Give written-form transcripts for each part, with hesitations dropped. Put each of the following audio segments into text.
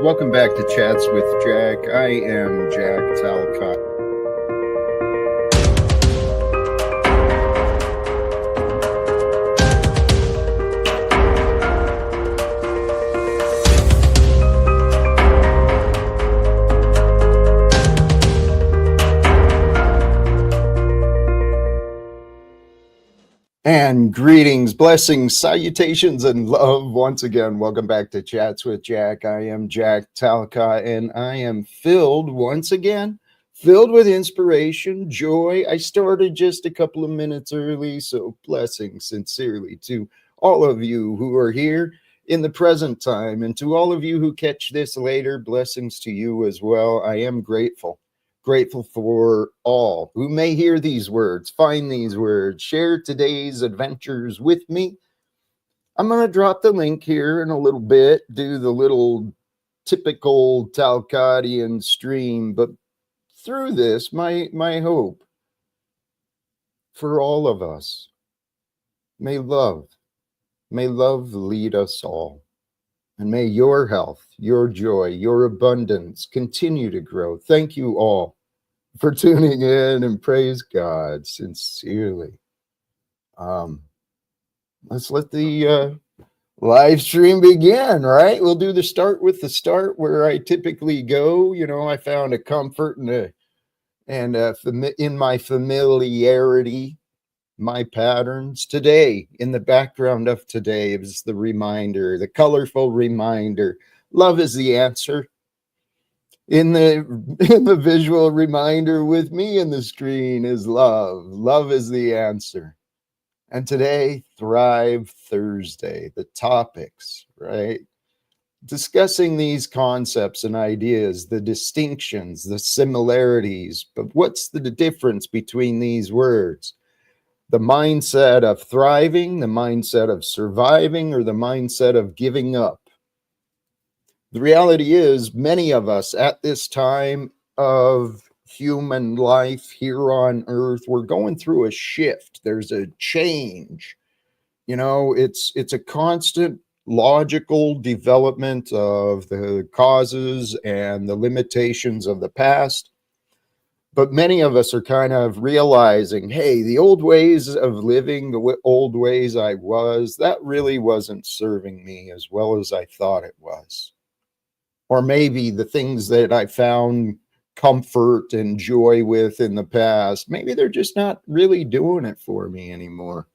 Welcome back to Chats with Jack. I am Jack Talcott. And greetings, blessings, salutations, and love once again. Welcome back to Chats with Jack. I am Jack Talcott, and I am filled once again, filled with inspiration, joy. I started just a couple of minutes early, so blessings sincerely to all of you who are here in the present time, and to all of you who catch this later, blessings to you as well. I am grateful for all who may hear these words, find these words, share today's adventures with me. I'm going to drop the link here in a little bit, do the little typical Talcottian stream, but through this, my hope for all of us, may love lead us all. And may your health, your joy, your abundance continue to grow. Thank you all for tuning in, and praise God sincerely. Let's let the live stream begin, right? We'll do the start with the start where I typically go. You know, I found a comfort in my familiarity, my patterns. Today, in the background of today, is the reminder, the colorful reminder. Love is the answer. In the visual reminder with me in the screen is love. Love is the answer. And today, Thrive Thursday, the topics, right? Discussing these concepts and ideas, the distinctions, the similarities, but what's the difference between these words? The mindset of thriving, the mindset of surviving, or the mindset of giving up. The reality is, many of us at this time of human life here on earth, we're going through a shift. There's a change. You know, it's a constant logical development of the causes and the limitations of the past. But many of us are kind of realizing, hey, the old ways of living, the old ways I was, that really wasn't serving me as well as I thought it was. Or maybe the things that I found comfort and joy with in the past, maybe they're just not really doing it for me anymore.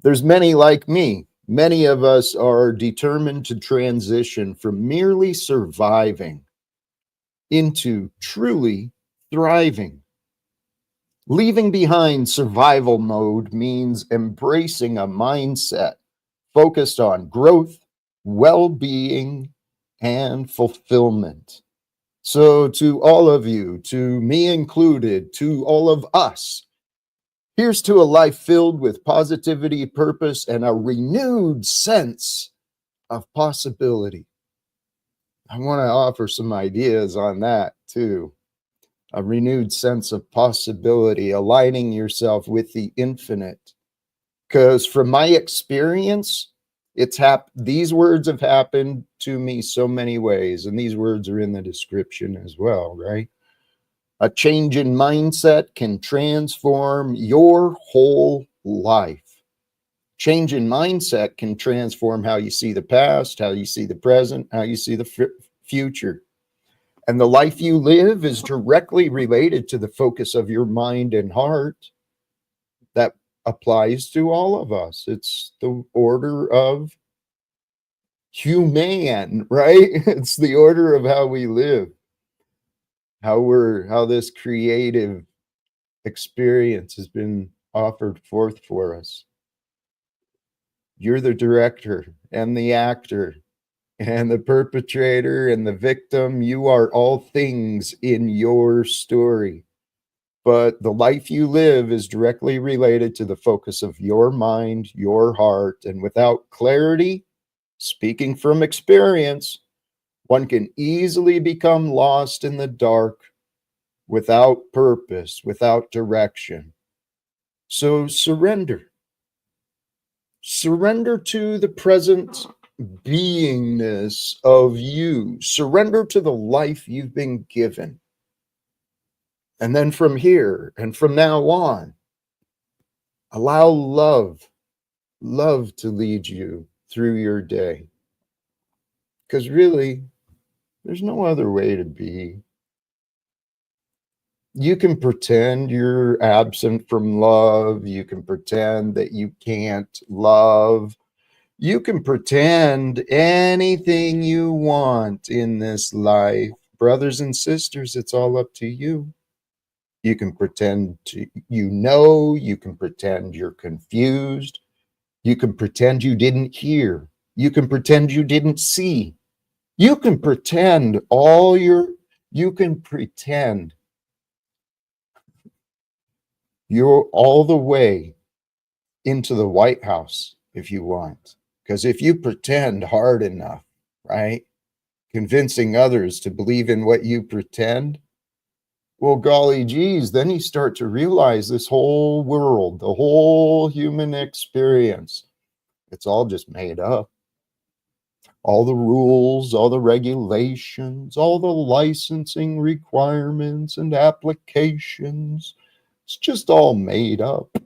There's many like me. Many of us are determined to transition from merely surviving into truly thriving. Leaving behind survival mode means embracing a mindset focused on growth, well-being, and fulfillment. So to all of you, to me included, to all of us, here's to a life filled with positivity, purpose, and a renewed sense of possibility. I want to offer some ideas on that too. A renewed sense of possibility, aligning yourself with the infinite. Because from my experience, these words have happened to me so many ways, and these words are in the description as well, right? A change in mindset can transform your whole life. Change in mindset can transform how you see the past, how you see the present, how you see the future. And the life you live is directly related to the focus of your mind and heart. That applies to all of us. It's the order of human, right? It's the order of how we live, how this creative experience has been offered forth for us. You're the director and the actor and the perpetrator and the victim. You are all things in your story. But the life you live is directly related to the focus of your mind, your heart, and without clarity, speaking from experience, one can easily become lost in the dark, without purpose, without direction. So surrender. Surrender to the present beingness of you. Surrender to the life you've been given. And then from here and from now on, allow love to lead you through your day. Because really, there's no other way to be. You can pretend you're absent from love. You can pretend that you can't love. You can pretend anything you want in this life. Brothers and sisters, it's all up to you. You can pretend you can pretend you're confused. You can pretend you didn't hear. You can pretend you didn't see. You can pretend you can pretend you're all the way into the White House if you want. Because if you pretend hard enough, right, convincing others to believe in what you pretend, well, golly geez, then you start to realize this whole world, the whole human experience, it's all just made up. All the rules, all the regulations, all the licensing requirements and applications, it's just all made up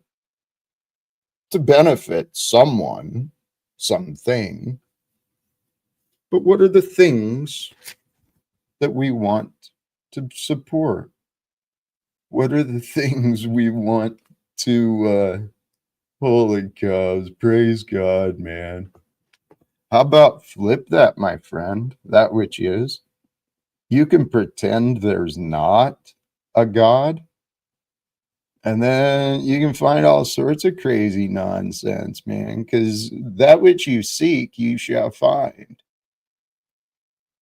to benefit someone, something. But what are the things that we want to support? What are the things we want to, holy cows, praise God, man. How about flip that, my friend? That which is, you can pretend there's not a God, and then you can find all sorts of crazy nonsense, man, because that which you seek, you shall find.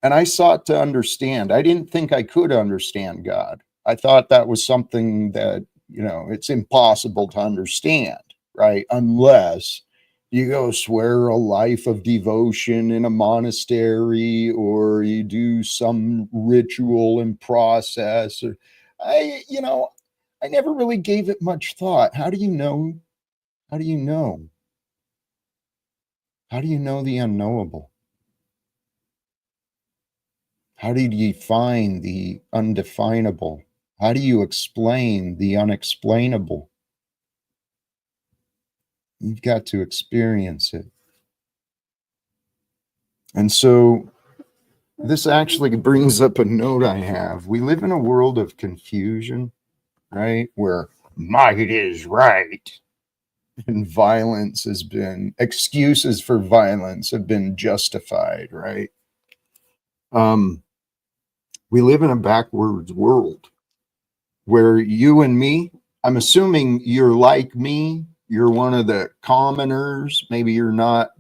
And I sought to understand. I didn't think I could understand God. I thought that was something that, it's impossible to understand, right? Unless you go swear a life of devotion in a monastery or you do some ritual and process. Or I never really gave it much thought. How do you know? How do you know? How do you know the unknowable? How do you define the undefinable? How do you explain the unexplainable? You've got to experience it. And so this actually brings up a note I have. We live in a world of confusion, right? Where might is right and violence has been, excuses for violence have been justified, right? We live in a backwards world where you and me, I'm assuming you're like me, you're one of the commoners. Maybe you're not,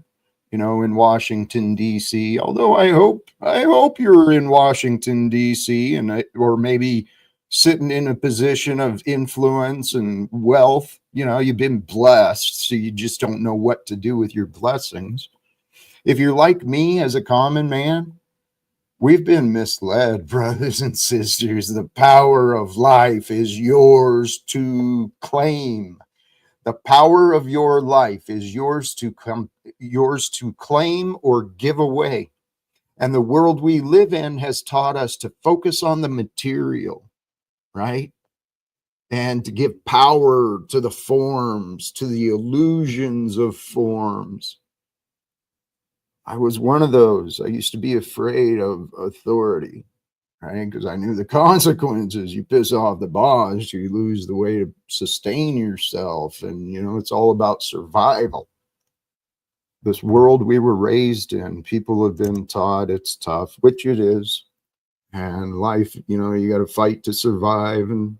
in Washington D.C. Although I hope you're in Washington D.C. or maybe sitting in a position of influence and wealth. You've been blessed, so you just don't know what to do with your blessings. If you're like me as a common man, we've been misled, brothers and sisters. The power of life is yours to claim. The power of your life is yours to claim or give away. And the world we live in has taught us to focus on the material, right? And to give power to the forms, to the illusions of forms. I was one of those. I used to be afraid of authority, right? Because I knew the consequences. You piss off the boss, you lose the way to sustain yourself. And, it's all about survival. This world we were raised in, people have been taught it's tough, which it is. And life, you got to fight to survive, and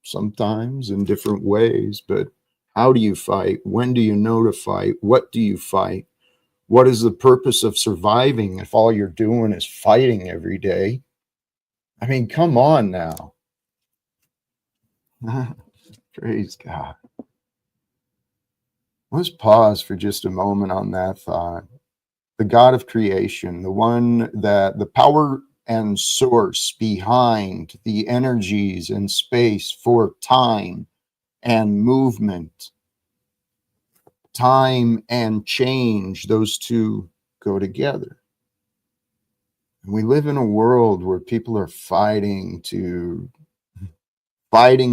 sometimes in different ways. But how do you fight? When do you know to fight? What do you fight? What is the purpose of surviving if all you're doing is fighting every day? I mean, come on now. Praise God. Let's pause for just a moment on that thought. The God of creation, the one that the power and source behind the energies and space for time and movement, time and change, those two go together. And we live in a world where people are fighting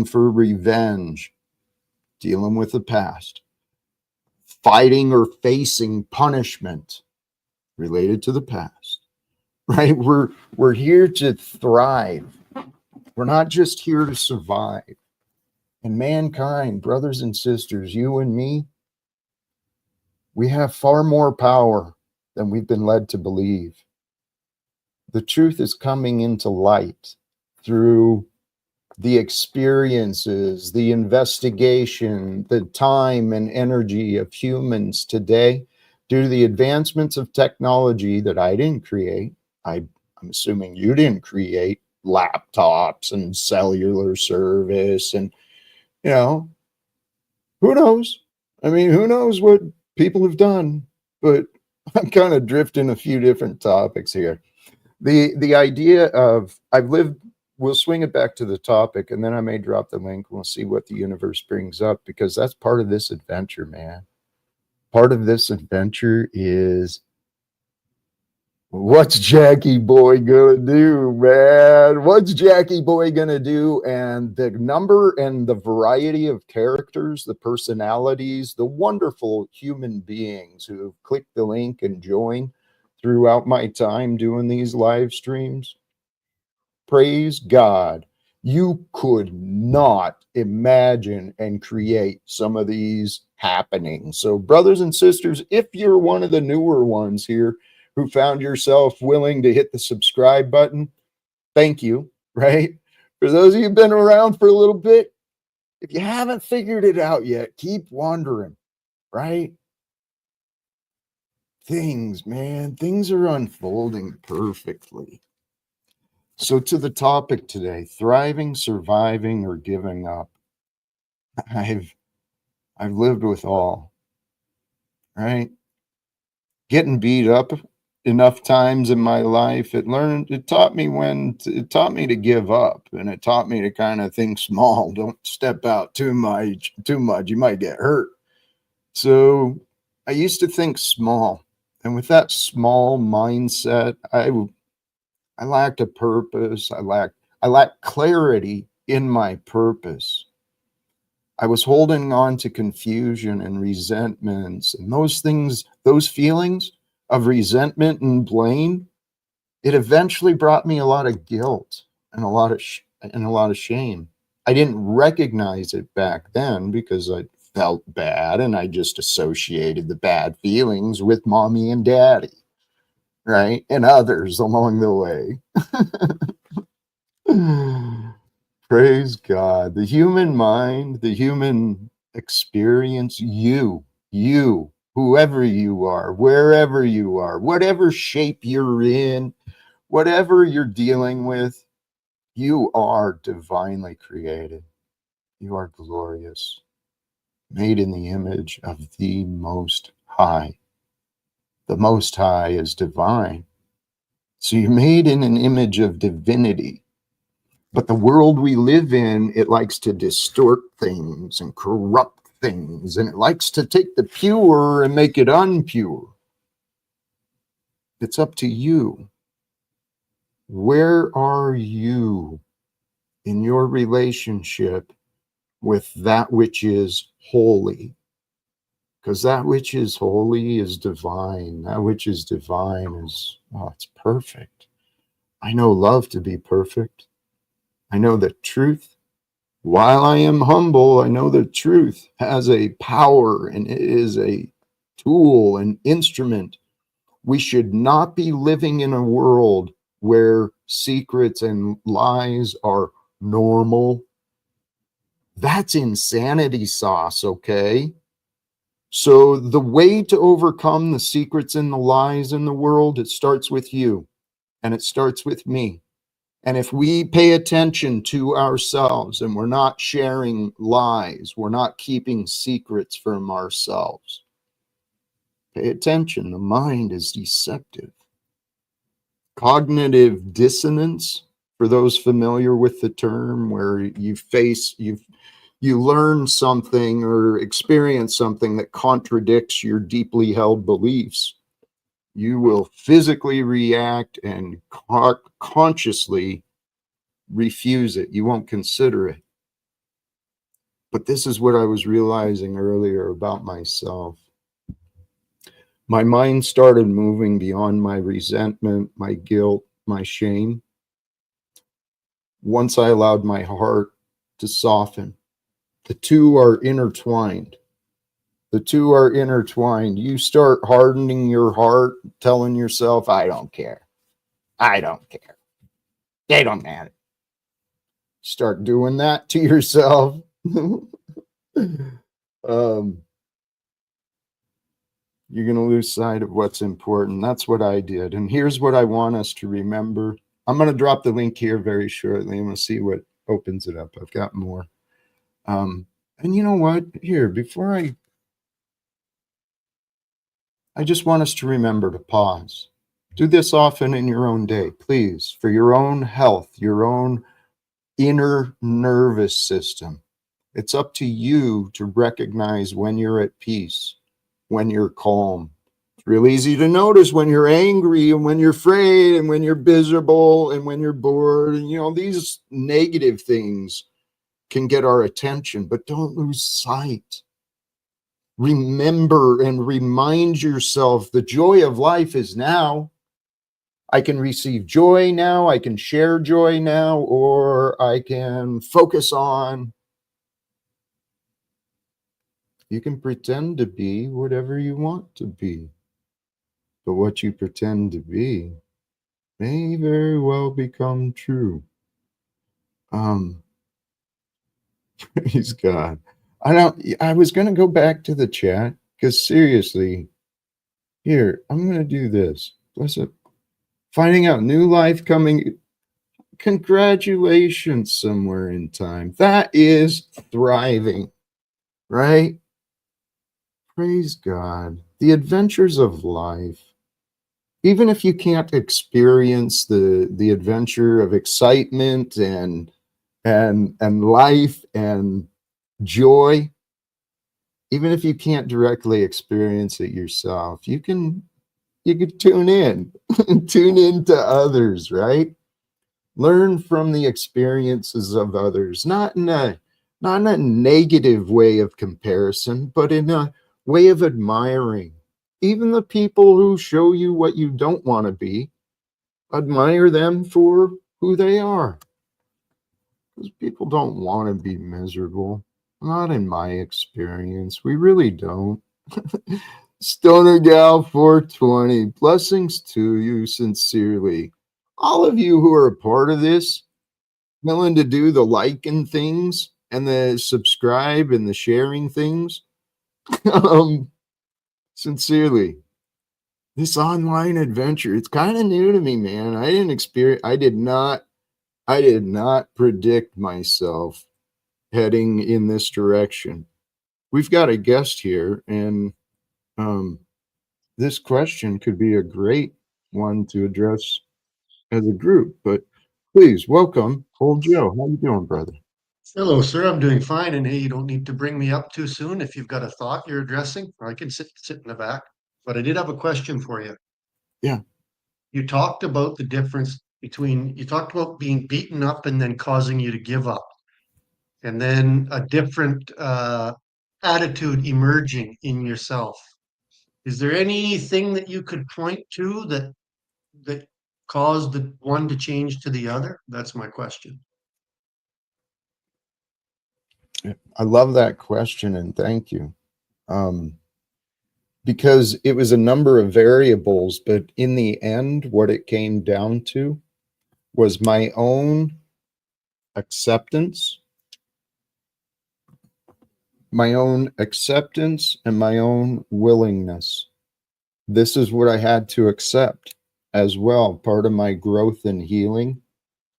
for revenge, dealing with the past, fighting or facing punishment related to the past, right? We're here to thrive. We're not just here to survive. And mankind, brothers and sisters, you and me, we have far more power than we've been led to believe. The truth is coming into light through the experiences, the investigation, the time and energy of humans today due to the advancements of technology that I didn't create. I'm assuming you didn't create laptops and cellular service and, you know, who knows? I mean, who knows what people have done? But I'm kind of drifting a few different topics here. The idea of we'll swing it back to the topic and then I may drop the link. We'll see what the universe brings up because that's part of this adventure, man. Part of this adventure is what's Jackie Boy gonna do, man? What's Jackie Boy gonna do? And the number and the variety of characters, the personalities, the wonderful human beings who have clicked the link and joined throughout my time doing these live streams. Praise God. You could not imagine and create some of these happenings. So, brothers and sisters, if you're one of the newer ones here who found yourself willing to hit the subscribe button, thank you, right? For those of you who've been around for a little bit, if you haven't figured it out yet, keep wondering, right? Things are unfolding perfectly. So to the topic today, thriving, surviving, or giving up. I've lived with all, right? Getting beat up enough times in my life, it taught me to give up, and it taught me to kind of think small. Don't step out too much, you might get hurt. So I used to think small, and with that small mindset, I lacked a purpose. I lacked clarity in my purpose. I was holding on to confusion and resentments and those feelings of resentment and blame. It eventually brought me a lot of guilt and a lot of shame. I didn't recognize it back then because I felt bad and I just associated the bad feelings with mommy and daddy, right? And others along the way. Praise God. The human mind, the human experience, whoever you are, wherever you are, whatever shape you're in, whatever you're dealing with, you are divinely created. You are glorious, made in the image of the Most High. The Most High is divine. So you're made in an image of divinity. But the world we live in, it likes to distort things and corrupt things, and it likes to take the pure and make it unpure. It's up to you. Where are you in your relationship with that which is holy? Because that which is holy is divine. That which is divine is, it's perfect. I know love to be perfect. I know the truth. While I am humble, I know the truth has a power and it is a tool, an instrument. We should not be living in a world where secrets and lies are normal. That's insanity sauce, okay? So the way to overcome the secrets and the lies in the world, it starts with you and it starts with me. And if we pay attention to ourselves and we're not sharing lies, we're not keeping secrets from ourselves, pay attention. The mind is deceptive. Cognitive dissonance, for those familiar with the term, where you learn something or experience something that contradicts your deeply held beliefs. You will physically react and consciously refuse it. You won't consider it. But this is what I was realizing earlier about myself. My mind started moving beyond my resentment, my guilt, my shame. Once I allowed my heart to soften, the two are intertwined. The two are intertwined. You start hardening your heart, telling yourself, I don't care. I don't care. They don't matter. Start doing that to yourself. You're going to lose sight of what's important. That's what I did. And here's what I want us to remember. I'm going to drop the link here very shortly. I'm going to see what opens it up. I've got more. And you know what? Here, before I just want us to remember to pause. Do this often in your own day, please, for your own health, your own inner nervous system. It's up to you to recognize when you're at peace, when you're calm. It's real easy to notice when you're angry and when you're afraid and when you're miserable and when you're bored. And, you know, these negative things can get our attention, but don't lose sight. Remember and remind yourself the joy of life is now. I can receive joy now, I can share joy now, or I can focus on. You can pretend to be whatever you want to be, but what you pretend to be may very well become true. Praise God. I was going to go back to the chat because seriously, here, I'm going to do this. Bless it. Finding out new life coming. Congratulations somewhere in time. That is thriving, right? Praise God. The adventures of life. Even if you can't experience the adventure of excitement and life and joy, even if you can't directly experience it yourself, you can tune in, tune into others, right? Learn from the experiences of others, not in a negative way of comparison, but in a way of admiring. Even the people who show you what you don't want to be, admire them for who they are. Because people don't want to be miserable. Not in my experience. We really don't. Stoner Gal 420, blessings to you sincerely. All of you who are a part of this, willing to do the liking things and the subscribe and the sharing things. Sincerely, this online adventure, it's kind of new to me, man. I did not predict myself heading in this direction. We've got a guest here, and this question could be a great one to address as a group. But please welcome old Joe. How you doing, brother? Hello, sir. I'm doing fine. And hey, you don't need to bring me up too soon if you've got a thought you're addressing. I can sit in the back. But I did have a question for you. Yeah. You talked about the difference between, you talked about being beaten up and then causing you to give up, and then a different attitude emerging in yourself. Is there anything that you could point to that caused the one to change to the other? That's my question. I love that question and thank you. Because it was a number of variables, but in the end, what it came down to was my own acceptance, and my own willingness. This is what I had to accept as well. Part of my growth and healing,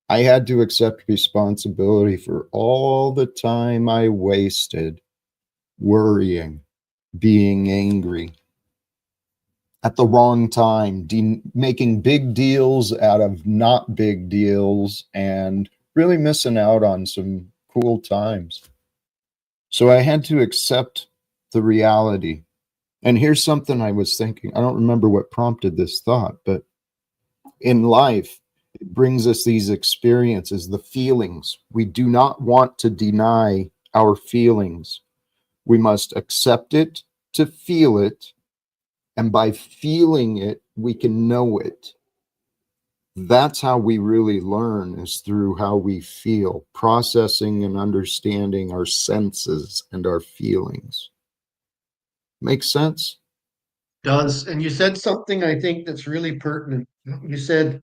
I had to accept responsibility for all the time I wasted worrying, being angry at the wrong time, making big deals out of not big deals, and really missing out on some cool times. So I had to accept the reality And here's something I was thinking. I don't remember what prompted this thought, but in life, it brings us these experiences, the feelings. We do not want to deny our feelings. We must accept it to feel it. And by feeling it, we can know it. That's how we really learn, is through how we feel, processing and understanding our senses and our feelings. Makes sense? Does. And you said something I think that's really pertinent. You said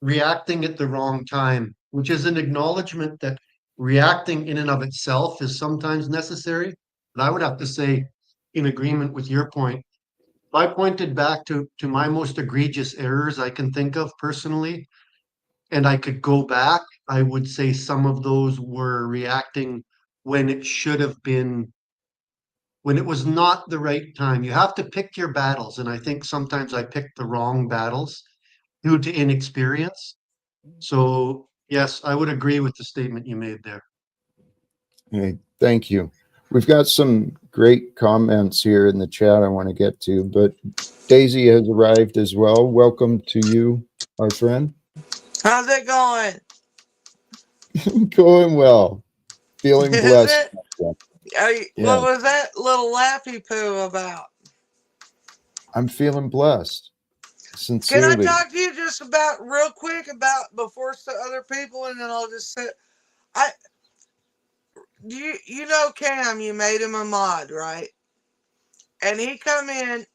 reacting at the wrong time, which is an acknowledgement that reacting in and of itself is sometimes necessary. But I would have to say, in agreement with your point, if I pointed back to my most egregious errors I can think of personally, and I could go back, I would say some of those were reacting when it should have been, when it was not the right time. You have to pick your battles. And I think sometimes I picked the wrong battles due to inexperience. So, yes, I would agree with the statement you made there. Okay, thank you. We've got some great comments here in the chat I want to get to, but Daisy has arrived as well. Welcome to you, our friend. How's it going? Going well. Feeling Is blessed. it? What Yeah, was that little laughy poo about? I'm feeling blessed. Can I Sincerely. talk to you just about real quick about before other people, and then I'll just sit. I you know Cam, you made him a mod, right? And he come in.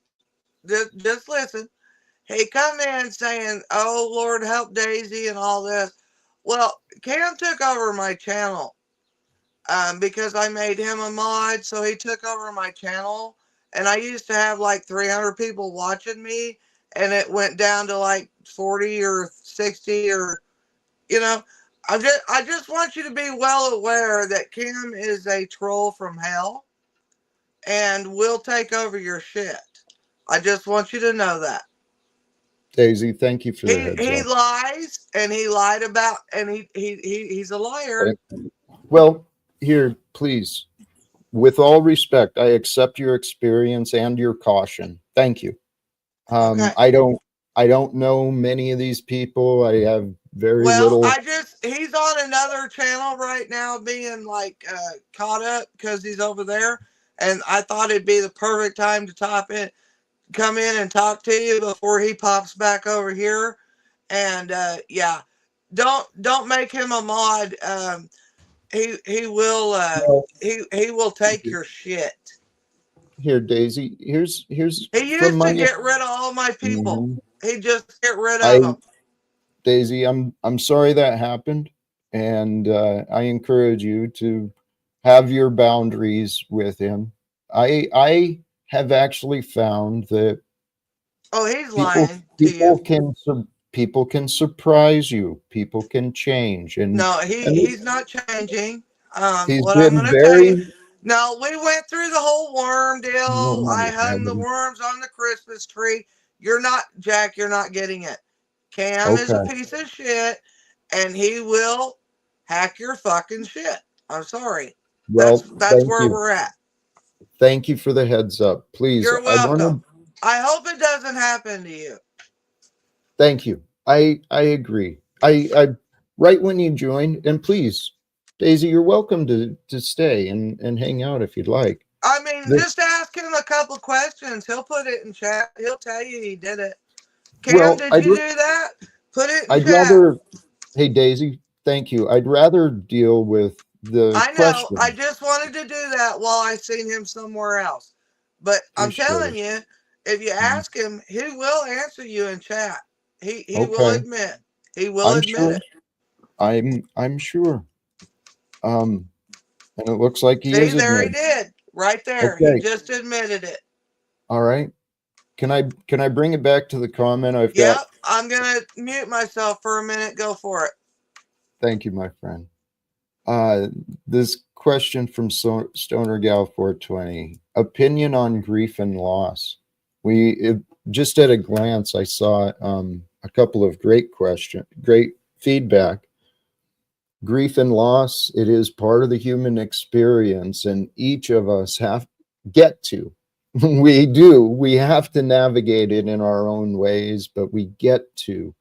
Just listen. He come in saying, "Oh Lord, help Daisy" and all this. Well, Cam took over my channel because I made him a mod, so he took over my channel. And I used to have like 300 people watching me, and it went down to like 40 or 60, or you know. I just want you to be well aware that Kim is a troll from hell, and will take over your shit. I just want you to know that. Daisy, thank you for the heads He up. lies, and he lied about, and he's a liar. Well, here, please, with all respect, I accept your experience and your caution. Thank you. Okay. I don't know many of these people. I have very Well, little. he's on another channel right now being like caught up because he's over there. And I thought it'd be the perfect time to come in and talk to you before he pops back over here. And yeah, don't make him a mod. He will Well, he will take your shit. here, Daisy. Here's He from used my. to get rid of all my people. Mhm. He just get rid of I them. Daisy, I'm sorry that happened, and I encourage you to have your boundaries with him. I have actually found that Oh, he's people lying to you. people can people can surprise you. People can change, No, and he's not changing. he's What I'm been gonna tell you. very. No, we went through the whole worm No, deal. no, I no, I hung the haven't. worms on the Christmas tree. You're not, Jack. You're not getting it. Cam is a Okay. piece of shit, and he will hack your fucking shit. I'm sorry. Well, That's thank where you. we're at. Thank you for the heads up. Please, You're I want welcome. to. I hope it doesn't happen to you. Thank you. I agree. I right when you join, and please, Daisy, you're welcome to stay and hang out if you'd like. I mean, The, just ask him a couple questions. He'll put it in chat. He'll tell you he did it. Cam, well, did you do that? Put it in I'd chat. rather. Hey, Daisy, thank you. I'd rather deal with the I know. I question. just wanted to do that while I seen him somewhere else. But I'm Appreciate telling you, if you it. ask him, he will answer you in chat. He will Okay, admit. He will I'm admit sure. it. I'm sure. Um, and it looks like he See, is there he admitted. did. Right there. He Okay, just admitted it. all right. Can I bring it back to the comment I've got? Yep. I'm gonna mute myself for a minute. Go for it. Thank you, my friend. Uh, this question from Stoner Gal 420: opinion on grief and loss. Just at a glance, I saw a couple of great feedback. Grief and loss, it is part of the human experience, and each of us get to. We do. We have to navigate it in our own ways, but we get to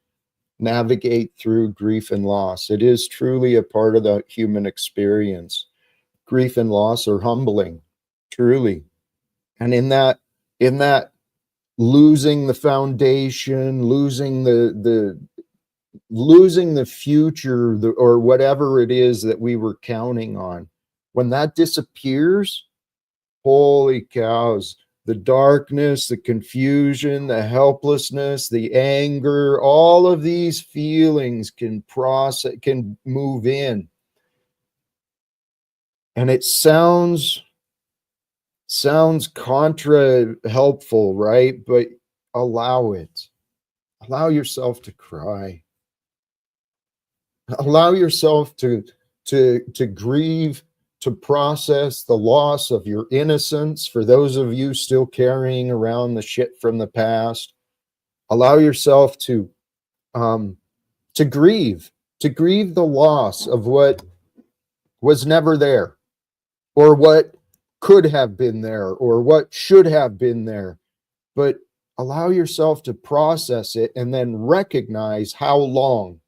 navigate through grief and loss. It is truly a part of the human experience. Grief and loss are humbling, truly. And in that losing the foundation, losing the future, or whatever it is that we were counting on, when that disappears, holy cows, the darkness, the confusion, the helplessness, the anger, all of these feelings can move in. And it sounds contra helpful, right? But allow it. Allow yourself to cry. Allow yourself to grieve, to process the loss of your innocence. For those of you still carrying around the shit from the past, allow yourself to grieve the loss of what was never there, or what could have been there, or what should have been there. But allow yourself to process it, and then recognize how long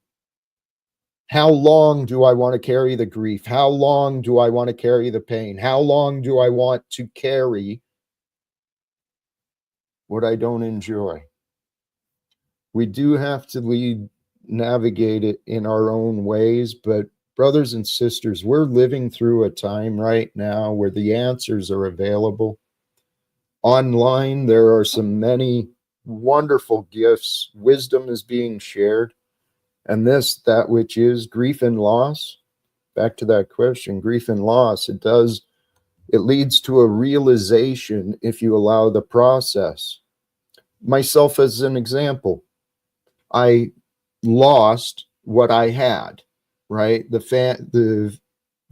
do I want to carry the grief? How long do I want to carry the pain? How long do I want to carry what I don't enjoy? We do have to navigate it in our own ways, but brothers and sisters, we're living through a time right now where the answers are available. Online, there are so many wonderful gifts. Wisdom is being shared. And that which is grief and loss, back to that question, grief and loss, it leads to a realization if you allow the process. Myself as an example, I lost what I had, right? The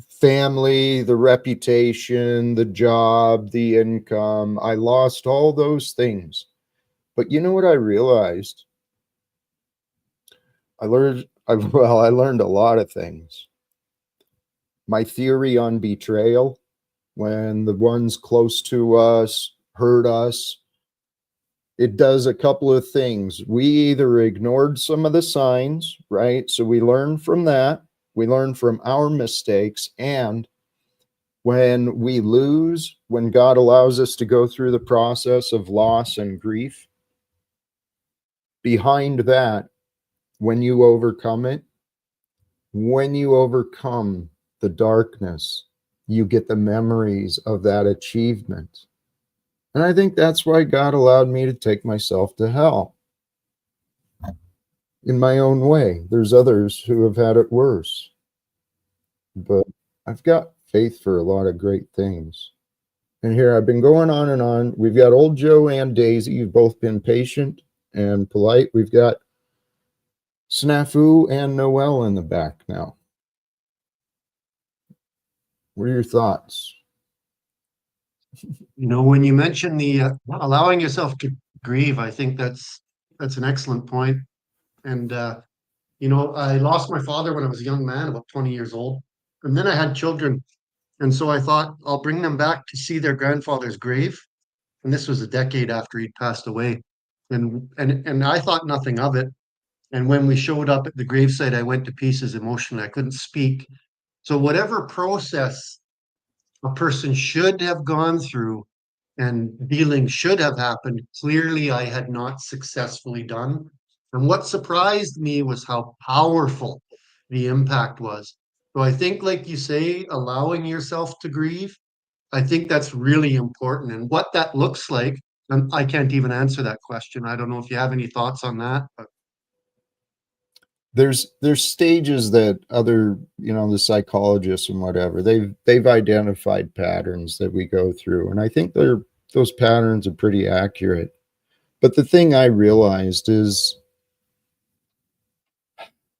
family, the reputation, the job, the income. I lost all those things. But you know what I realized? I learned a lot of things. My theory on betrayal, when the ones close to us hurt us, it does a couple of things. We either ignored some of the signs, right? So we learn from that. We learn from our mistakes. And when we lose, when God allows us to go through the process of loss and grief, behind that, when you overcome it, when you overcome the darkness, you get the memories of that achievement. And I think that's why God allowed me to take myself to hell in my own way. There's others who have had it worse, but I've got faith for a lot of great things. And here I've been going on and on. We've got old Joe and Daisy. You've both been patient and polite. We've got Snafu and Noel in the back now. What are your thoughts? You know, when you mention the allowing yourself to grieve, I think that's an excellent point. And you know, I lost my father when I was a young man, about 20 years old, and then I had children, and so I thought I'll bring them back to see their grandfather's grave. And this was a decade after he'd passed away, and I thought nothing of it. And when we showed up at the gravesite, I went to pieces emotionally. I couldn't speak. So whatever process a person should have gone through and dealing should have happened, clearly I had not successfully done. And what surprised me was how powerful the impact was. So I think, like you say, allowing yourself to grieve, I think that's really important. And what that looks like, and I can't even answer that question. I don't know if you have any thoughts on that. But There's stages that other, the psychologists and whatever, they've identified patterns that we go through, and I think those patterns are pretty accurate. But the thing I realized is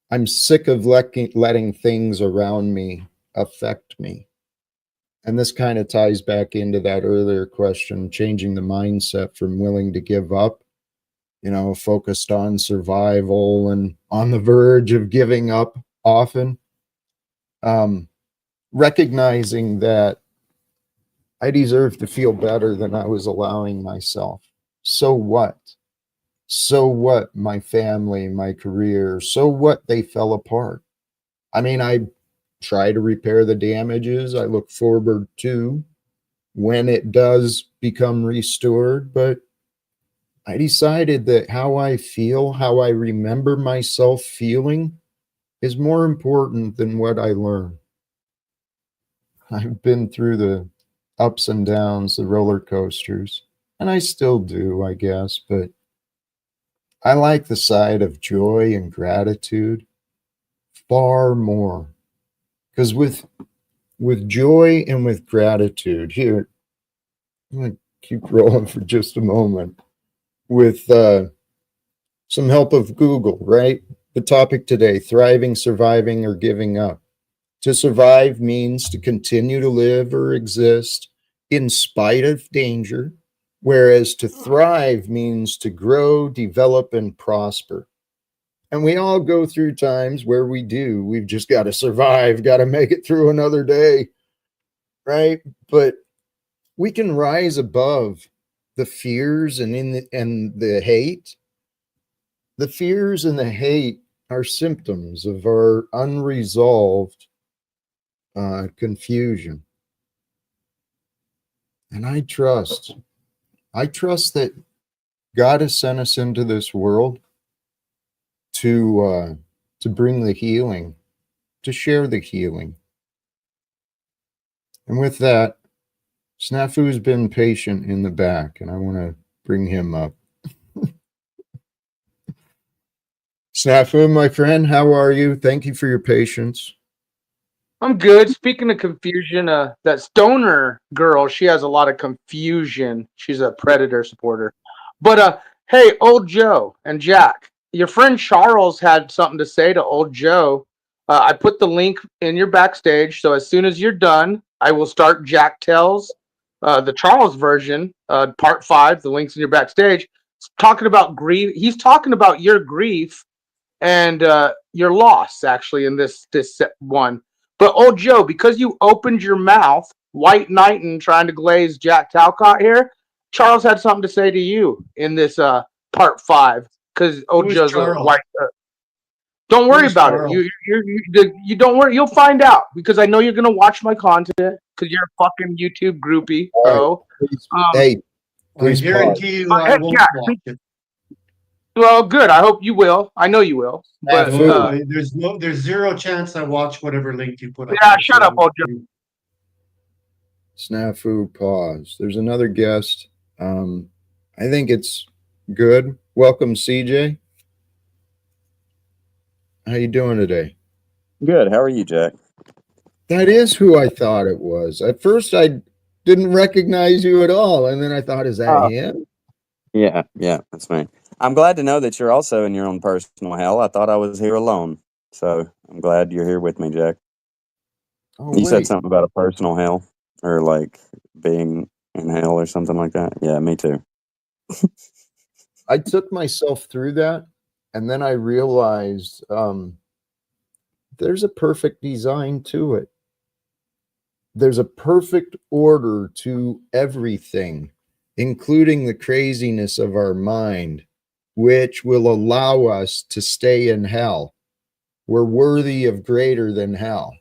I'm sick of letting things around me affect me. And this kind of ties back into that earlier question, changing the mindset from willing to give up, focused on survival and on the verge of giving up often. Recognizing that I deserve to feel better than I was allowing myself. So what? So what? My family, my career, so what? They fell apart. I mean, I try to repair the damages. I look forward to when it does become restored, but I decided that how I feel, how I remember myself feeling, is more important than what I learn. I've been through the ups and downs, the roller coasters, and I still do, I guess, but I like the side of joy and gratitude far more. Because with joy and with gratitude, here, I'm going to keep rolling for just a moment. With some help of Google, right? The topic today, thriving, surviving, or giving up. To survive means to continue to live or exist in spite of danger, whereas to thrive means to grow, develop, and prosper. And we all go through times where we do. We've just got to survive, got to make it through another day, right? But we can rise above the fears and the hate. The fears and the hate are symptoms of our unresolved confusion. And I trust that God has sent us into this world to bring the healing, to share the healing. And with that, Snafu's been patient in the back, and I want to bring him up. Snafu, my friend, how are you? Thank you for your patience. I'm good. Speaking of confusion, that stoner girl, she has a lot of confusion. She's a Predator supporter. But hey, old Joe and Jack, your friend Charles had something to say to old Joe. I put the link in your backstage, so as soon as you're done, I will start Jack Tells, the Charles version, part 5. The link's in your backstage. It's talking about grief. He's talking about your grief and your loss, actually, in this one. But old Joe, because you opened your mouth, white knight and trying to glaze Jack Talcott here, Charles had something to say to you in this part 5. Because old Who is Joe's a Charles? white. Don't Who worry is about it. Charles? You don't worry. You'll find out because I know you're gonna watch my content because you're a fucking YouTube groupie. All right, Oh, please, hey, I please pause. guarantee you I hey, won't yeah. watch it. Well, good. I hope you will. I know you will. But Snafu. There's zero chance I watch whatever link you put up yeah, there. shut up, old Joe. Snafu, pause. There's another guest. I think it's good. Welcome, CJ. How you doing today? Good. How are you, Jack? That is who I thought it was. At first, I didn't recognize you at all, and then I thought, is that him? Yeah, that's me. I'm glad to know that you're also in your own personal hell. I thought I was here alone. So I'm glad you're here with me, Jack. Oh, You said wait. something about a personal hell or like being in hell or something like that. Yeah, me too. I took myself through that, and then I realized there's a perfect design to it. There's a perfect order to everything, including the craziness of our mind, which will allow us to stay in hell. We're worthy of greater than hell.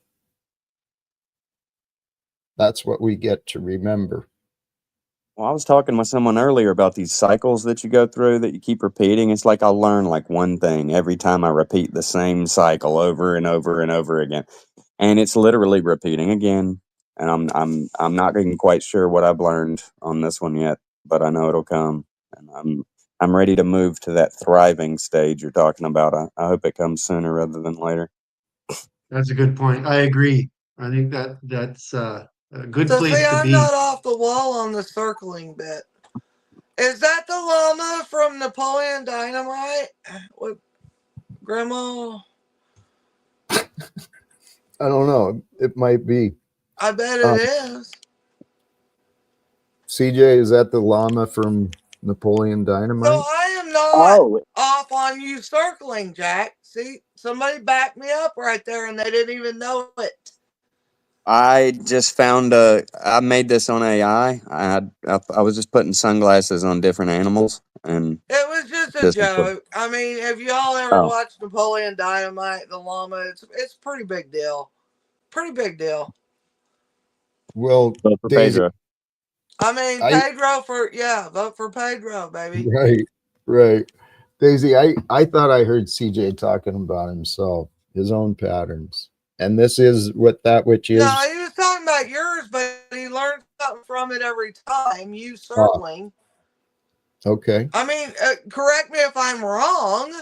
That's what we get to remember. Well, I was talking with someone earlier about these cycles that you go through that you keep repeating. It's like I learn like one thing every time I repeat the same cycle over and over and over again. And it's literally repeating again. And I'm not even quite sure what I've learned on this one yet, but I know it'll come. And I'm ready to move to that thriving stage you're talking about. I hope it comes sooner rather than later. That's a good point. I agree. I think that's a good So see, place to I'm be. not off the wall on the circling bit. Is that the llama from Napoleon Dynamite with Grandma? I don't know. It might be. I bet it is. CJ, is that the llama from Napoleon So Dynamite? I am not Oh, off on you circling, Jack. See, somebody backed me up right there and they didn't even know it. I just found I made this on AI. I was just putting sunglasses on different animals, and It was just a this is what. joke. I mean, have you all ever Oh, watched Napoleon Dynamite, the llama? It's a pretty big deal. Pretty big deal. Well, vote for Daisy, Pedro. I mean, I Pedro vote for Pedro, baby. right, right. Daisy, I thought I heard CJ talking about himself, his own patterns. And this is what that which No, is. he was talking about yours, but he learned something from it every time. You Ah, circling. okay. I mean, correct me if I'm wrong,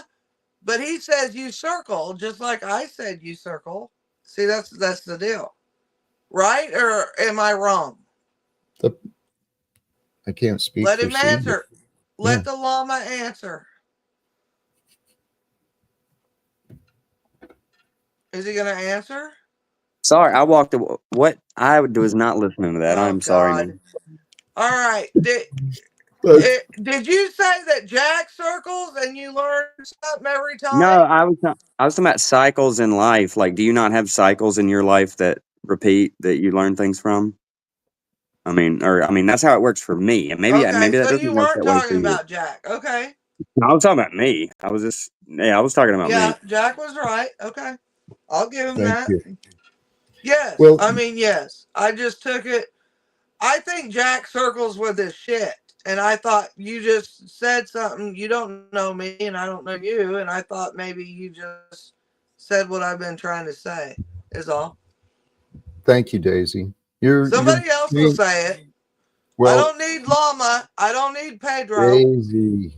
but he says you circle just like I said you circle. See, that's the deal, right? Or am I wrong? The, I can't speak Let for him CJ. answer. Yeah. Let the llama answer. Is he going to answer? Sorry, I walked. What I was not listening to that. Oh I'm sorry, God! man. All right. But Did you say that Jack circles and you learn something every No, time? I was talking about cycles in life. Like, do you not have cycles in your life that repeat that you learn things from? I mean, that's how it works for me, and Okay, maybe that so doesn't you work weren't that way for talking you. about Jack. Okay. No, I was talking about me. I was talking about Yeah, me. Jack was right. Okay. I'll give him thank that. you. Yes. Well, I mean, yes. I just took it. I think Jack circles with his shit. And I thought you just said something. You don't know me and I don't know you. And I thought maybe you just said what I've been trying to say, is all. thank you, Daisy. You're Somebody else will being say it. I well, don't need Llama. I don't need Pedro. Daisy.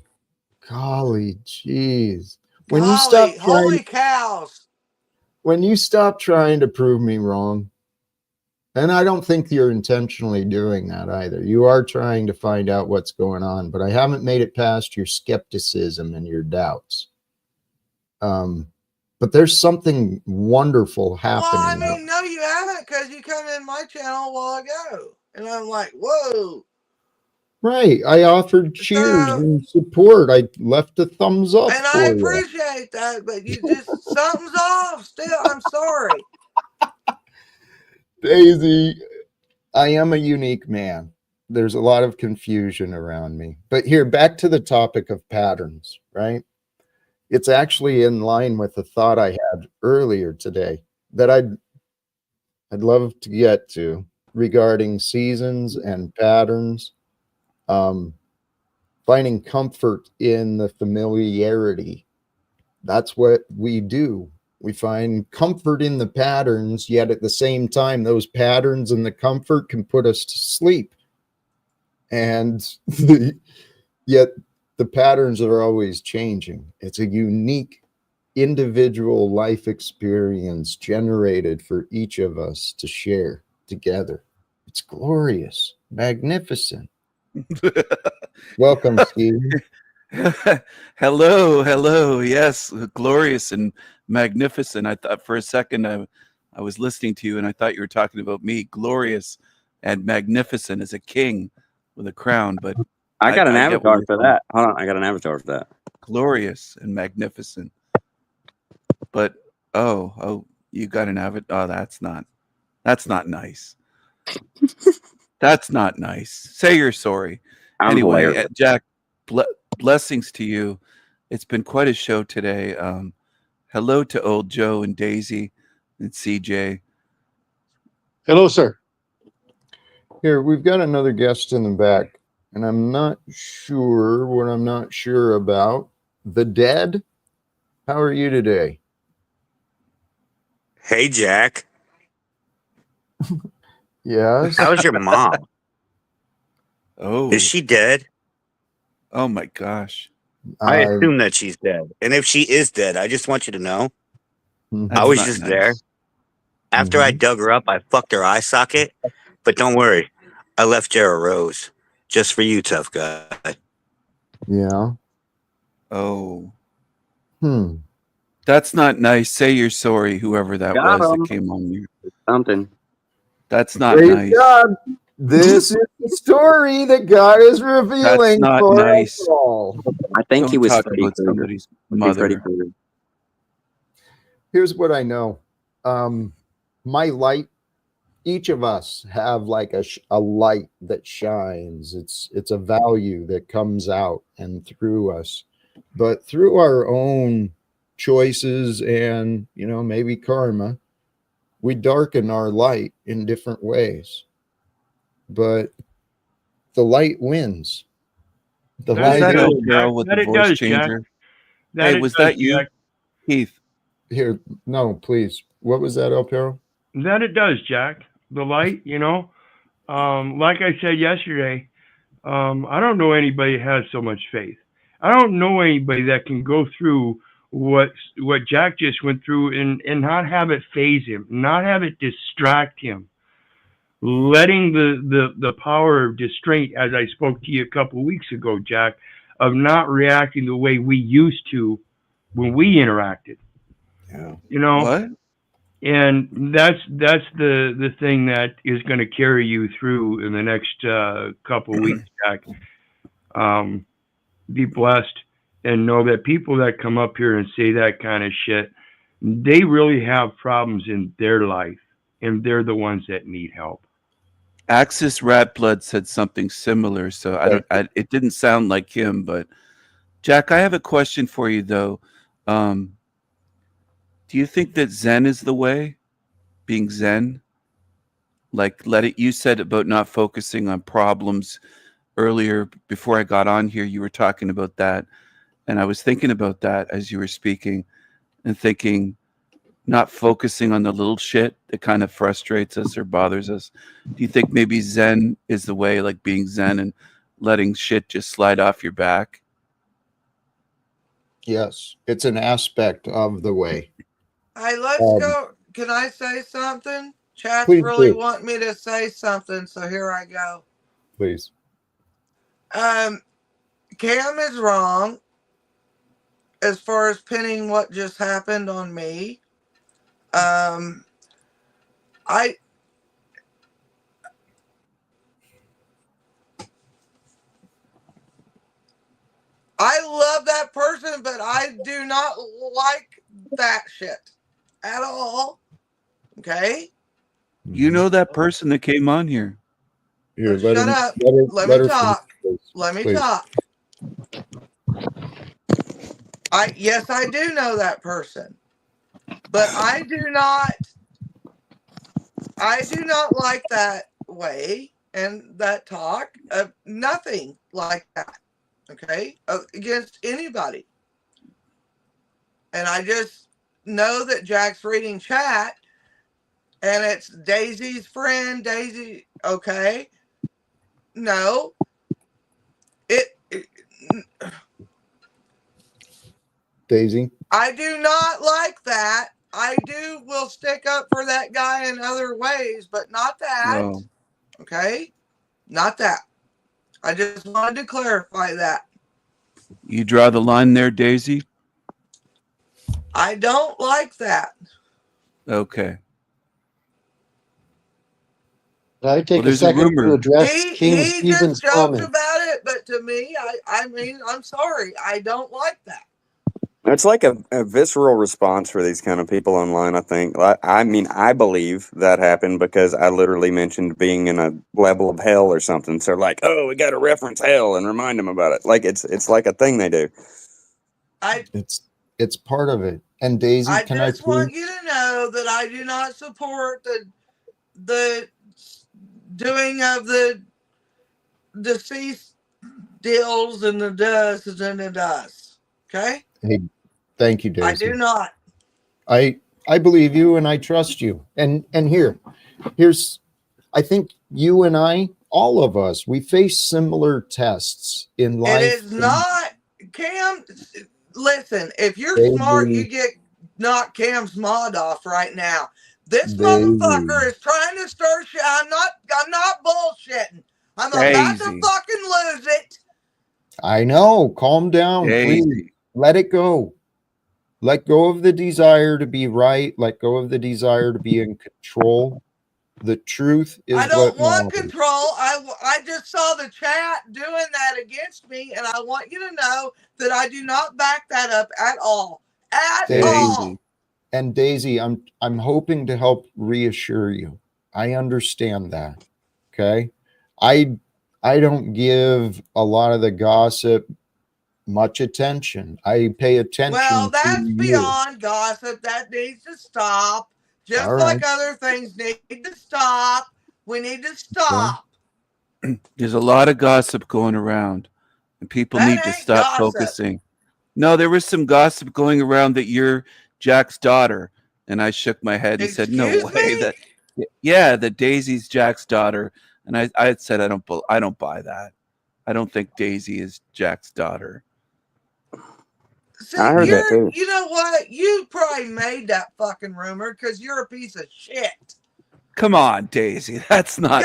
Golly, jeez. When you Golly, stop trying holy cows. when you stop trying to prove me wrong, and I don't think you're intentionally doing that either. You are trying to find out what's going on, but I haven't made it past your skepticism and your doubts. But there's something wonderful Well, I happening. mean, no, you haven't because you come in my channel a while ago. And I'm like, whoa. Right. I offered cheers So, and support. I left a thumbs up and I for you. appreciate that, but you just, something's off still. I'm sorry. Daisy, I am a unique man. There's a lot of confusion around me. But here, back to the topic of patterns, right? It's actually in line with the thought I had earlier today that I'd love to get to regarding seasons and patterns. Um, Finding comfort in the familiarity. That's what we do. We find comfort in the patterns, yet at the same time, those patterns and the comfort can put us to sleep. And yet the patterns are always changing. It's a unique individual life experience generated for each of us to share together. It's glorious, magnificent. Welcome, Steve. Hello, hello. Yes, glorious and magnificent. I thought for a second I was listening to you and I thought you were talking about me. Glorious and magnificent as a king with a crown, but I got an I get where avatar you're for from. that. Hold on, I got an avatar for that. Glorious and magnificent. But oh, you got an avatar. Oh, that's not nice. That's not nice. Say you're sorry. I'm Anyway, hilarious. Jack, blessings to you. It's been quite a show today. Hello to old Joe and Daisy and CJ. Hello, sir. Here, we've got another guest in the back, and I'm not sure what I'm not sure about. The dead? How are you today? Hey, Jack. Yes. How's your mom? Is Oh, she dead? oh my gosh. I Uh, assume that she's dead. And if she is dead, I just want you to know I That's was mhm, not just there. nice. After I mhm. dug her up, I fucked her eye socket. But don't worry, I left Jera Rose. Just for you, tough guy. Yeah. Oh, Hmm. that's not nice. Say you're sorry, whoever that Got was that him. came on you. Something. That's not Praise nice. God. This is the story that God is That's revealing not for us nice. all. I think he Don't was talk Freddy about Krueger. somebody's Was he Freddy mother. Here's what I know. My light each of us have like a light that shines. It's a value that comes out and through us, but through our own choices and, you know, maybe karma, we darken our light in different ways. But the light wins. The Was light that is El Jack. Perro with That the it voice does, Jack. changer? That Hey, it was does, that you, Jack. Keith? here. No, please. What was that, El Perro? That it does, Jack. The light, you know. Like I said yesterday, I don't know anybody that has so much faith. I don't know anybody that can go through what Jack just went through and not have it phase him, not have it distract him. Letting the power of distraint, as I spoke to you a couple of weeks ago, Jack, of not reacting the way we used to when we interacted. Yeah. You know, What? and that's the thing that is going to carry you through in the next couple of weeks, Jack. Um, be blessed and know that people that come up here and say that kind of shit, they really have problems in their life, and they're the ones that need help. Axis Rat Blood said something similar, so it didn't sound like him, but Jack, I have a question for you though. Do you think that Zen is the way? Being Zen? Like you said about not focusing on problems earlier before I got on here, you were talking about that. And I was thinking about that as you were speaking and thinking, not focusing on the little shit that kind of frustrates us or bothers us. Do you think maybe Zen is the way, like being Zen and letting shit just slide off your back? Yes, it's an aspect of the way. Hey, let's go. Can I say something? Chat's Please really do. want me to say something, so here I go. Please. Cam is wrong as far as pinning what just happened on me. I love that person, but I do not like that shit at all. Okay? You know that person that came on here. Here, Shut up. Let me talk. Let me talk. Yes, I do know that person. But I do not like that way and that talk of nothing like that. Okay? Against anybody. And I just know that Jack's reading chat and it's Daisy's friend, Daisy. Okay? No. Daisy. I do not like that. I will stick up for that guy in other ways, but not that. Oh. Okay? Not that. I just wanted to clarify that. You draw the line there, Daisy? I don't like that. Okay. I take Well, a second to address King He Stephen's just joked comment. about it, but to me, I mean, I'm sorry. I don't like that. It's like a visceral response for these kind of people online, I think. I mean, I believe that happened because I literally mentioned being in a level of hell or something. So like, oh, we got to reference hell and remind them about it. Like it's like a thing they do. It's part of it. And Daisy, I can I just want you to know that I do not support the doing of the deceased deals and the does and the does. Okay? Hey, thank you, Daisy. I do not. I believe you and I trust you. And here's I think you and I, all of us, we face similar tests in life. It is not, Cam. Listen, if you're Daisy, smart, you get knock Cam's mod off right now. This motherfucker is trying to stir shit. I'm not bullshitting. I'm about to fucking lose it. I know. Calm down, please. Let it go. Let go of the desire to be right. Let go of the desire to be in control. The truth is I don't want matters. control. I just saw the chat doing that against me, and I want you to know that I do not back that up at all. At all. And Daisy, I'm hoping to help reassure you. I understand that. Okay. I don't give a lot of the gossip much attention. I pay attention Well, to that's you. beyond gossip. That needs to stop. All Just right. like other things need to stop. We need to Okay. stop. There's a lot of gossip going around, and people That need to ain't stop gossip. focusing. No, there was some gossip going around that you're Jack's daughter, and I shook my head and said, "No Excuse way." me? That yeah, that Daisy's Jack's daughter, and I had said I don't buy that. I don't think Daisy is Jack's daughter. See, I heard that too. you know what? You probably made that fucking rumor because you're a piece of shit. Come on, Daisy. Yo, I'm That's not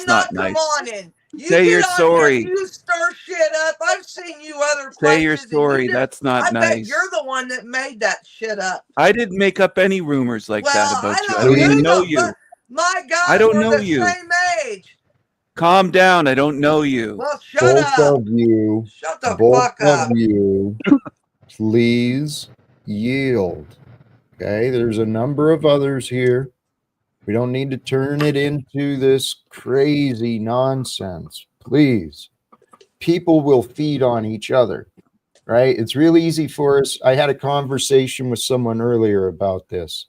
not nice. come-on-in. You Say get you're on here, sorry. you stir shit up. I've seen you other Say you're places, and you sorry. just, That's not I bet you're nice. the one that made that shit up. I didn't make up any rumors like that Well, I about you. I don't, don't even who Please, know the fuck? you. My I God, don't we're know the you. same age. Calm down. I don't know you. Well, shut both up. of you, Shut the both fuck of up. you, please yield. Okay. There's a number of others here. We don't need to turn it into this crazy nonsense. Please. People will feed on each other, right? It's real easy for us. I had a conversation with someone earlier about this,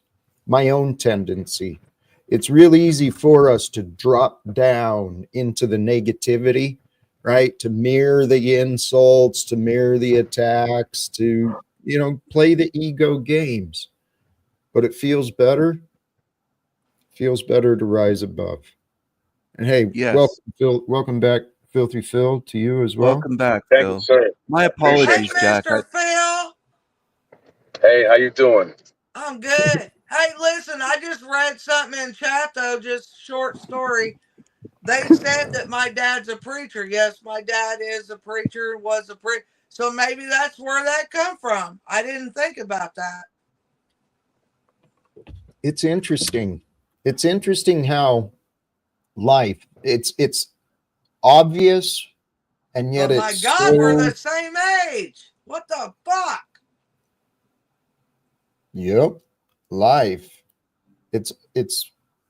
my own tendency. It's real easy for us to drop down into the negativity, right? To mirror the insults, to mirror the attacks, to, play the ego games. But it feels better to rise above. And hey, Yes. welcome, Phil. Welcome back, Filthy Phil, to you as well. Welcome back, Thank you, Phil. sir. My Appreciate Hey, apologies, Jack. Mr. Phil. Hey, how you doing? I'm good. Hey, listen, I just read something in chat, though, just short story. They said that my dad's a preacher. Yes, my dad is a preacher, was a preacher. So maybe that's where that come from. I didn't think about that. It's interesting. It's interesting how life, it's obvious, and yet Oh my it's God, we're so, the same age. What the fuck? yep, life. It's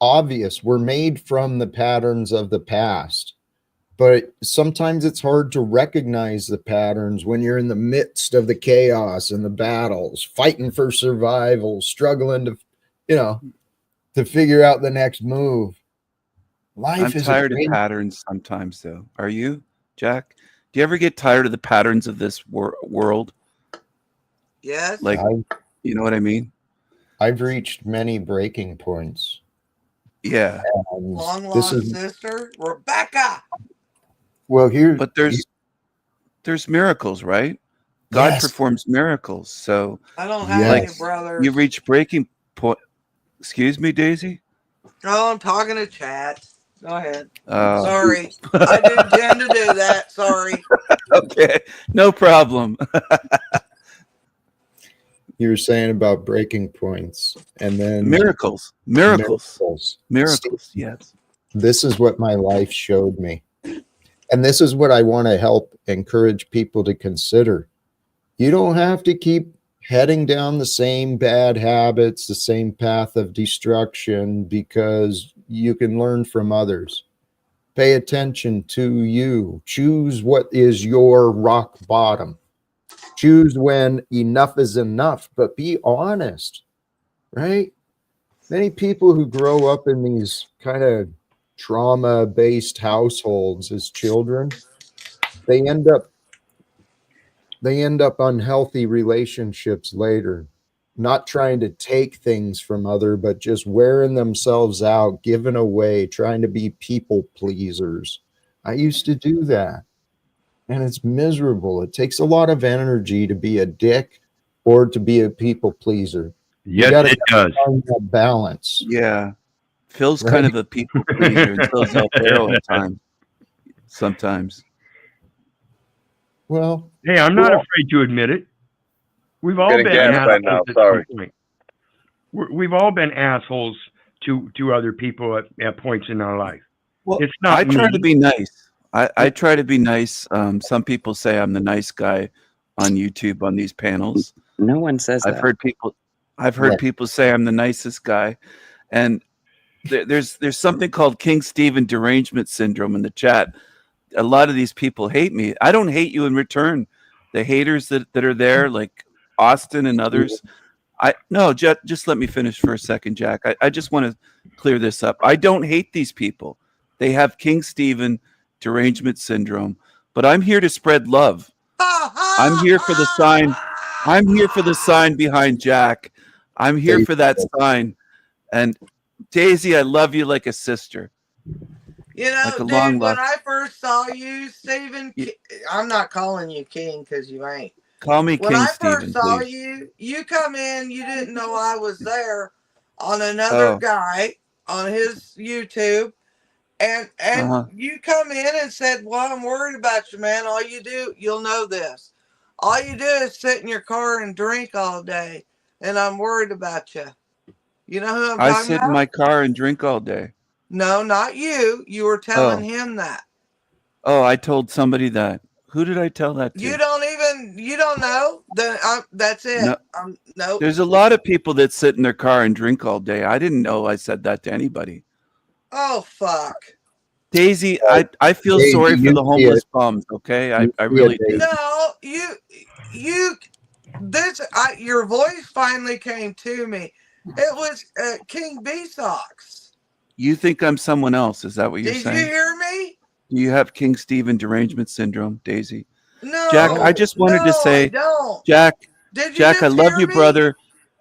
obvious. We're made from the patterns of the past. But sometimes it's hard to recognize the patterns when you're in the midst of the chaos and the battles, fighting for survival, struggling to figure out the next move. I'm Life is a tired of great, patterns sometimes, though. Are you, Jack? Do you ever get tired of the patterns of this world? Yes. Like, you know what I mean? I've reached many breaking points. Yeah. Long This lost is sister, Rebecca. well here, But there's miracles, right? God yes, performs miracles. So I don't have any yes. brothers. you reach breaking point. Excuse me, Daisy? Oh, I'm talking to chat. Go ahead. Uh, Sorry. I didn't intend to do that. Sorry. okay. No problem. You were saying about breaking points, and then Miracles. miracles. Yes. This is what my life showed me. And this is what I want to help encourage people to consider. You don't have to keep heading down the same bad habits, the same path of destruction, because you can learn from others. Pay attention to you. Choose what is your rock bottom. Choose when enough is enough, but be honest, right? Many people who grow up in these kind of trauma-based households as children, they end up unhealthy relationships later, not trying to take things from other, but just wearing themselves out, giving away, trying to be people pleasers. I used to do that, and it's miserable. It takes a lot of energy to be a dick or to be a people pleaser. You Yes, gotta it does. find that balance. Yeah. Phil's Right. kind of a people pleaser, and so is El Pharaoh at times. Sometimes. Well, Hey, I'm not afraid to admit it. We've all Getting been gas assholes right now. at Sorry. some point. We've all been assholes to other people at points in our life. Well, It's not I try me. to be nice. I try to be nice. Some people say I'm the nice guy on YouTube on these panels. No one says I've that. heard people say I'm the nicest guy, and there's something called King Stephen derangement syndrome in the chat. A lot of these people hate me. I don't hate you in return. The haters that are there, like Austin and others. Just let me finish for a second, Jack. I just want to clear this up. I don't hate these people. They have King Stephen derangement syndrome, but I'm here to spread love. I'm here for the sign. I'm here for the sign behind Jack. I'm here for that sign. And Daisy, I love you like a sister. You know, Like a dude, long when lost. I first saw you, Stephen, I'm not calling you King because you ain't. Call me When King I Stephen, first saw please. you, you come in, you didn't know I was there on another Oh, guy on his YouTube. And you come in and said, "Well, I'm worried about you, man. All you do, you'll know this. All you do is sit in your car and drink all day, and I'm worried about you." You know who I'm I talking sit in about? my car and drink all day. No, not you. You were telling Oh, him that. oh, I told somebody that. Who did I tell that You to? don't know. Then that's it. No, Nope. there's a lot of people that sit in their car and drink all day. I didn't know I said that to anybody. Oh fuck. Daisy, I feel Daisy, sorry for you the see homeless it. bums. Okay, You I see it, really do. Daisy. No, you. Your voice finally came to me. It was King B Socks. You think I'm someone else? Is that what you're Did you saying? hear me? Do you have King Stephen derangement syndrome, Daisy? Jack, I No, just wanted to no, I say, don't. Jack, Did you Jack, I just love hear you, me? brother.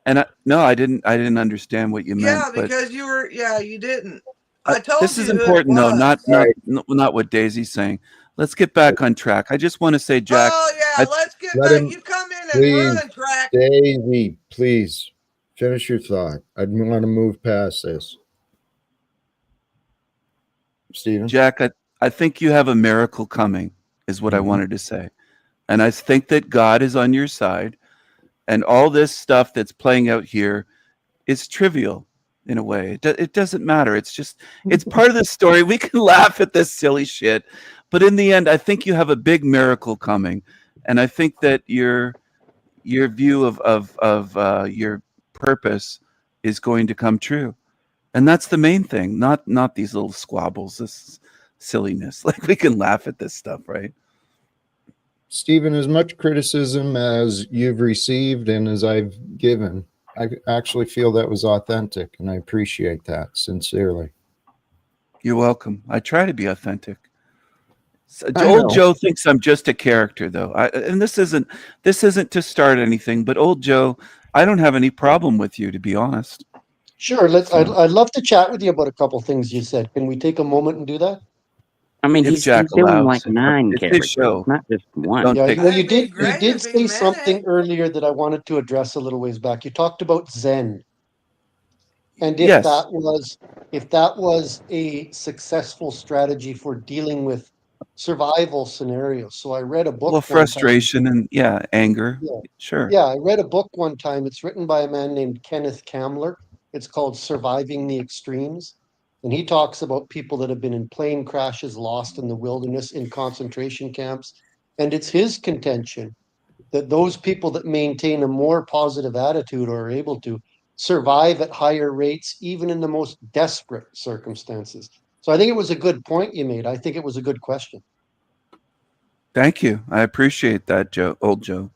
And no, I didn't understand what you meant. Yeah, But because you were. Yeah, you didn't. I this told is you who it important, though. was. All right, Not what Daisy's saying. Let's get back on track. I just want to say, Jack, Oh yeah, I, let's get let back. him, You come in and please, ruin track. Daisy, please finish your thought. I want to move past this. Stephen? Jack, I think you have a miracle coming. Is what I wanted to say, and I think that God is on your side, and all this stuff that's playing out here is trivial in a way. It doesn't matter. It's part of the story. We can laugh at this silly shit, but in the end, I think you have a big miracle coming, and I think that your view of your purpose is going to come true, and that's the main thing. Not these little squabbles, this silliness. Like we can laugh at this stuff, right? Stephen, as much criticism as you've received and as I've given, I actually feel that was authentic, and I appreciate that sincerely. You're welcome. I try to be authentic. I Old know. Joe thinks I'm just a character, though. And this isn't to start anything, but Old Joe, I don't have any problem with you, to be honest. Sure, So I'd love to chat with you about a couple things you said. Can we take a moment and do that? I mean, if he's Jack doing like allows, 9 it's his characters, show. not just one. Don't Yeah, take. well, It'd be you great did if he say meant something it. earlier that I wanted to address a little ways back. You talked about Zen, and Yes. if that was a successful strategy for dealing with survival scenarios. So I read a book Well, one time. frustration and anger. Yeah, Sure. yeah, I read a book one time. It's written by a man named Kenneth Kamler. It's called Surviving the Extremes. And he talks about people that have been in plane crashes, lost in the wilderness, in concentration camps. And it's his contention that those people that maintain a more positive attitude or are able to survive at higher rates, even in the most desperate circumstances. So I think it was a good point you made. I think it was a good question. Thank you. I appreciate that, Joe. Old Joe.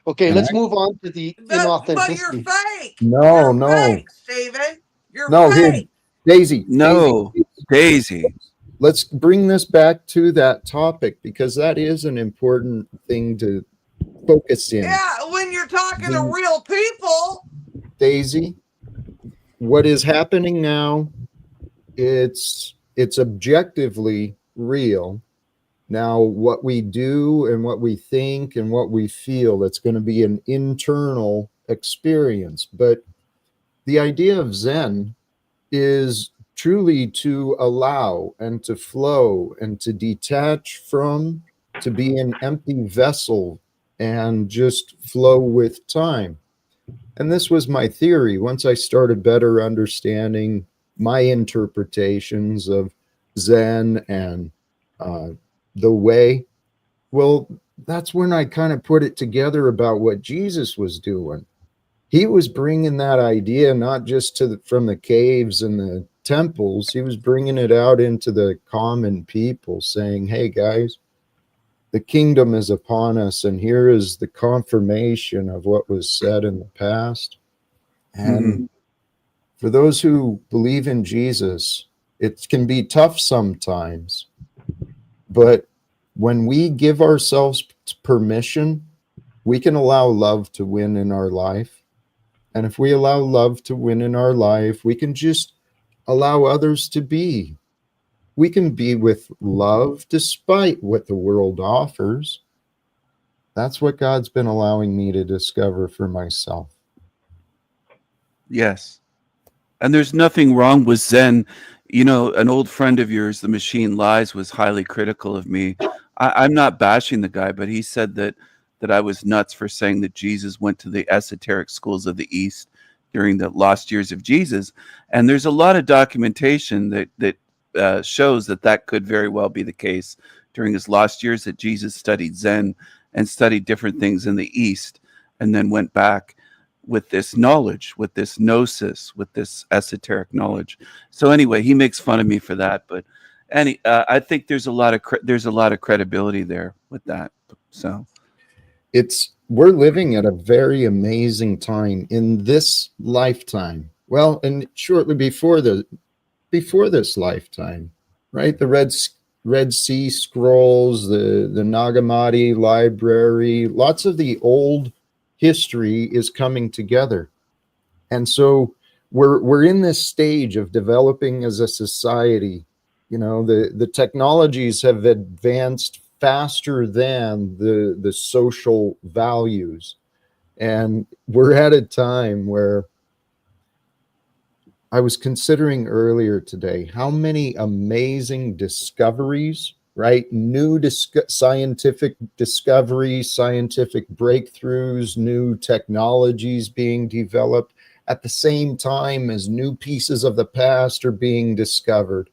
Okay, And let's move on to the But you're inauthenticity. fake. no, You're no, fake, Steven. You're no, here, fake. Daisy, No, Daisy. let's bring this back to that topic because that is an important thing to focus in. Yeah, when you're talking to real people. Daisy, what is happening now, it's objectively real. Now, what we do and what we think and what we feel, it's going to be an internal experience. But the idea of Zen is truly to allow and to flow and to detach from, to be an empty vessel and just flow with time. And this was my theory. Once I started better understanding my interpretations of Zen and the way, well, that's when I kind of put it together about what Jesus was doing. He was bringing that idea not just from the caves and the temples. He was bringing it out into the common people, saying, hey, guys, the kingdom is upon us, and here is the confirmation of what was said in the past. And for those who believe in Jesus, it can be tough sometimes, but when we give ourselves permission, we can allow love to win in our life. And if we allow love to win in our life, we can just allow others to be. We can be with love despite what the world offers. That's what God's been allowing me to discover for myself. Yes. And there's nothing wrong with Zen. You know, an old friend of yours, The Machine Lies, was highly critical of me. I'm not bashing the guy, but he said that I was nuts for saying that Jesus went to the esoteric schools of the East during the lost years of Jesus. And there's a lot of documentation that shows that could very well be the case during his lost years, that Jesus studied Zen and studied different things in the East and then went back with this knowledge, with this gnosis, with this esoteric knowledge. So anyway, he makes fun of me for that, but I think there's a lot of credibility there with that. So we're living at a very amazing time in this lifetime. Well, and shortly before this lifetime, right? The Red Sea Scrolls, the Nag Hammadi library, lots of the old history is coming together. And so we're in this stage of developing as a society. You know, the technologies have advanced faster than the social values. And we're at a time where I was considering earlier today how many amazing discoveries, right? New scientific discoveries, scientific breakthroughs, new technologies being developed at the same time as new pieces of the past are being discovered,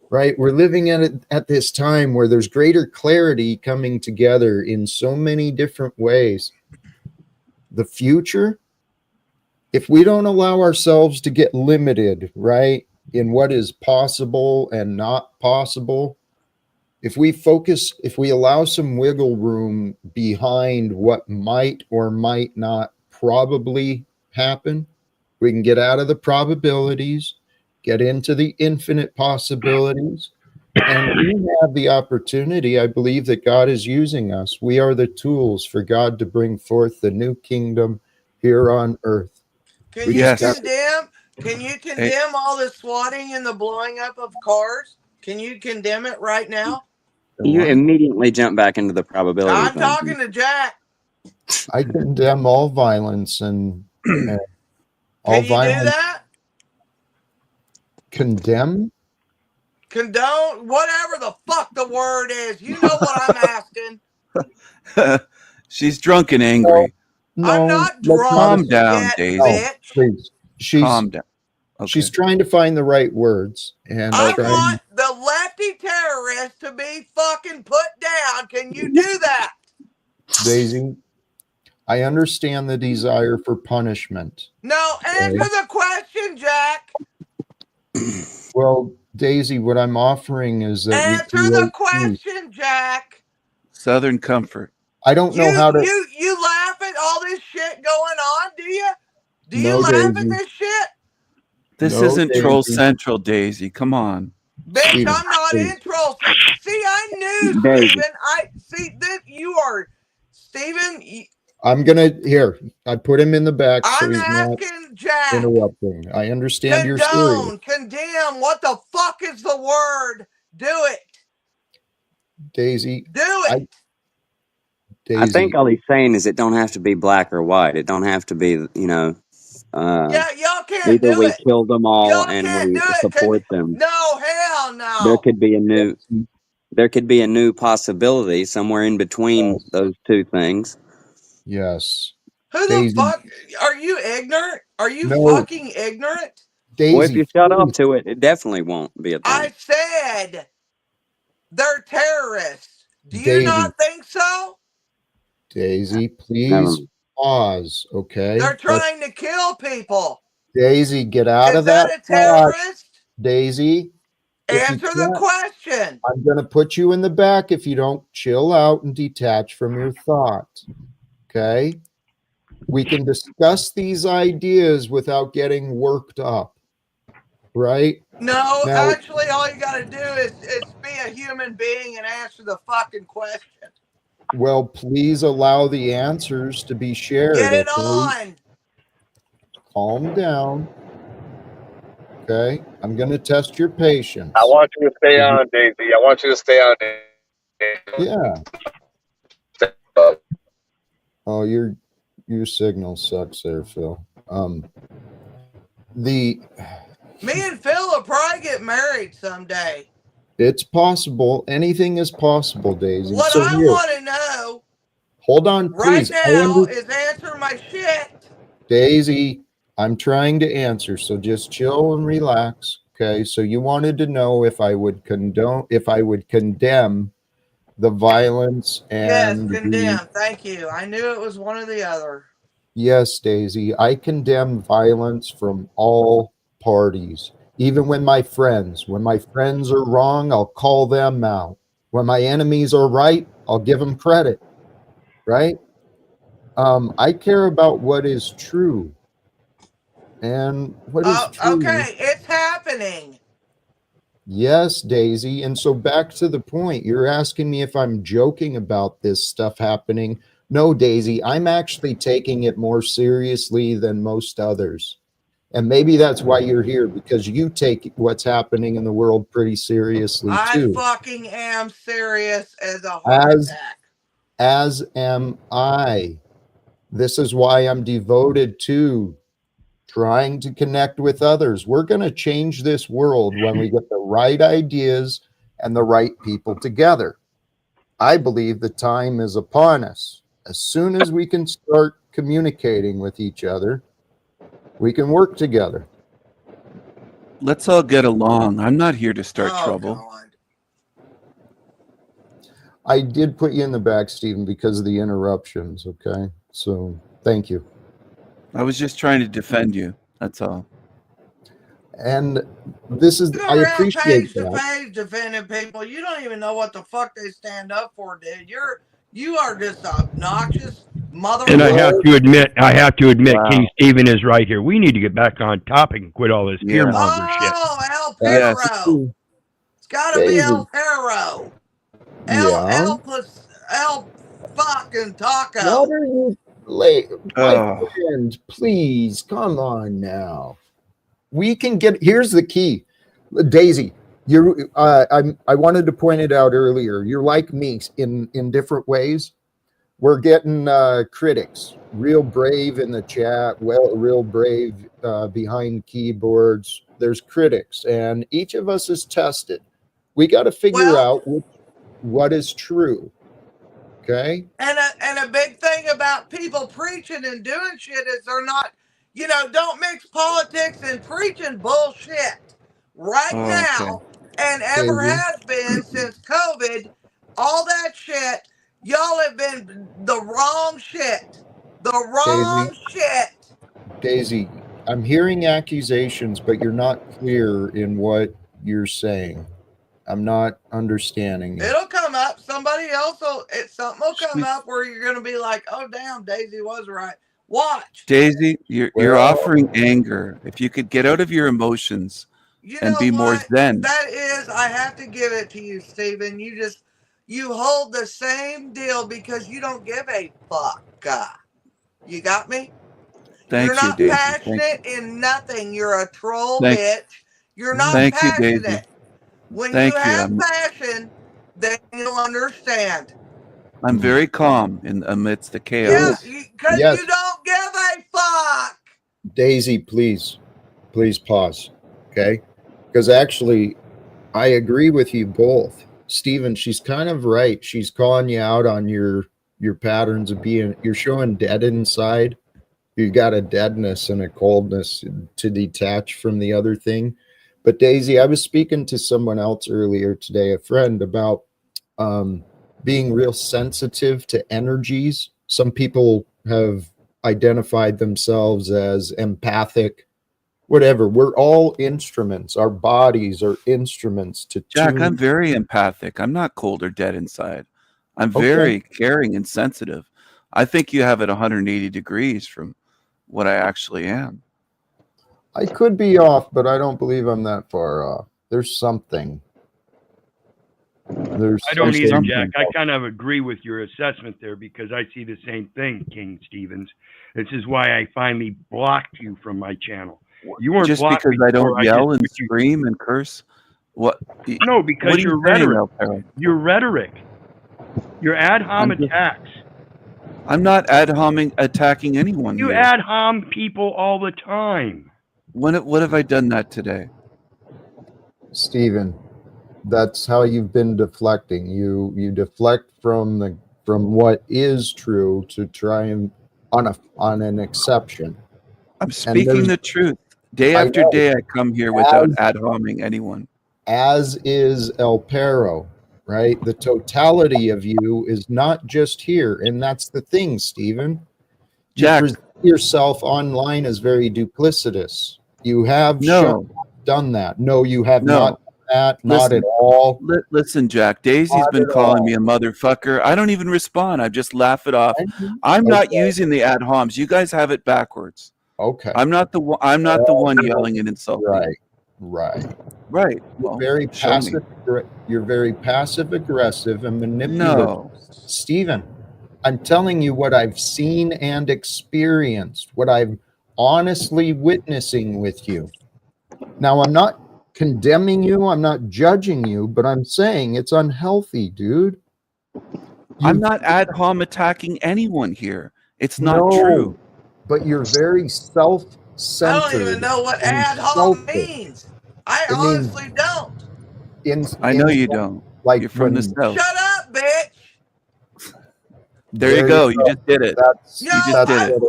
right? We're living at this time where there's greater clarity coming together in so many different ways. The future, if we don't allow ourselves to get limited, right, in what is possible and not possible, if we allow some wiggle room behind what might or might not probably happen, we can get out of the probabilities, get into the infinite possibilities, and we have the opportunity. I believe that God is using us. We are the tools for God to bring forth the new kingdom here on earth. Can you condemn all the swatting and the blowing up of cars? Can you condemn it right now? You immediately jump back into the probability I'm thing. talking to Jack. I condemn all violence and all Can you violence. do that? Condemn? Condone? Whatever the fuck the word is. You know what I'm asking. she's drunk and angry. No, I'm not drunk. Calm down, yet, Daisy. bitch. Please. Calm down. Okay. She's trying to find the right words. And I want the lefty terrorist to be fucking put down. Can you do that? Daisy, I understand the desire for punishment. No, answer the question, Jack. Well, Daisy, what I'm offering is that answer the question, Jack. Southern comfort. I don't know how to. You laugh at all this shit going on, do you? Do you No, laugh Daisy. at this shit? This No, isn't Daisy. Troll Central, Daisy. Come on. Bitch, Steven, I'm not please. in Troll Central. See, I knew, Daisy. Steven. I see that you are, Steven. I'm gonna here. I put him in the back so I'm he's not asking Jack. interrupting. I understand your serious. Condemn. What the fuck is the word? Do it, Daisy. Do it. Daisy. I think all he's saying is it don't have to be black or white. It don't have to be, you know. Yeah, y'all can't either do we it. kill them all Y'all and can't we do it. support them. No, hell no. There could be a new possibility somewhere in between those two things. Yes. Who Daisy. the fuck are you? Ignorant? Are you No. fucking ignorant? Daisy, Well, if you shut up to it, it definitely won't be a thing. I said they're terrorists. Do you Daisy. not think so? Daisy, please pause, okay? They're trying to kill people. Daisy, get out Is of that. a terrorist? Daisy, if you Answer the can't, question. I'm going to put you in the back if you don't chill out and detach from your thoughts. Okay? We can discuss these ideas without getting worked up. Right? No, Now, actually, all you got to do is be a human being and answer the fucking question. well, please allow the answers to be shared. Get it Okay? on. Calm down. Okay? I'm going to test your patience. I want you to stay on, Daisy. I want you to stay on. Yeah. Oh, your signal sucks there, Phil. Me and Phil will probably get married someday. It's possible. Anything is possible, Daisy. What So I here, want to know hold on, right please. now is answer my shit. Daisy, I'm trying to answer, so just chill and relax. Okay. So you wanted to know if I would condemn the violence Yes, and the condemn. Thank you. I knew it was one or the other. yes, Daisy, I condemn violence from all parties. Even when my friends are wrong, I'll call them out. When my enemies are right, I'll give them credit. Right? I care about what is true. And what is Oh, true? okay. It's happening. Yes, Daisy. And so back to the point, you're asking me if I'm joking about this stuff happening. No, Daisy, I'm actually taking it more seriously than most others. And maybe that's why you're here, because you take what's happening in the world pretty seriously I too. fucking am serious as a heart attack. As am I. This is why I'm devoted to trying to connect with others. We're going to change this world when we get the right ideas and the right people together. I believe the time is upon us. As soon as we can start communicating with each other, we can work together. Let's all get along. I'm not here to start trouble. God. I did put you in the back, Stephen, because of the interruptions. Okay. So thank you. I was just trying to defend you. That's all. And this is, I appreciate page that. to page defending people. You don't even know what the fuck they stand up for, dude. You are just obnoxious motherfucker. And I have to admit, Wow. King Stephen is right here. We need to get back on topic and quit all this fear monger shit. Oh, El Yes. Perro. It's got to be El Perro. Yeah. El fucking Taco. What are you late? My Oh. friend, please come on now. We can get, here's the key. Daisy, you I wanted to point it out earlier. You're like me in different ways. We're getting critics, real brave in the chat, real brave behind keyboards. There's critics, and each of us is tested. We got to figure out what is true. Okay. And a big thing about people preaching and doing shit is they're not, don't mix politics and preaching bullshit. Right now, and ever has been since COVID, all that shit, y'all have been the wrong shit. The wrong shit. Daisy, I'm hearing accusations, but you're not clear in what you're saying. I'm not understanding you. It'll come up. Something will come up where you're going to be like, oh, damn, Daisy was right. Watch. Daisy, you're offering anger. If you could get out of your emotions and be more zen. That is, I have to give it to you, Stephen. You hold the same deal because you don't give a fuck. You got me? You're not Daisy. passionate in nothing. You're a troll bitch. You're not passionate. You, Daisy. When you have passion, then you'll understand. I'm very calm amidst the chaos. Yeah, because you don't give a fuck. Daisy, please pause. Okay? Because actually, I agree with you both. Stephen, she's kind of right. She's calling you out on your patterns of you're showing dead inside. You got a deadness and a coldness to detach from the other thing. But Daisy, I was speaking to someone else earlier today, a friend, about being real sensitive to energies. Some people have identified themselves as empathic. whatever. We're all instruments. Our bodies are instruments to Jack, I'm tune. very empathic. I'm not cold or dead inside. I'm Okay. very caring and sensitive. I think you have it 180 degrees from what I actually am. I could be off, but I don't believe I'm that far off. There's something. There's I don't either, something. Jack. I kind of agree with your assessment there because I see the same thing, King Stevens. This is why I finally blocked you from my channel. You weren't Just blocked because I before, don't I yell just and put you. scream and curse? What? No, because What are your you saying, rhetoric. El Perro? Your rhetoric. Your ad hom I'm just- attacks. I'm not ad homing attacking anyone You here. ad hom people all the time. What have I done that today? Stephen, that's how you've been deflecting. You deflect from what is true to try and on an exception. I'm speaking there's- the truth. Day I after know. day, I come here without ad homing anyone. As is El Perro, right? The totality of you is not just here, and that's the thing, Stephen. You Jack. present yourself online as very duplicitous. You have done that. No, you have not done that. Not at all. Listen, Jack. Daisy's Not been at calling all. me a motherfucker. I don't even respond. I just laugh it off. I'm not using the ad homs. You guys have it backwards. Okay. I'm not the one. I'm not the one yelling and insulting. Right. Well, very show passive. me. You're very passive aggressive and manipulative. No. Stephen, I'm telling you what I've seen and experienced, what I'm honestly witnessing with you. Now, I'm not condemning you, I'm not judging you, but I'm saying it's unhealthy, dude. I'm not ad hom attacking anyone here. It's not No, true. But you're very self-centered. I don't even know what and ad hom selfish. means. I It means- honestly don't. I know you don't. Like You're from the when- south. Shut up, bitch. There you go. You just did it. Yo, You just did it.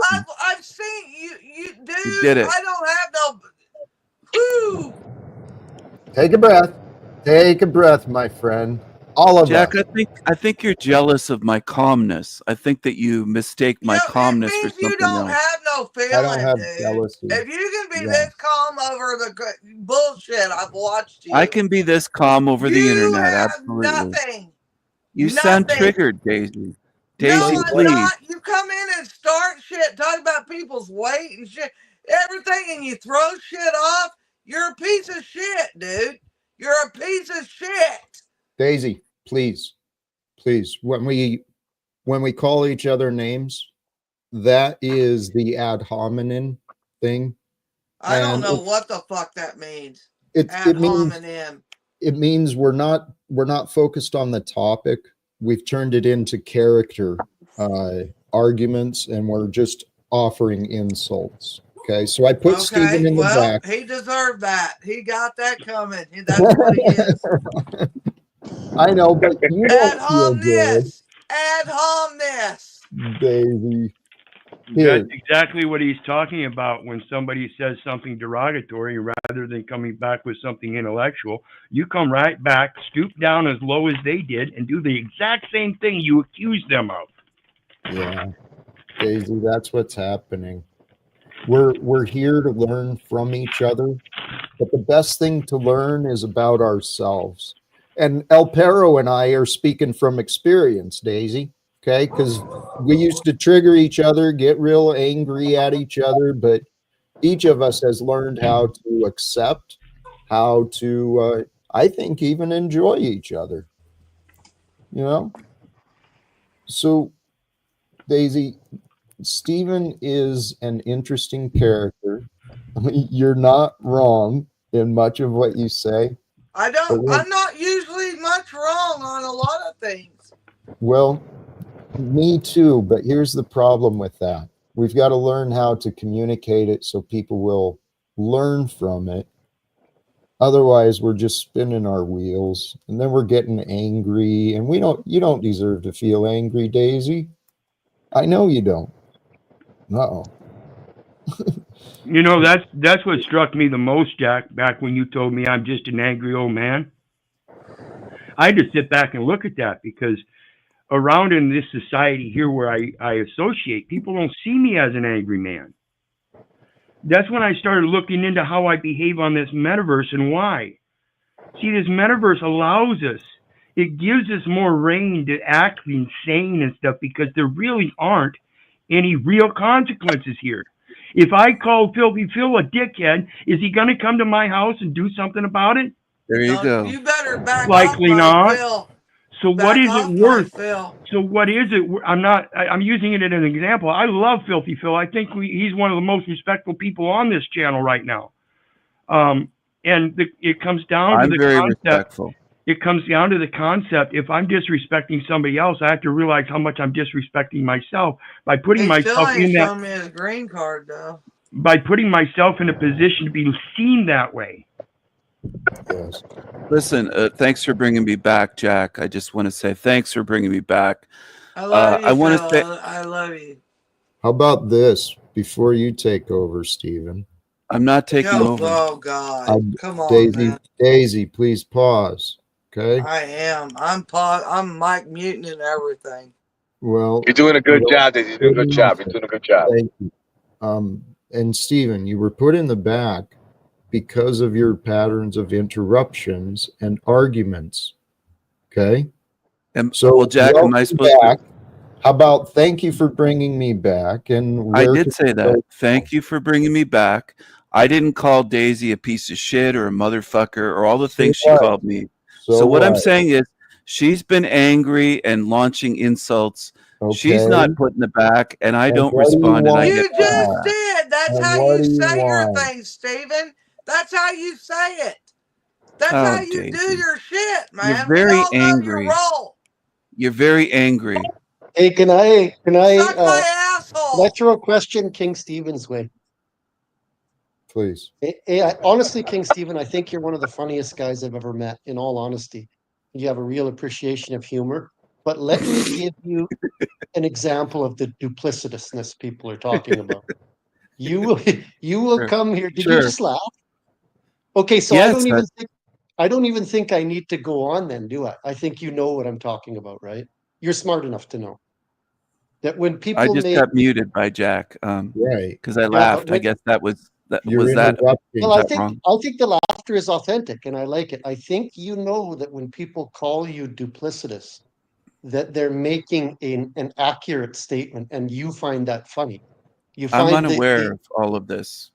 I've seen you, dude. You did it. I don't have no. Woo. Take a breath. Take a breath, my friend. All of Jack, us. I think you're jealous of my calmness. I think that you mistake my calmness for something You don't else. have no feeling, I don't have dude. jealousy. If you can be Yeah. this calm over the bullshit I've watched you, I can be this calm over the you internet. have Absolutely. nothing. You sound Nothing. triggered, Daisy. Daisy, No, I'm please. not. You come in and start shit, talk about people's weight and shit, everything, and you throw shit off. You're a piece of shit, dude. You're a piece of shit. Daisy, please. When we call each other names, that is the ad hominem thing. I don't And know what the fuck that means. It means Hominem. it means we're not focused on the topic. We've turned it into character arguments, and we're just offering insults. Okay, so I put Stephen in the back. He deserved that. He got that coming. That's what he is. I know, but you Ad don't feel good, homness. Ad homness. Daisy. That's exactly what he's talking about when somebody says something derogatory. Rather than coming back with something intellectual, you come right back, stoop down as low as they did, and do the exact same thing you accused them of. Yeah, Daisy, that's what's happening. We're here to learn from each other, but the best thing to learn is about ourselves. And El Perro and I are speaking from experience, Daisy. Okay, because we used to trigger each other, get real angry at each other, but each of us has learned how to accept, how to, I think, even enjoy each other. You know? So, Daisy, Stephen is an interesting character. You're not wrong in much of what you say. I'm not usually much wrong on a lot of things. Well, me too, but here's the problem with that. We've got to learn how to communicate it so people will learn from it. Otherwise, we're just spinning our wheels, and then we're getting angry, and you don't deserve to feel angry, Daisy. I know you don't. Uh-oh. You know, that's what struck me the most, Jack, back when you told me I'm just an angry old man. I had to sit back and look at that, because around in this society here where I associate, people don't see me as an angry man. That's when I started looking into how I behave on this metaverse and why. See, this metaverse allows us, it gives us more reign to act insane and stuff because there really aren't any real consequences here. If I call Filthy Phil a dickhead, is he going to come to my house and do something about it? There you go. You better back off, Likely my not. Phil. So what Back is it off, my worth? Phil. So what is it? I'm using it as an example. I love Filthy Phil. I think he's one of the most respectful people on this channel right now. It comes down to I'm the very concept. respectful. It comes down to the concept. If I'm disrespecting somebody else, I have to realize how much I'm disrespecting myself by putting He still myself ain't in that. shown me his green card, though. By putting myself in a position to be seen that way. Yes. Listen, thanks for bringing me back, Jack. I just want to say thanks for bringing me back. I love you, I want Phil. to say, I love you. How about this before you take over, Stephen? I'm not taking over. Oh God! Come on, Daisy, man. Daisy, please pause. Okay. I am. I'm mic muting and everything. Well, You're doing a good job, Daisy. You're doing a good job. You're doing a good job. thank you. And Stephen, you were put in the back because of your patterns of interruptions and arguments. Okay. So, well, Jack, am I supposed to? How about thank you for bringing me back? And I did say that. Thank you for bringing me back. I didn't call Daisy a piece of shit or a motherfucker or all the things she called me. So what I'm saying is she's been angry and launching insults. Okay. She's not put in the back, and I don't respond. And I You get just did. That's how you say your things, Stephen. That's how you say it. That's how you do your shit, man. You're very we all angry. know your role. You're very angry. Hey, can I Suck my asshole. Let's throw a question King Stephen's way. Please. Honestly, King Stephen, I think you're one of the funniest guys I've ever met, in all honesty. You have a real appreciation of humor. But let me give you an example of the duplicitousness people are talking about. You will come here. Did you just laugh? Okay, so yes, I don't even think I need to go on then, do I? I think you know what I'm talking about, right? You're smart enough to know that when people I just got muted by Jack. Right. Because I laughed. I guess that was Well, I think the laughter is authentic and I like it. I think you know that when people call you duplicitous, that they're making an accurate statement and you find that funny. I'm unaware of all of this.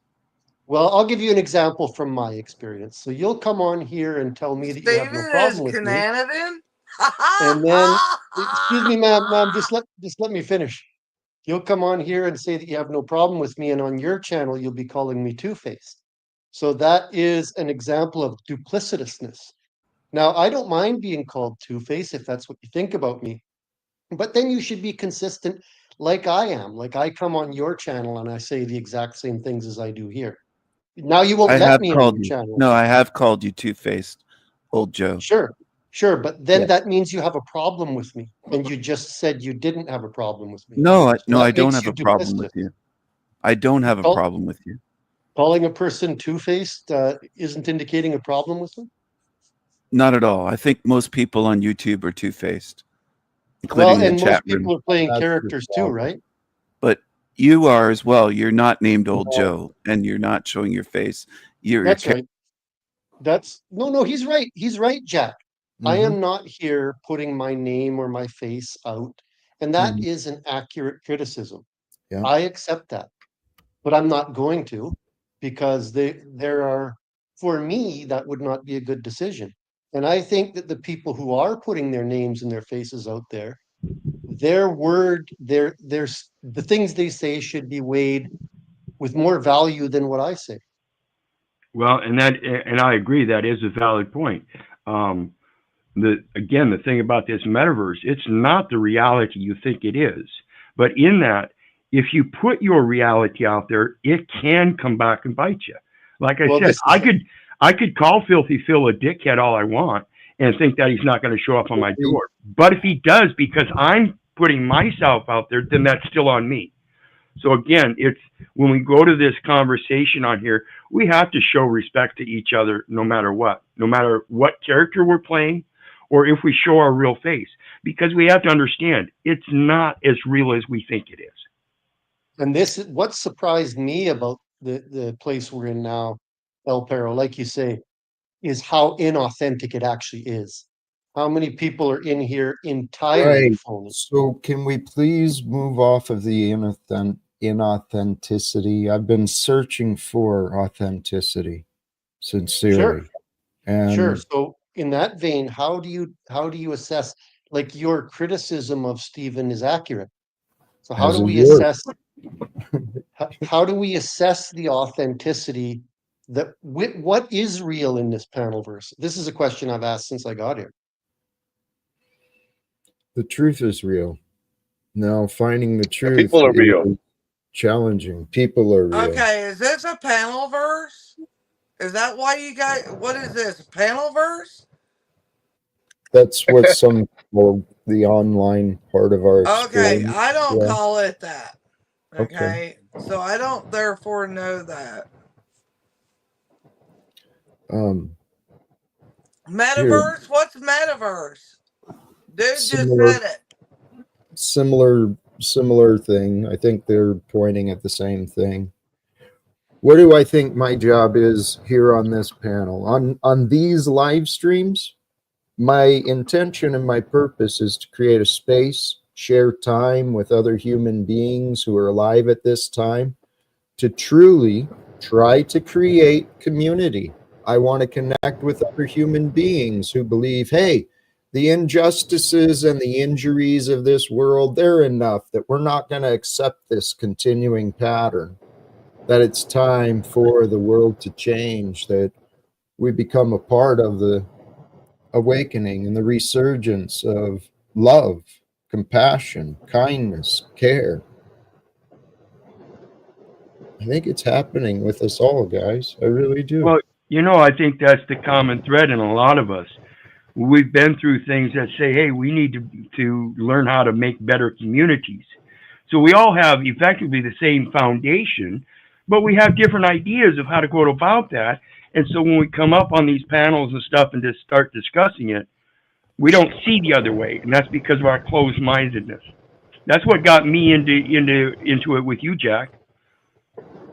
Well, I'll give you an example from my experience. So you'll come on here and tell me that you have no problem with me. And then, excuse me, ma'am, just let me finish. You'll come on here and say that you have no problem with me, and on your channel, you'll be calling me two-faced. So that is an example of duplicitousness. Now, I don't mind being called two-faced if that's what you think about me, but then you should be consistent like I am. Like I come on your channel and I say the exact same things as I do here. Now you won't let me on your channel. No, I have called you two-faced, old Joe. Sure, but then that means you have a problem with me, and you just said you didn't have a problem with me. No, I don't have a problem with you. I don't have a problem with you. Calling a person two-faced isn't indicating a problem with them? Not at all. I think most people on YouTube are two-faced, including the chat room. Most people are playing characters too, right? But you are as well. You're not named Old Joe, and you're not showing your face. That's right. No, he's right. He's right, Jack. I am not here putting my name or my face out, and that is an accurate criticism. Yeah. I accept that, but I'm not going to, because there are, for me, that would not be a good decision. And I think that the people who are putting their names and their faces out there, their word, the things they say should be weighed with more value than what I say. Well, and I agree, that is a valid point. The thing about this metaverse, it's not the reality you think it is. But in that, if you put your reality out there, it can come back and bite you. Like I said, I could call Filthy Phil a dickhead all I want and think that he's not going to show up on my door. But if he does, because I'm putting myself out there, then that's still on me. So again, it's when we go to this conversation on here, we have to show respect to each other no matter what character we're playing, or if we show our real face, because we have to understand it's not as real as we think it is. And what surprised me about the place we're in now, El Perro, like you say, is how inauthentic it actually is. How many people are in here entirely Right. phony? So can we please move off of the inauthenticity? I've been searching for authenticity sincerely. Sure. Sure. And So in that vein, how do you assess, like, your criticism of Stephen is accurate? So how as do is we yours. assess how do we assess the authenticity that what is real in this panel verse? This is a question I've asked since I got here. The truth is real. Now finding the The truth people are real. is challenging. People are real. Okay, is this a panel verse? Is that why you guys? What is this? A panel verse? That's what some call the online part of our Okay, experience. I don't Yeah. call it that. Okay. Okay, so I don't therefore know that. Metaverse? What's metaverse? Dude just said it. Similar thing. I think they're pointing at the same thing. What do I think my job is here on this panel? On these live streams, my intention and my purpose is to create a space, share time with other human beings who are alive at this time, to truly try to create community. I want to connect with other human beings who believe, hey, the injustices and the injuries of this world, they're enough, that we're not going to accept this continuing pattern, that it's time for the world to change, that we become a part of the awakening and the resurgence of love, compassion, kindness, care. I think it's happening with us all, guys. I really do. Well, I think that's the common thread in a lot of us. We've been through things that say, hey, we need to learn how to make better communities. So we all have effectively the same foundation, but we have different ideas of how to go about that. And so when we come up on these panels and stuff and just start discussing it, we don't see the other way, and that's because of our closed-mindedness. That's what got me into it with you, Jack.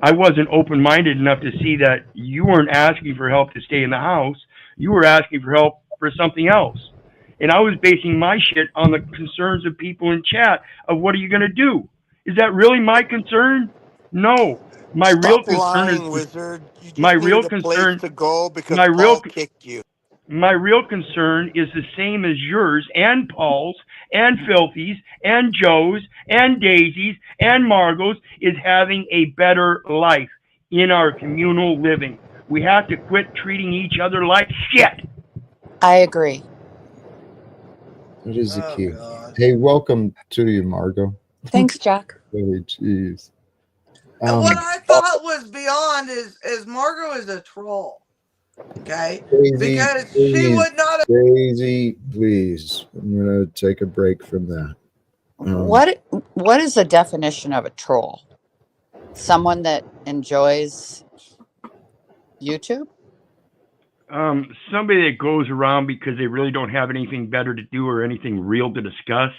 I wasn't open-minded enough to see that you weren't asking for help to stay in the house. You were asking for help for something else. And I was basing my shit on the concerns of people in chat of what are you going to do? Is that really my concern? No. My real Stop concern lying, is wizard. You my just real needed a place concern to go because my real Paul kicked you. my real concern is the same as yours and Paul's and Filthy's and Joe's and Daisy's and Margot's, is having a better life in our communal living. We have to quit treating each other like shit. I agree. It is the key. God. Hey, welcome to you, Margot. Thanks, Jack. Oh, jeez. What I thought was beyond is Margot is a troll. Okay? Daisy, Because she would not have. Daisy, please. I'm going to take a break from that. What is the definition of a troll? Someone that enjoys YouTube? Somebody that goes around because they really don't have anything better to do or anything real to discuss,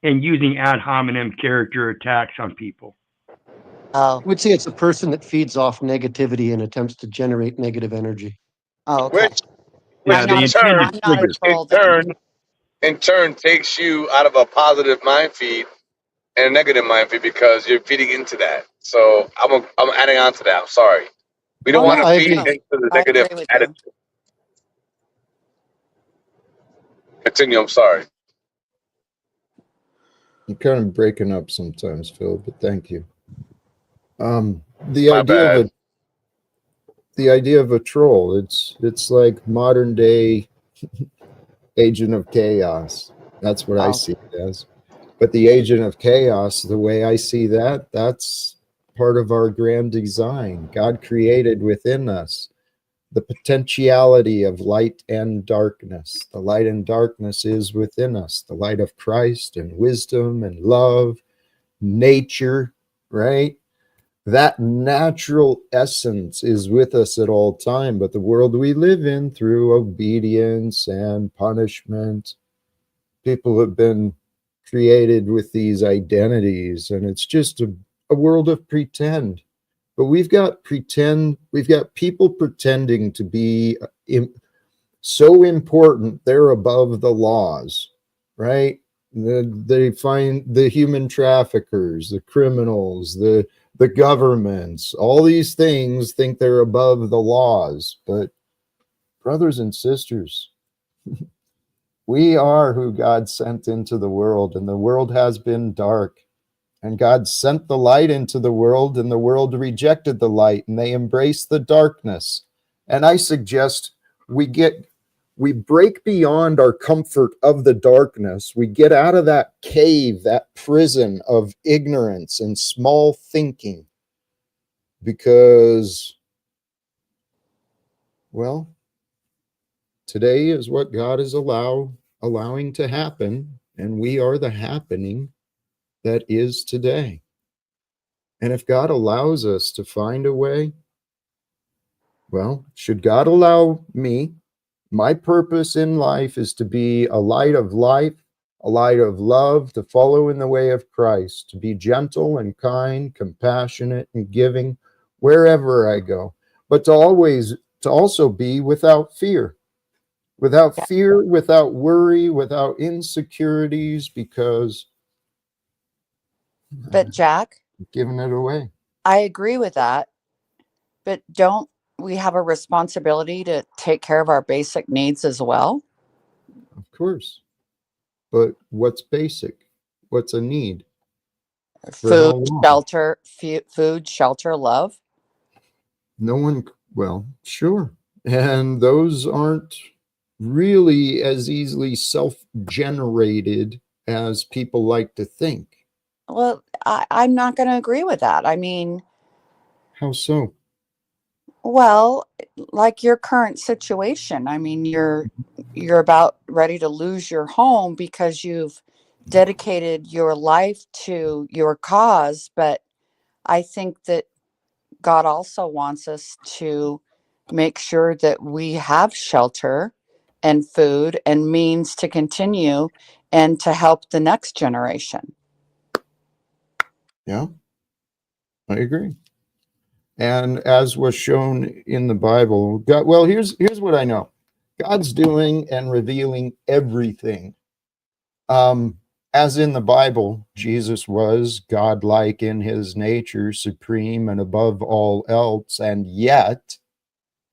and using ad hominem character attacks on people. Oh. I would say it's a person that feeds off negativity and attempts to generate negative energy. Oh, okay. Which Yeah, in turn takes you out of a positive mind feed and a negative mind feed because you're feeding into that. So I'm adding on to that. I'm sorry. We don't want to feed into the negative attitude. Continue. I'm sorry. You're kind of breaking up sometimes, Phil, but thank you. The idea of a troll, it's like modern day agent of chaos. That's what I see it as. But the agent of chaos, the way I see that, that's part of our grand design. God created within us the potentiality of light and darkness. The light and darkness is within us. The light of Christ and wisdom and love, nature, right? That natural essence is with us at all time, but the world we live in, through obedience and punishment, people have been created with these identities, and it's just a world of pretend. But we've got people pretending to be so important they're above the laws, right? They find the human traffickers, the criminals, the governments, all these things think they're above the laws. But brothers and sisters, we are who God sent into the world, and the world has been dark. And God sent the light into the world, and the world rejected the light, and they embraced the darkness. And I suggest we break beyond our comfort of the darkness. We get out of that cave, that prison of ignorance and small thinking, because, well, today is what God is allowing to happen, and we are the happening that is today. And if God allows us to find a way, well, should God allow me? My purpose in life is to be a light of life, a light of love, to follow in the way of Christ, to be gentle and kind, compassionate and giving wherever I go, but to also be without fear, without worry, without insecurities, because But Jack, I'm giving it away. I agree with that. But don't we have a responsibility to take care of our basic needs as well? Of course. But what's basic? What's a need? Food, shelter, love. No one, well, sure. And those aren't really as easily self-generated as people like to think. Well, I'm not going to agree with that. I mean, how so? Well, like your current situation. I mean, you're about ready to lose your home because you've dedicated your life to your cause, but I think that God also wants us to make sure that we have shelter and food and means to continue and to help the next generation. Yeah, I agree. And as was shown in the Bible, God, well, here's what I know. God's doing and revealing everything. As in the Bible, Jesus was godlike in his nature, supreme and above all else, and yet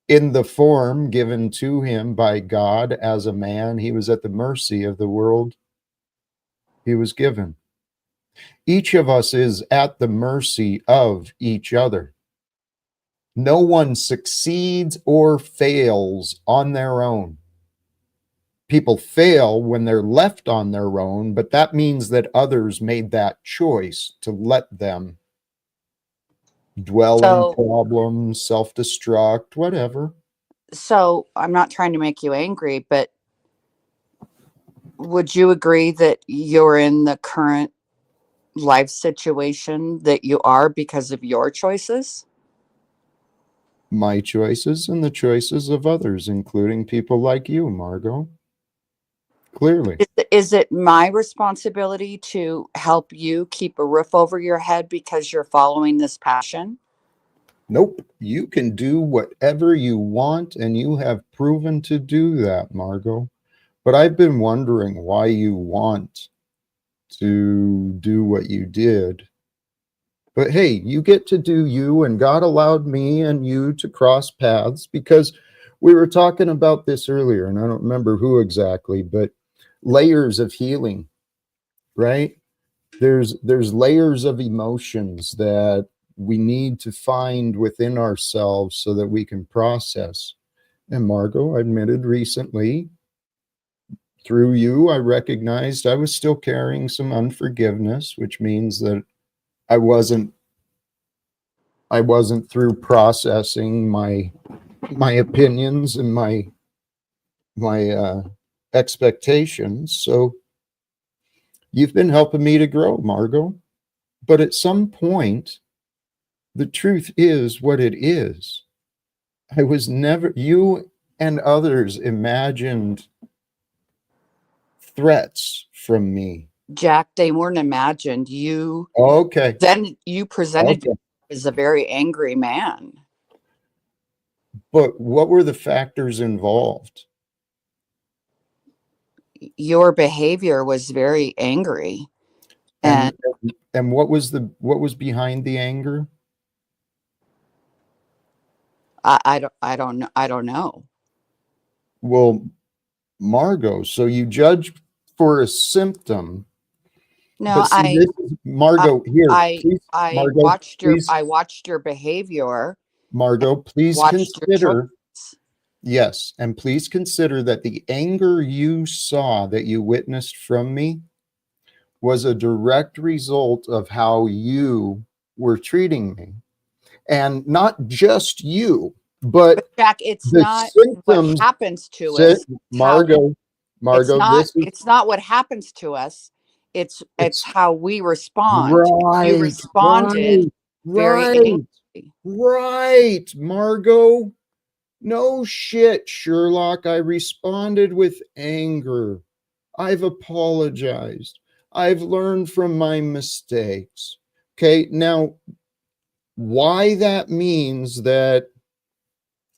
in the form given to him by God as a man, he was at the mercy of the world he was given. Each of us is at the mercy of each other. No one succeeds or fails on their own. People fail when they're left on their own, but that means that others made that choice to let them dwell in problems, self-destruct, whatever. So I'm not trying to make you angry, but would you agree that you're in the current life situation that you are because of your choices? My choices and the choices of others, including people like you, Margot. Clearly. Is it my responsibility to help you keep a roof over your head because you're following this passion? Nope. You can do whatever you want, and you have proven to do that, Margot. But I've been wondering why you want to do what you did. But hey, you get to do you, and God allowed me and you to cross paths, because we were talking about this earlier, and I don't remember who exactly, but layers of healing, right? There's layers of emotions that we need to find within ourselves so that we can process. And Margot, I admitted recently, through you, I recognized I was still carrying some unforgiveness, which means that I wasn't through processing my opinions and my expectations. So you've been helping me to grow, Margot. But at some point, the truth is what it is. I was never, you and others imagined threats from me. Jack, they weren't imagined. You Okay. then you presented Okay. is a very angry man. But what were the factors involved? Your behavior was very angry. And what was behind the anger? I don't know. Well, Margot, so you judge for a symptom. No, Margot, please, Margot, I watched your behavior. Margot, please consider. Your Yes, and please consider that the anger you saw, that you witnessed from me, was a direct result of how you were treating me. And not just you, but Jack, it's not what happens to us. Margot, it's not what happens to us. It's how we respond. Right, you responded very right, Margot. No shit, Sherlock. I responded with anger. I've apologized. I've learned from my mistakes. Okay, now, why that means that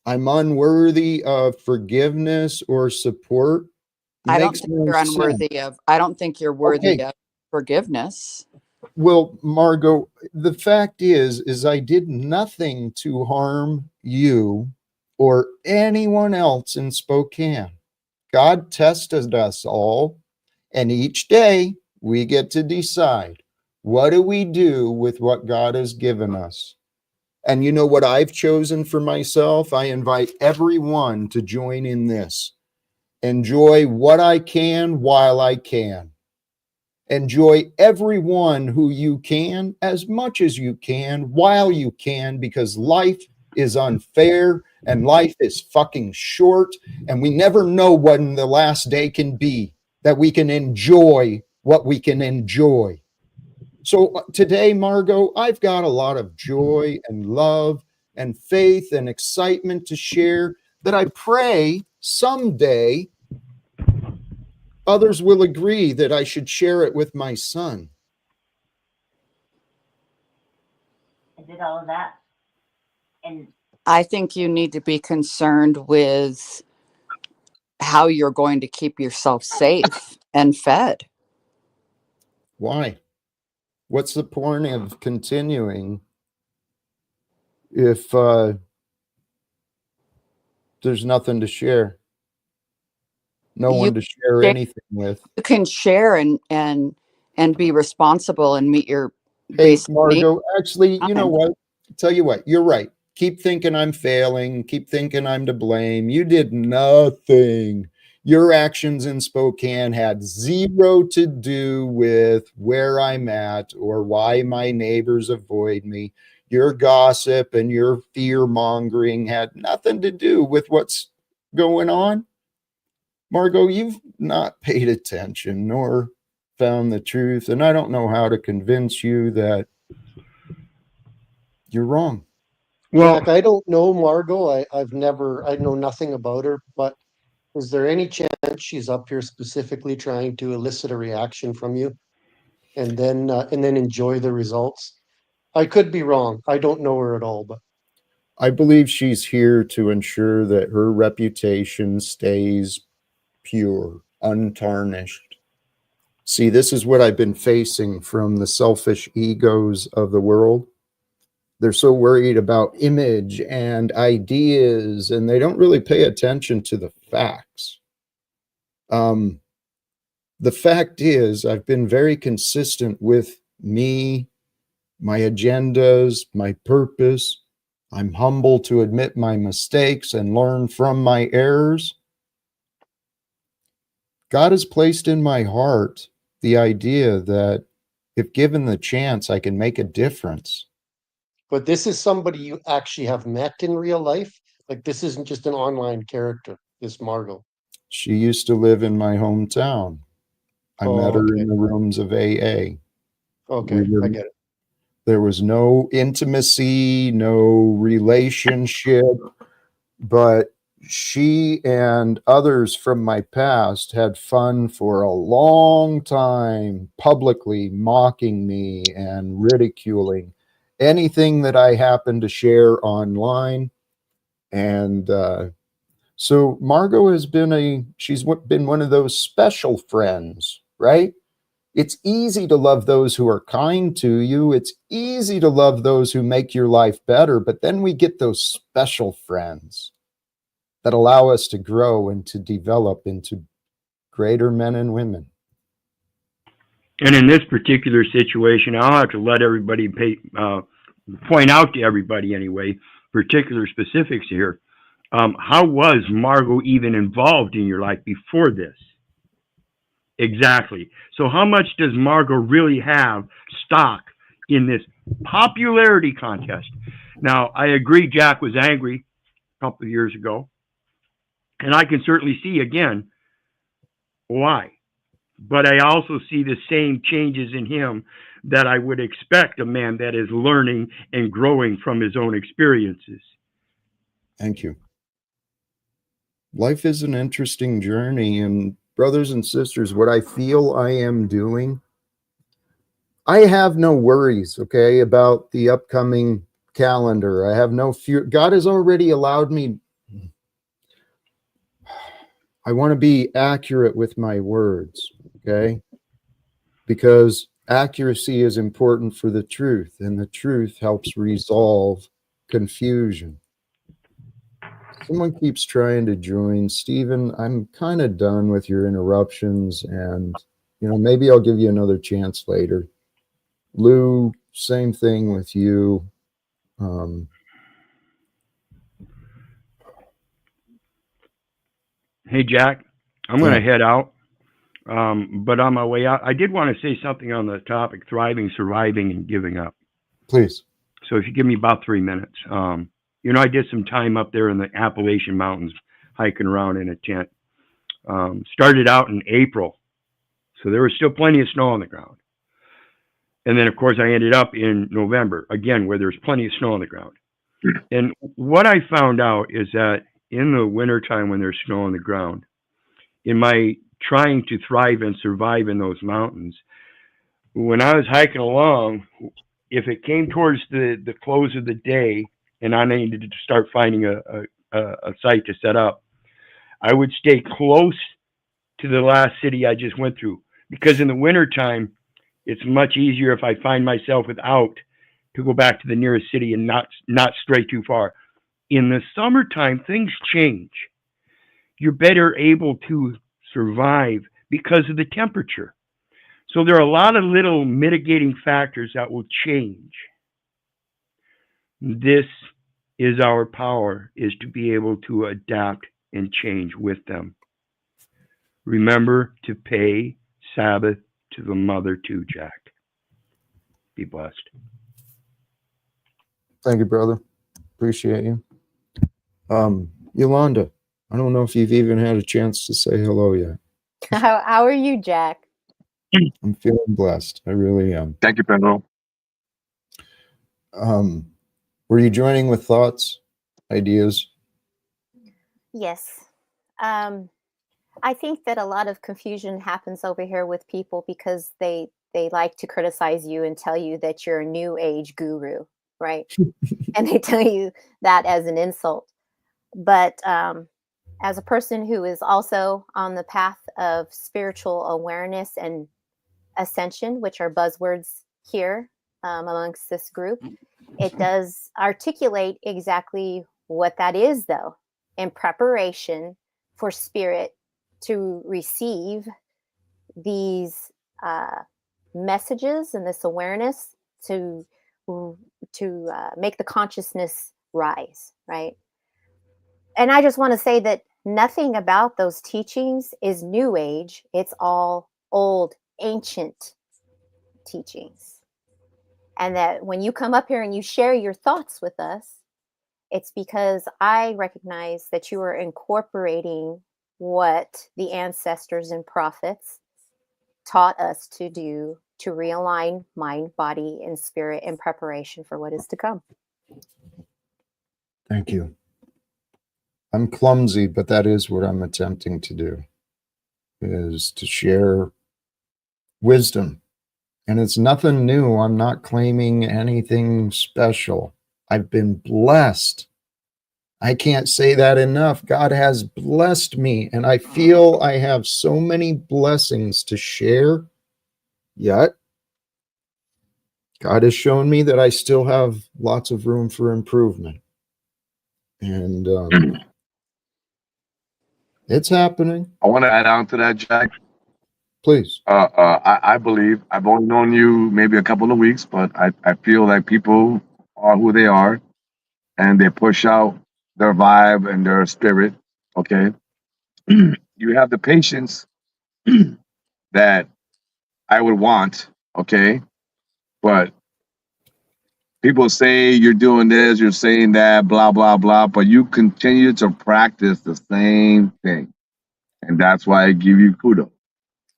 I'm unworthy of forgiveness or support I don't think you're unworthy of. I don't think you're worthy of forgiveness. Well, Margot, the fact is I did nothing to harm you or anyone else in Spokane. God tested us all, and each day we get to decide, what do we do with what God has given us? And you know what I've chosen for myself? I invite everyone to join in this. Enjoy what I can while I can. Enjoy everyone who you can, as much as you can, while you can, because life is unfair and life is fucking short, and we never know when the last day can be that we can enjoy what we can enjoy. So today, Margot, I've got a lot of joy and love and faith and excitement to share that I pray someday others will agree that I should share it with my son. I did all of that. And I think you need to be concerned with how you're going to keep yourself safe and fed. Why? What's the point of continuing if there's nothing to share? No one to share anything with. You can share and be responsible and meet your basic Margot, actually, you know what? Tell you what, you're right. Keep thinking I'm failing. Keep thinking I'm to blame. You did nothing. Your actions in Spokane had zero to do with where I'm at or why my neighbors avoid me. Your gossip and your fear mongering had nothing to do with what's going on. Margot, you've not paid attention nor found the truth, and I don't know how to convince you that you're wrong. Well, Jack, I don't know Margot. I know nothing about her, but is there any chance she's up here specifically trying to elicit a reaction from you and then enjoy the results? I could be wrong. I don't know her at all, but I believe she's here to ensure that her reputation stays pure, untarnished. See, this is what I've been facing from the selfish egos of the world. They're so worried about image and ideas, and they don't really pay attention to the facts. The fact is, I've been very consistent with me, my agendas, my purpose. I'm humble to admit my mistakes and learn from my errors. God has placed in my heart the idea that if given the chance, I can make a difference. But this is somebody you actually have met in real life? Like, this isn't just an online character, this Margot. She used to live in my hometown. I met her in the rooms of AA. Okay, I get it. There was no intimacy, no relationship, but she and others from my past had fun for a long time, publicly mocking me and ridiculing. anything that I happen to share online. And so Margot has been she's been one of those special friends, right? It's easy to love those who are kind to you. It's easy to love those who make your life better. But then we get those special friends that allow us to grow and to develop into greater men and women. And in this particular situation, I'll have to let everybody point out to everybody anyway, particular specifics here. How was Margot even involved in your life before this? Exactly. So how much does Margot really have stock in this popularity contest? Now, I agree Jack was angry a couple of years ago, and I can certainly see again why. But I also see the same changes in him that I would expect a man that is learning and growing from his own experiences. Thank you. Life is an interesting journey, and brothers and sisters, what I feel I am doing, I have no worries, okay, about the upcoming calendar. I have no fear. God has already allowed me. I want to be accurate with my words, okay? Because accuracy is important for the truth, and the truth helps resolve confusion. Someone keeps trying to join. Stephen, I'm kind of done with your interruptions, and maybe I'll give you another chance later. Lou, same thing with you. Hey, Jack, I'm going to head out. But on my way out, I did want to say something on the topic, thriving, surviving, and giving up. Please. So if you give me about 3 minutes. I did some time up there in the Appalachian Mountains, hiking around in a tent. Started out in April, so there was still plenty of snow on the ground. And then, of course, I ended up in November, again, where there's plenty of snow on the ground. And what I found out is that in the wintertime when there's snow on the ground, in my trying to thrive and survive in those mountains, when I was hiking along, if it came towards the close of the day and I needed to start finding a site to set up, I would stay close to the last city I just went through, because in the wintertime, it's much easier if I find myself without to go back to the nearest city and not stray too far. In the summertime, things change. You're better able to survive because of the temperature. So there are a lot of little mitigating factors that will change. This is our power, is to be able to adapt and change with them. Remember to pay Sabbath to the mother too, Jack. Be blessed. Thank you, brother. Appreciate you. Yolanda, I don't know if you've even had a chance to say hello yet. How are you, Jack? I'm feeling blessed. I really am. Thank you, Pedro. Were you joining with thoughts, ideas? Yes. I think that a lot of confusion happens over here with people because they like to criticize you and tell you that you're a new age guru, right? And they tell you that as an insult. But as a person who is also on the path of spiritual awareness and ascension, which are buzzwords here amongst this group, it does articulate exactly what that is, though, in preparation for spirit to receive these messages and this awareness to make the consciousness rise, right? And I just want to say that nothing about those teachings is new age. It's all old, ancient teachings. And that when you come up here and you share your thoughts with us, it's because I recognize that you are incorporating what the ancestors and prophets taught us to do to realign mind, body, and spirit in preparation for what is to come. Thank you. I'm clumsy, but that is what I'm attempting to do, is to share wisdom And it's nothing new. I'm not claiming anything special. I've been blessed. I can't say that enough. God has blessed me, and I feel I have so many blessings to share. Yet, God has shown me that I still have lots of room for improvement. And it's happening. I want to add on to that, Jack. Please. I believe I've only known you maybe a couple of weeks, but I feel like people are who they are and they push out their vibe and their spirit. Okay. You have the patience that I would want. Okay. But people say you're doing this, you're saying that, blah, blah, blah, but you continue to practice the same thing. And that's why I give you kudos.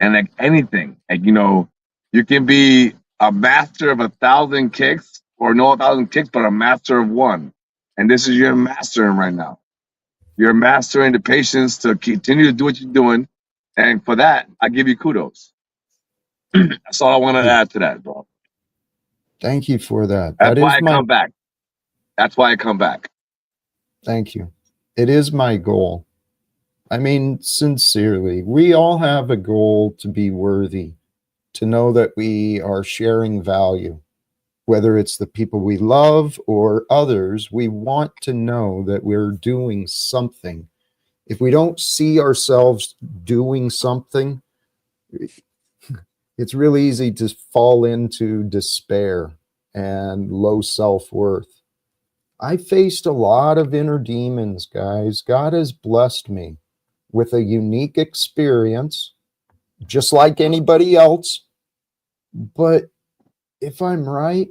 And like anything, like, you can be a master of 1,000 kicks or no 1,000 kicks, but a master of one. And this is your mastering right now. You're mastering the patience to continue to do what you're doing. And for that, I give you kudos. That's all I want to add to that, bro. Thank you for that. That's why I come back. That's why I come back. Thank you. It is my goal. I mean, sincerely, we all have a goal to be worthy, to know that we are sharing value, whether it's the people we love or others. We want to know that we're doing something. If we don't see ourselves doing something, it's really easy to fall into despair and low self-worth. I faced a lot of inner demons, guys. God has blessed me with a unique experience, just like anybody else. But if I'm right,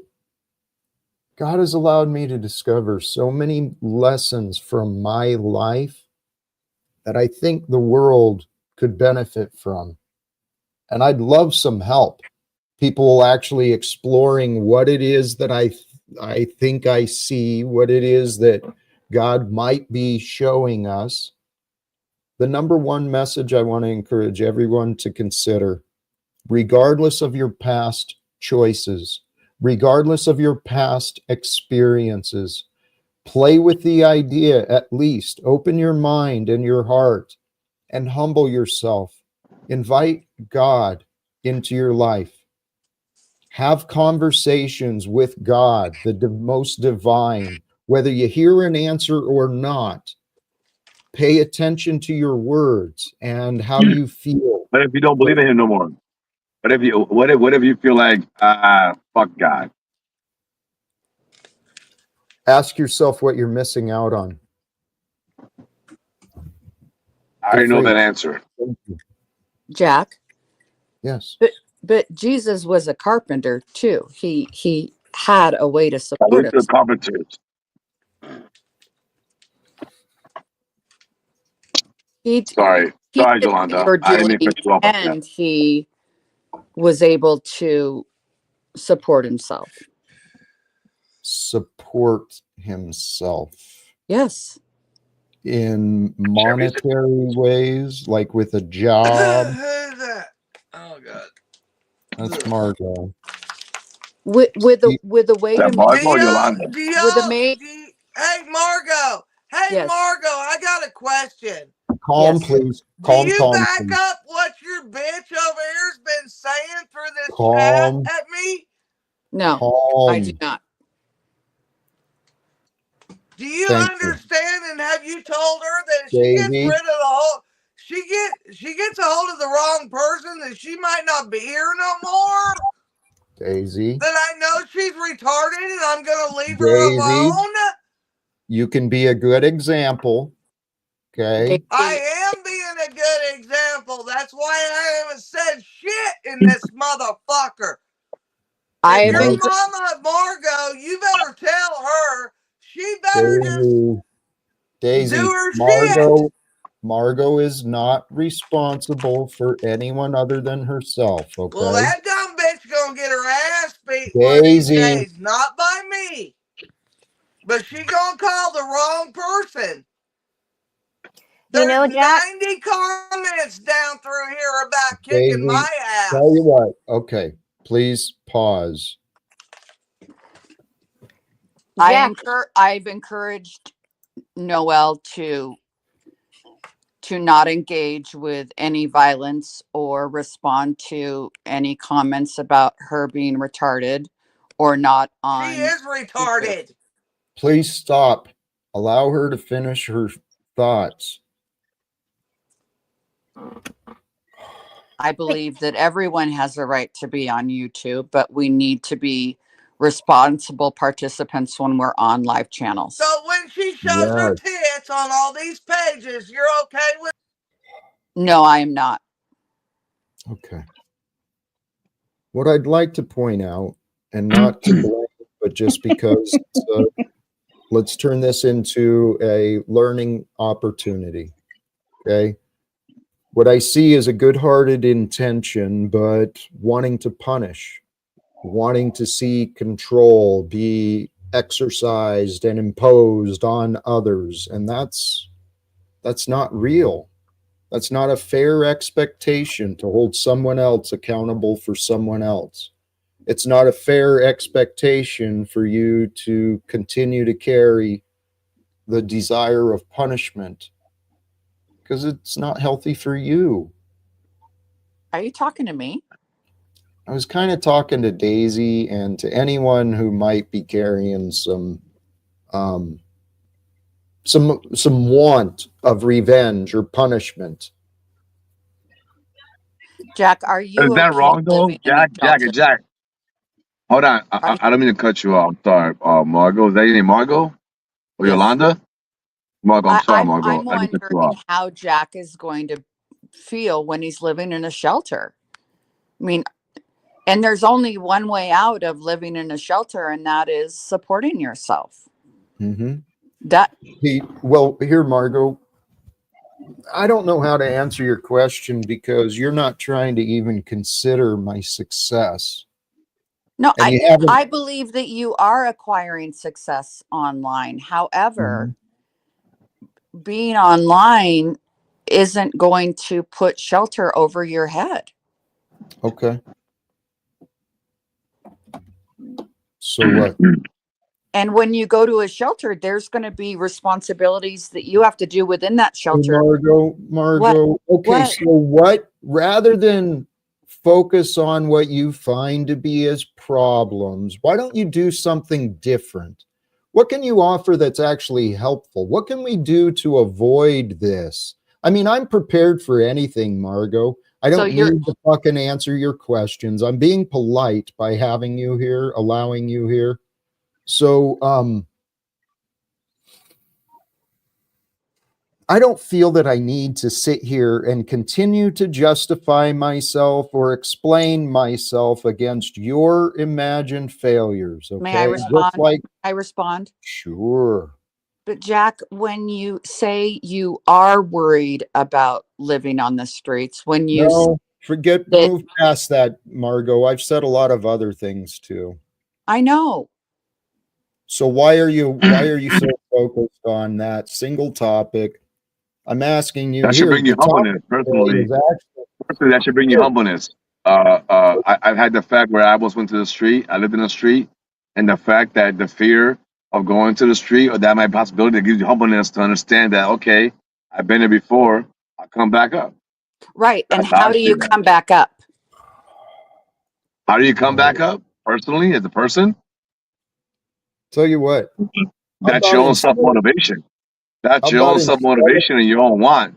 God has allowed me to discover so many lessons from my life that I think the world could benefit from. And I'd love some help. People actually exploring what it is that I think I see, what it is that God might be showing us. The number one message I want to encourage everyone to consider, regardless of your past choices, regardless of your past experiences, play with the idea, at least open your mind and your heart and humble yourself. Invite God into your life. Have conversations with God, the most divine, whether you hear an answer or not. Pay attention to your words and how you feel. But if you don't believe in him no more, what if you feel like fuck God? Ask yourself what you're missing out on. I already know that answer. Jack? Yes. But Jesus was a carpenter too. He had a way to support us. Carpenters. Sorry, Yolanda. I didn't mean to cut you off. And he was able to support himself. Support himself. Yes. In monetary ways, like with a job. Who's that? Oh God. That's Margot. With a way to Hey Margot. Hey Yes. Margot, I got a question. Calm, please. Calm, Do you calm, back please. up what your bitch over here's been saying through this Calm. chat at me? No, Calm. I do not. Do you Thank understand? And have you told her that if she Davey. gets rid of the whole, she gets a hold of the wrong person, that she might not be here no more? Daisy. That I know she's retarded and I'm gonna leave her Daisy. alone? You can be a good example. Okay. I am being a good example. That's why I haven't said shit in this motherfucker. If your mama Margot, you better tell her she better Daisy, do her shit. Margot is not responsible for anyone other than herself. Okay. Well, that dumb bitch gonna get her ass beat one of these days, not by me, but she gonna call the wrong person. There's 90 comments down through here about kicking my ass. Tell you what. Okay. please pause. I've encouraged Noelle to not engage with any violence or respond to any comments about her being retarded or not on. She is retarded. Please stop. Allow her to finish her thoughts. I believe that everyone has a right to be on YouTube, but we need to be responsible participants when we're on live channels. So when she shows her tits on all these pages, you're okay with? No, I am not. Okay. What I'd like to point out, and not to blame, but just because let's turn this into a learning opportunity. Okay. What I see is a good-hearted intention, but wanting to punish, wanting to see control be exercised and imposed on others. And that's not real. That's not a fair expectation to hold someone else accountable for someone else. It's not a fair expectation for you to continue to carry the desire of punishment, because it's not healthy for you. Are you talking to me? I was kind of talking to Daisy and to anyone who might be carrying some want of revenge or punishment. Jack, are you Is that okay wrong though? living in a Jack. Hold on. I don't mean to cut you off. I'm sorry, Margot. Is that your name, Margot? Or Yes. Yolanda? Margot, I'm sorry, Margot. I'm I didn't cut you wondering off. how Jack is going to feel when he's living in a shelter. I mean, and there's only one way out of living in a shelter, and that is supporting yourself. Mm-hmm. Well, here, Margot, I don't know how to answer your question because you're not trying to even consider my success. No, I believe that you are acquiring success online. However, being online isn't going to put shelter over your head. Okay. So what? And when you go to a shelter, there's going to be responsibilities that you have to do within that shelter. Margot. Okay, so what? Rather than focus on what you find to be as problems, why don't you do something different? What can you offer that's actually helpful? What can we do to avoid this? I mean, I'm prepared for anything, Margot. I don't need to fucking answer your questions. I'm being polite by having you here, allowing you here. So, I don't feel that I need to sit here and continue to justify myself or explain myself against your imagined failures. Okay? May I respond? I respond? Sure. But Jack, when you say you are worried about living on the streets, when you move past that, Margot. I've said a lot of other things too. I know. So why are you so focused on that single topic? I'm asking you. That should bring you humbleness, personally. Personally, that should bring you humbleness. I've had the fact where I almost went to the street. I lived in the street, and the fact that the fear of going to the street or that might possibility gives you humbleness to understand that, okay, I've been there before. I'll come back up. Right. And how do you come back up? How do you come back up? Personally, as a person? Tell you what. That's your own self-motivation. That's your own self-motivation and your own want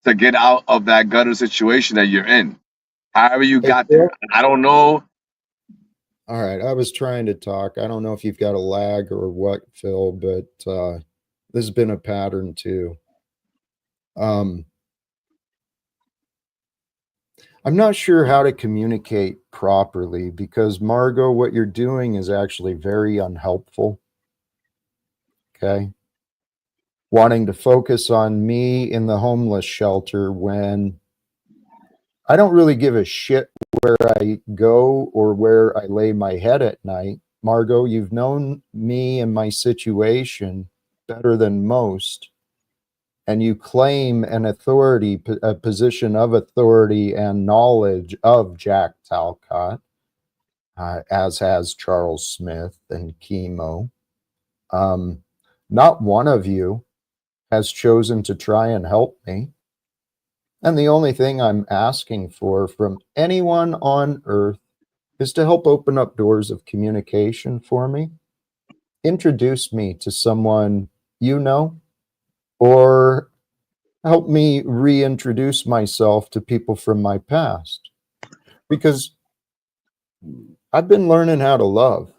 to get out of that gutter situation that you're in. However you got there. I don't know. All right. I was trying to talk. I don't know if you've got a lag or what, Phil, but this has been a pattern too. I'm not sure how to communicate properly because, Margot, what you're doing is actually very unhelpful. Okay. Wanting to focus on me in the homeless shelter when I don't really give a shit where I go or where I lay my head at night. Margot, you've known me and my situation better than most, and you claim an authority, a position of authority and knowledge of Jack Talcott. as has Charles Smith and chemo. Not one of you has chosen to try and help me. And the only thing I'm asking for from anyone on earth is to help open up doors of communication for me. Introduce me to someone you know, or help me reintroduce myself to people from my past. Because I've been learning how to love.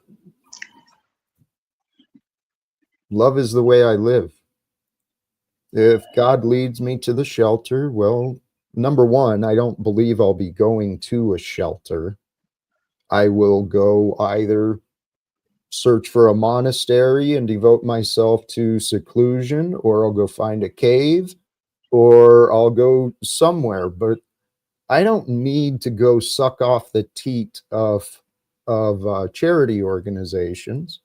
Love is the way I live. If God leads me to the shelter, well, number one, I don't believe I'll be going to a shelter. I will go either search for a monastery and devote myself to seclusion, or I'll go find a cave, or I'll go somewhere. But I don't need to go suck off the teat of charity organizations,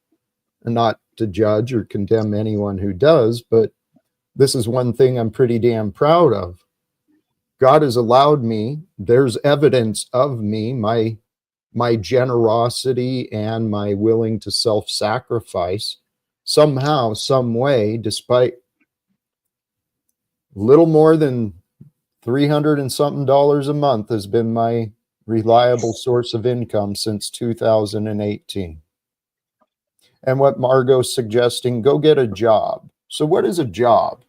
and not to judge or condemn anyone who does, but this is one thing I'm pretty damn proud of. God has allowed me, there's evidence of me, my generosity and my willing to self-sacrifice somehow, some way, despite little more than 300 and something dollars a month has been my reliable source of income since 2018. And what Margot's suggesting, go get a job. So what is a job?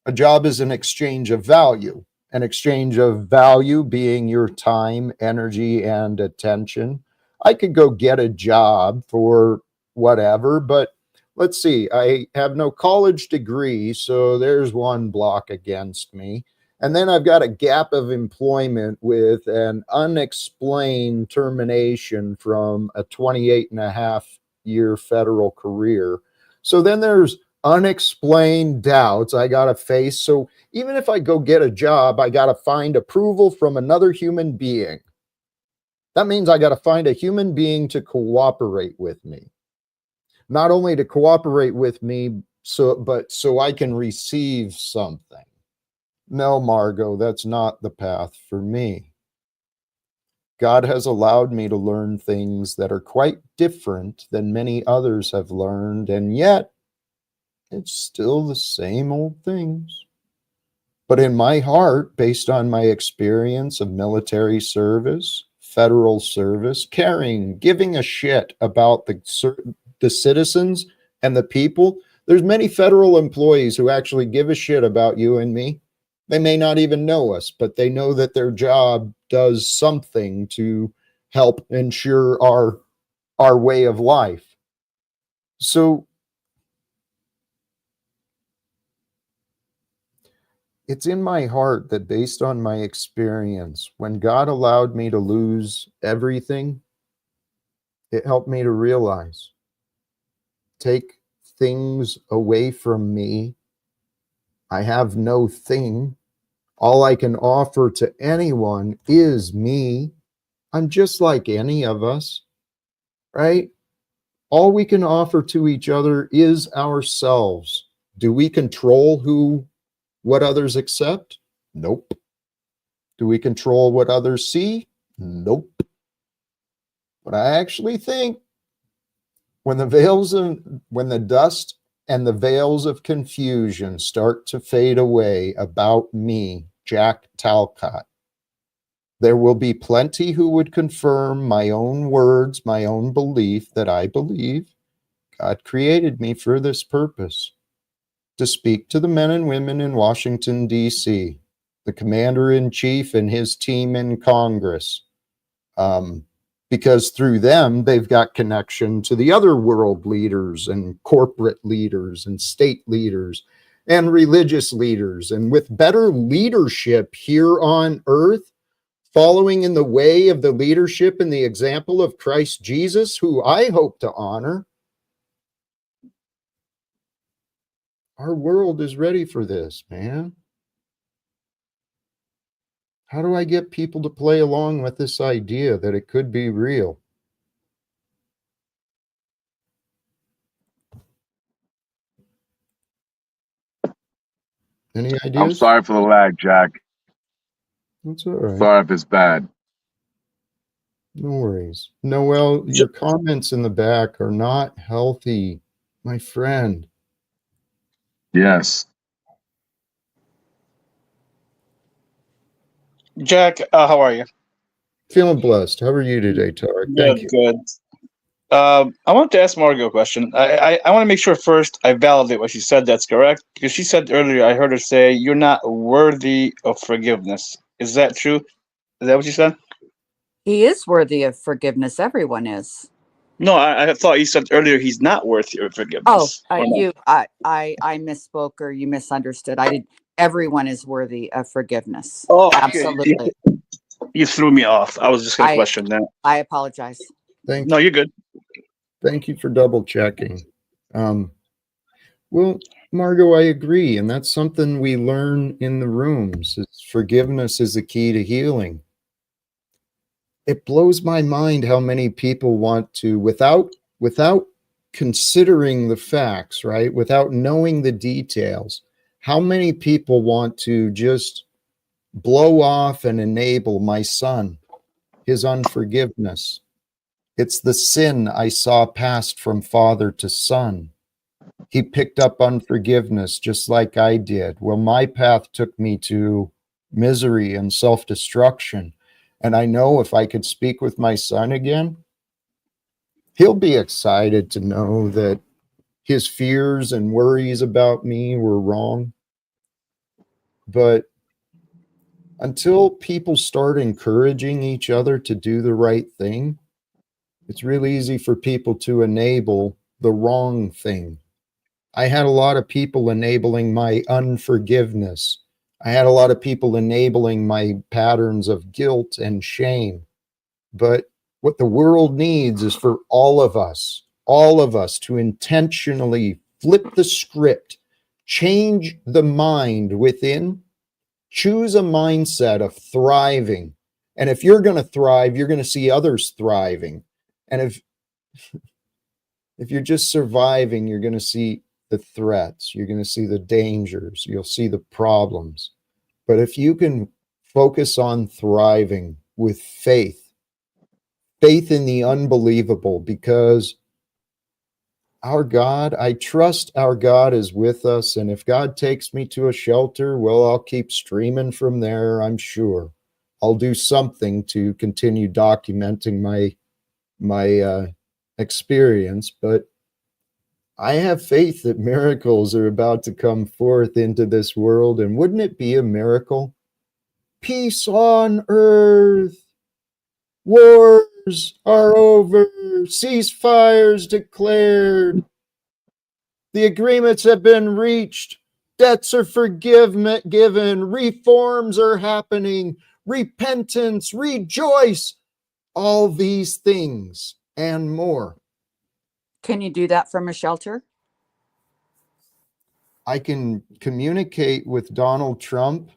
A job is an exchange of value. An exchange of value being your time, energy, and attention. I could go get a job for whatever, but let's see, I have no college degree, so there's one block against me. And then I've got a gap of employment with an unexplained termination from a 28.5-year federal career. So then there's unexplained doubts I got to face. So even if I go get a job, I got to find approval from another human being. That means I got to find a human being to cooperate with me. Not only to cooperate with me, but so I can receive something. No, Margot, that's not the path for me. God has allowed me to learn things that are quite different than many others have learned, and yet it's still the same old things. But in my heart, based on my experience of military service, federal service, caring, giving a shit about the citizens and the people, there's many federal employees who actually give a shit about you and me. They may not even know us, but they know that their job does something to help ensure our way of life. So it's in my heart that based on my experience, when God allowed me to lose everything, it helped me to realize, take things away from me. I have no thing. All I can offer to anyone is me. I'm just like any of us, right? All we can offer to each other is ourselves. Do we control what others accept? Nope. Do we control what others see? Nope. But I actually think when the dust and the veils of confusion start to fade away about me, Jack Talcott, there will be plenty who would confirm my own words, my own belief that I believe God created me for this purpose, to speak to the men and women in Washington, D.C., the commander-in-chief and his team in Congress, because through them, they've got connection to the other world leaders and corporate leaders and state leaders and religious leaders. And with better leadership here on earth, following in the way of the leadership and the example of Christ Jesus, who I hope to honor, our world is ready for this, man. How do I get people to play along with this idea that it could be real? Any ideas? I'm sorry for the lag, Jack. That's all right. Sorry if it's bad. No worries. Noel, your comments in the back are not healthy, my friend. Yes. Jack, how are you? Feeling blessed. How are you today, Tarek? Good, Thank you. good. I want to ask Margot a question. I want to make sure first I validate what she said. That's correct. Because she said earlier, I heard her say, "You're not worthy of forgiveness." Is that true? Is that what you said? He is worthy of forgiveness. Everyone is. No, I thought you said earlier he's not worthy of forgiveness. Or no? I misspoke or you misunderstood. I did. Everyone is worthy of forgiveness. Oh, okay. Absolutely. You threw me off. I was just going to question that. I apologize. No, you're good. Thank you for double checking. Well, Margot, I agree. And that's something we learn in the rooms. Forgiveness is the key to healing. It blows my mind how many people want to, without considering the facts, right? Without knowing the details, how many people want to just blow off and enable my son, his unforgiveness. It's the sin I saw passed from father to son. He picked up unforgiveness just like I did. Well, my path took me to misery and self-destruction. And I know if I could speak with my son again, he'll be excited to know that his fears and worries about me were wrong. But until people start encouraging each other to do the right thing, it's really easy for people to enable the wrong thing. I had a lot of people enabling my unforgiveness. I had a lot of people enabling my patterns of guilt and shame. But what the world needs is for all of us to intentionally flip the script, change the mind within, choose a mindset of thriving. And if you're going to thrive, you're going to see others thriving. And if you're just surviving, you're going to see the threats, you're going to see the dangers, you'll see the problems. But if you can focus on thriving with faith in the unbelievable, because our God, I trust our God is with us. And if God takes me to a shelter, well, I'll keep streaming from there, I'm sure. I'll do something to continue documenting my experience, but I have faith that miracles are about to come forth into this world. And wouldn't it be a miracle? Peace on earth. Wars are over. Ceasefires declared. The agreements have been reached. Debts are given. Reforms are happening. Repentance, rejoice. All these things and more. Can you do that from a shelter? I can communicate with Donald Trump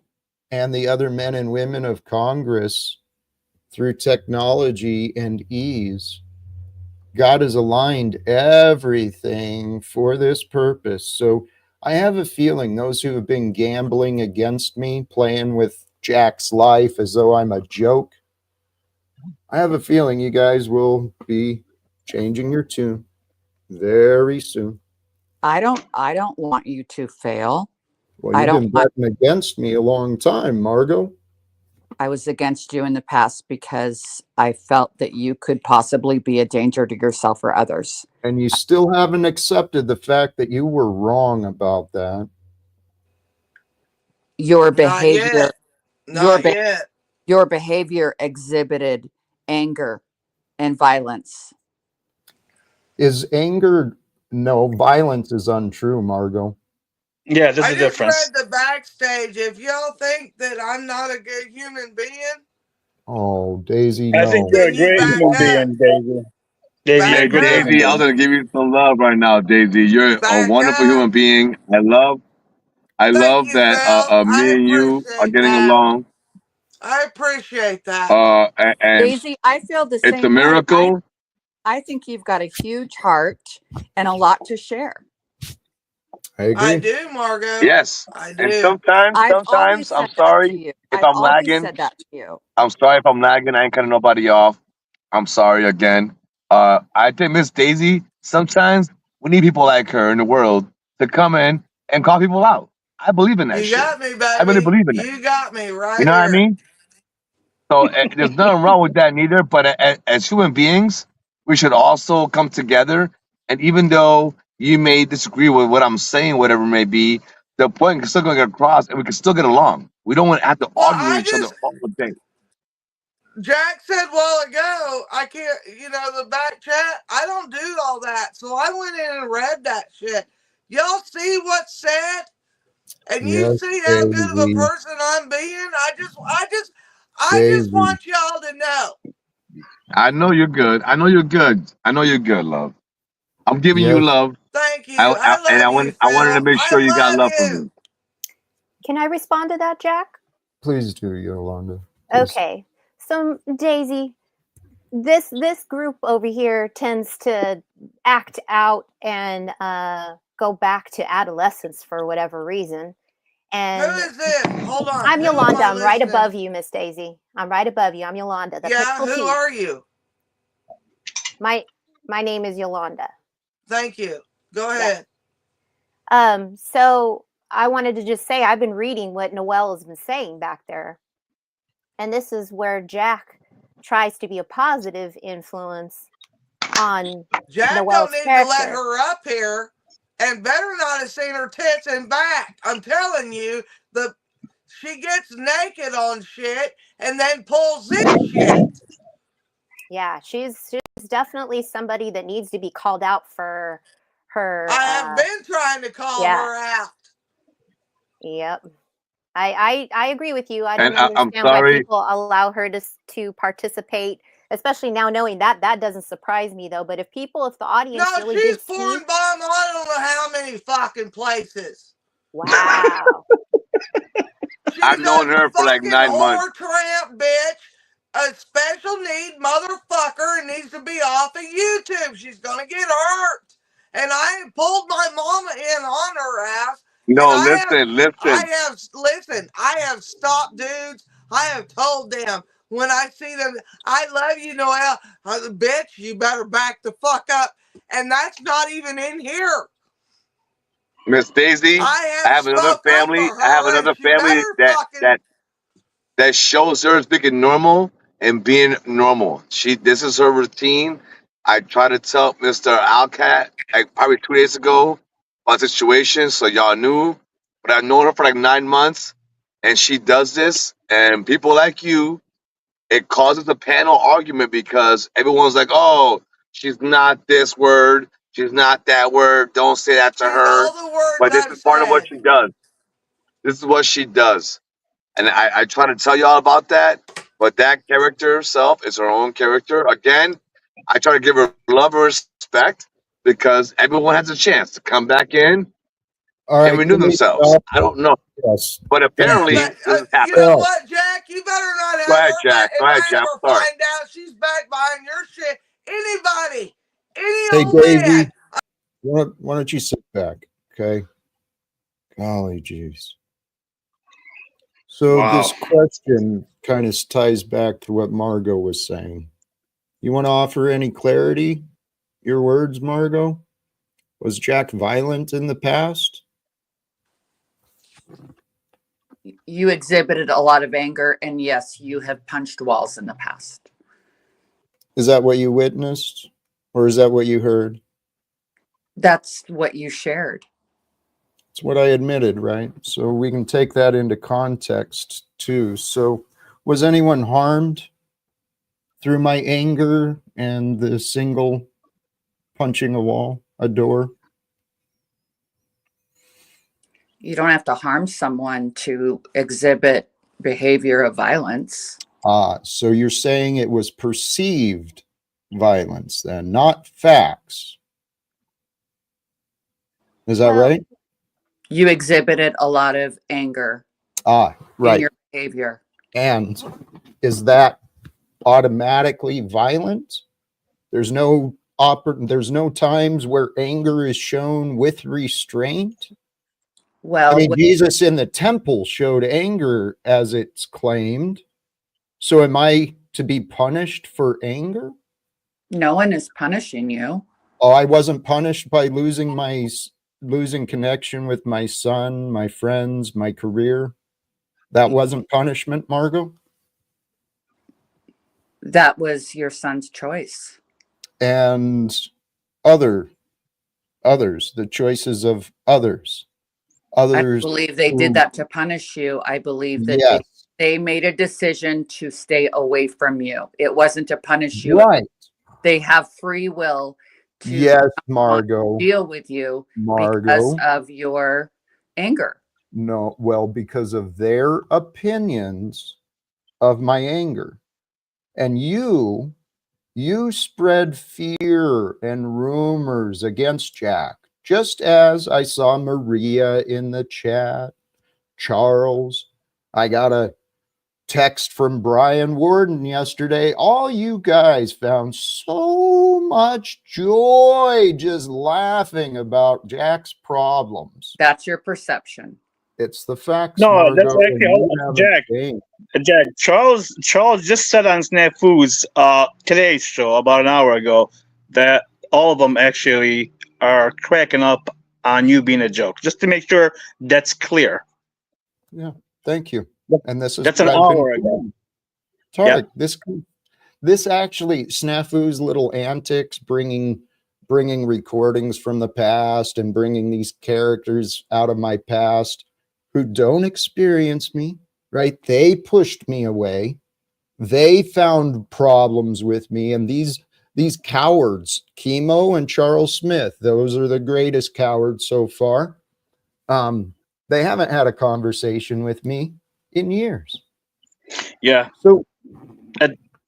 and the other men and women of Congress through technology and ease. God has aligned everything for this purpose. So I have a feeling those who have been gambling against me, playing with Jack's life as though I'm a joke, I have a feeling you guys will be changing your tune very soon. I don't want you to fail. Well, you've been betting against me a long time, Margot. I was against you in the past because I felt that you could possibly be a danger to yourself or others. And you still haven't accepted the fact that you were wrong about that. Your behavior, Not yet. Your behavior exhibited anger and violence. Is anger? No, violence is untrue, Margot. Yeah, there's a difference. I just read the backstage. If y'all think that I'm not a good human being, oh, Daisy, no. I think you're a great human being, Daisy. Daisy, Daisy, I'm gonna give you some love right now, Daisy. You're a wonderful human being. I love that me and you are getting along. I appreciate that. And Daisy, I feel the same way. It's a miracle. I think you've got a huge heart and a lot to share. I agree. I do, Margot. Yes. I do. And sometimes I'm sorry if I'm lagging. Said that to you. I'm sorry if I'm lagging. I ain't cutting nobody off. I'm sorry again. I think Miss Daisy, sometimes we need people like her in the world to come in and call people out. I believe in that You shit. got me, I really baby. believe in that. You got me You right know what I here. mean? So there's nothing wrong with that neither. But as human beings, we should also come together. And even though you may disagree with what I'm saying, whatever it may be, the point is still going to get across, and we can still get along. We don't want to have to Well, argue with each other all the day. Jack said a while ago, I can't, the back chat, I don't do all that. So I went in and read that shit. Y'all see what's said? And you Yes, see how good of a Daisy. person I'm being? I just Daisy. want y'all to know. I know you're good. I know you're good. I know you're good, love. I'm giving you Yes. love. Thank you. I And love you, I wanted to Phil. make sure you got I love love from you. me. Can I respond to that, Jack? Please do, Yolanda. Please. Okay. So Daisy, this group over here tends to act out and go back to adolescence for whatever reason. And who is this? Hold on. I'm Who Yolanda. am I I'm right listening? above you, Miss Daisy. I'm right above you. I'm Yolanda. The Yeah, pixel who T. are you? My name is Yolanda. Thank you. Go ahead. So I wanted to just say I've been reading what Noelle has been saying back there. And this is where Jack tries to be a positive influence on Jack Noelle's don't need character. to let her up here, and better not have seen her tits and back. I'm telling you, she gets naked on shit and then pulls this shit. Yeah, she's definitely somebody that needs to be called out for her. I have been trying to call her out. Yep. I agree with you. I don't And I'm understand why sorry. people allow her to participate, especially now knowing that doesn't surprise me though. But if the audience really she's did pouring see, bomb I don't know how many fucking places. wow. I've She's known a her for like fucking 9 months. whore tramp bitch. A special need motherfucker and needs to be off of YouTube. She's gonna get hurt. And I pulled my mama in on her ass. No, And listen. I have stopped dudes. I have told them when I see them, I love you, Noelle. Bitch, you better back the fuck up. And that's not even in here. Miss Daisy, I I have have another spoke up for family. I have her, and another she family better that fucking. that shows her as being normal and being normal. This is her routine. I try to tell Mr. Alcat like probably 2 days ago about the situation, so y'all knew. But I've known her for like 9 months, and she does this. And people like you, it causes a panel argument because everyone's like, "Oh, she's not this word. She's not that word. Don't say that to She's her." all the words But this I've is part of what said. she does. This is what she does. And I try to tell y'all about that, but that character herself is her own character. Again, I try to give her love and respect because everyone has a chance to come back in All and right. renew Can we themselves. stop I it? don't know. Yes. But Thank Yeah, apparently, you. but this is you know happening. Phil. what, Jack? You better not Go have ahead, her back. Jack. Go If ahead, I Jack. ever Sorry. find out she's back behind your shit, anybody, any Hey, old man. Daisy. Why don't you sit back? Okay. Golly jeez. So Wow. this question kind of ties back to what Margot was saying. You want to offer any clarity? Your words, Margot? Was Jack violent in the past? You exhibited a lot of anger, and yes, you have punched walls in the past. Is that what you witnessed? Or is that what you heard? That's what you shared. It's what I admitted, right? So we can take that into context too. So was anyone harmed through my anger and the single punching a wall, a door? You don't have to harm someone to exhibit behavior of violence. So you're saying it was perceived violence then, not facts. Is that right? You exhibited a lot of anger Right. in your behavior. And is that automatically violent? There's no times where anger is shown with restraint. Well, I mean, Jesus in the temple showed anger as it's claimed. So am I to be punished for anger? No one is punishing you. Oh, I wasn't punished by losing connection with my son, my friends, my career. That wasn't punishment, Margot? That was your son's choice. And others, the choices of others. I believe they did that to punish you. I believe that they made a decision to stay away from you. It wasn't to punish you. Right. They have free will to yes, Margot. deal with you Margot. because of your anger. No, well, because of their opinions of my anger. And you spread fear and rumors against Jack, just as I saw Maria in the chat, Charles. I got a text from Brian Warden yesterday. All you guys found so much joy just laughing about Jack's problems. That's your perception. It's the facts. No, Margot, that's actually Jack. Charles just said on Snafu's today's show about an hour ago that all of them actually are cracking up on you being a joke. Just to make sure that's clear. Yeah, thank you. And that's an hour ago. Tarek, this actually Snafu's little antics, bringing recordings from the past and bringing these characters out of my past who don't experience me, right? They pushed me away. They found problems with me, and these cowards, Chemo and Charles Smith, those are the greatest cowards so far. They haven't had a conversation with me in years. Yeah. So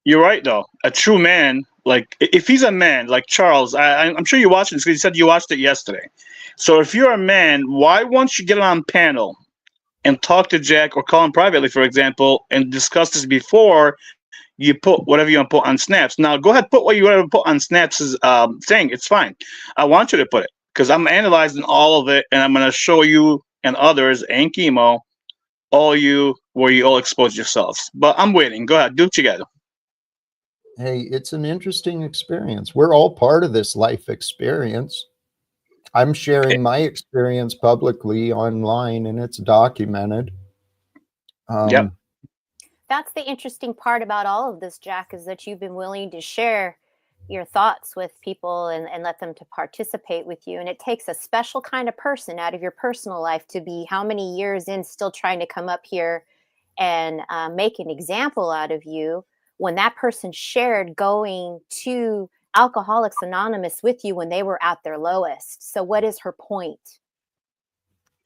you're right, though. A true man, like if he's a man, like Charles, I'm sure you watched it because you said you watched it yesterday. So if you're a man, why won't you get on panel and talk to Jack or call him privately, for example, and discuss this before you put whatever you want to put on Snaps? Now, go ahead, put what you want to put on Snaps' thing. It's fine. I want you to put it because I'm analyzing all of it, and I'm going to show you and others and Chemo where you all expose yourselves. But I'm waiting. Go ahead. Do what you got to. Hey, it's an interesting experience. We're all part of this life experience. I'm sharing my experience publicly online, and it's documented. Yep. That's the interesting part about all of this, Jack, is that you've been willing to share your thoughts with people and let them to participate with you. And it takes a special kind of person out of your personal life to be how many years in still trying to come up here and make an example out of you when that person shared going to Alcoholics Anonymous with you when they were at their lowest. So what is her point?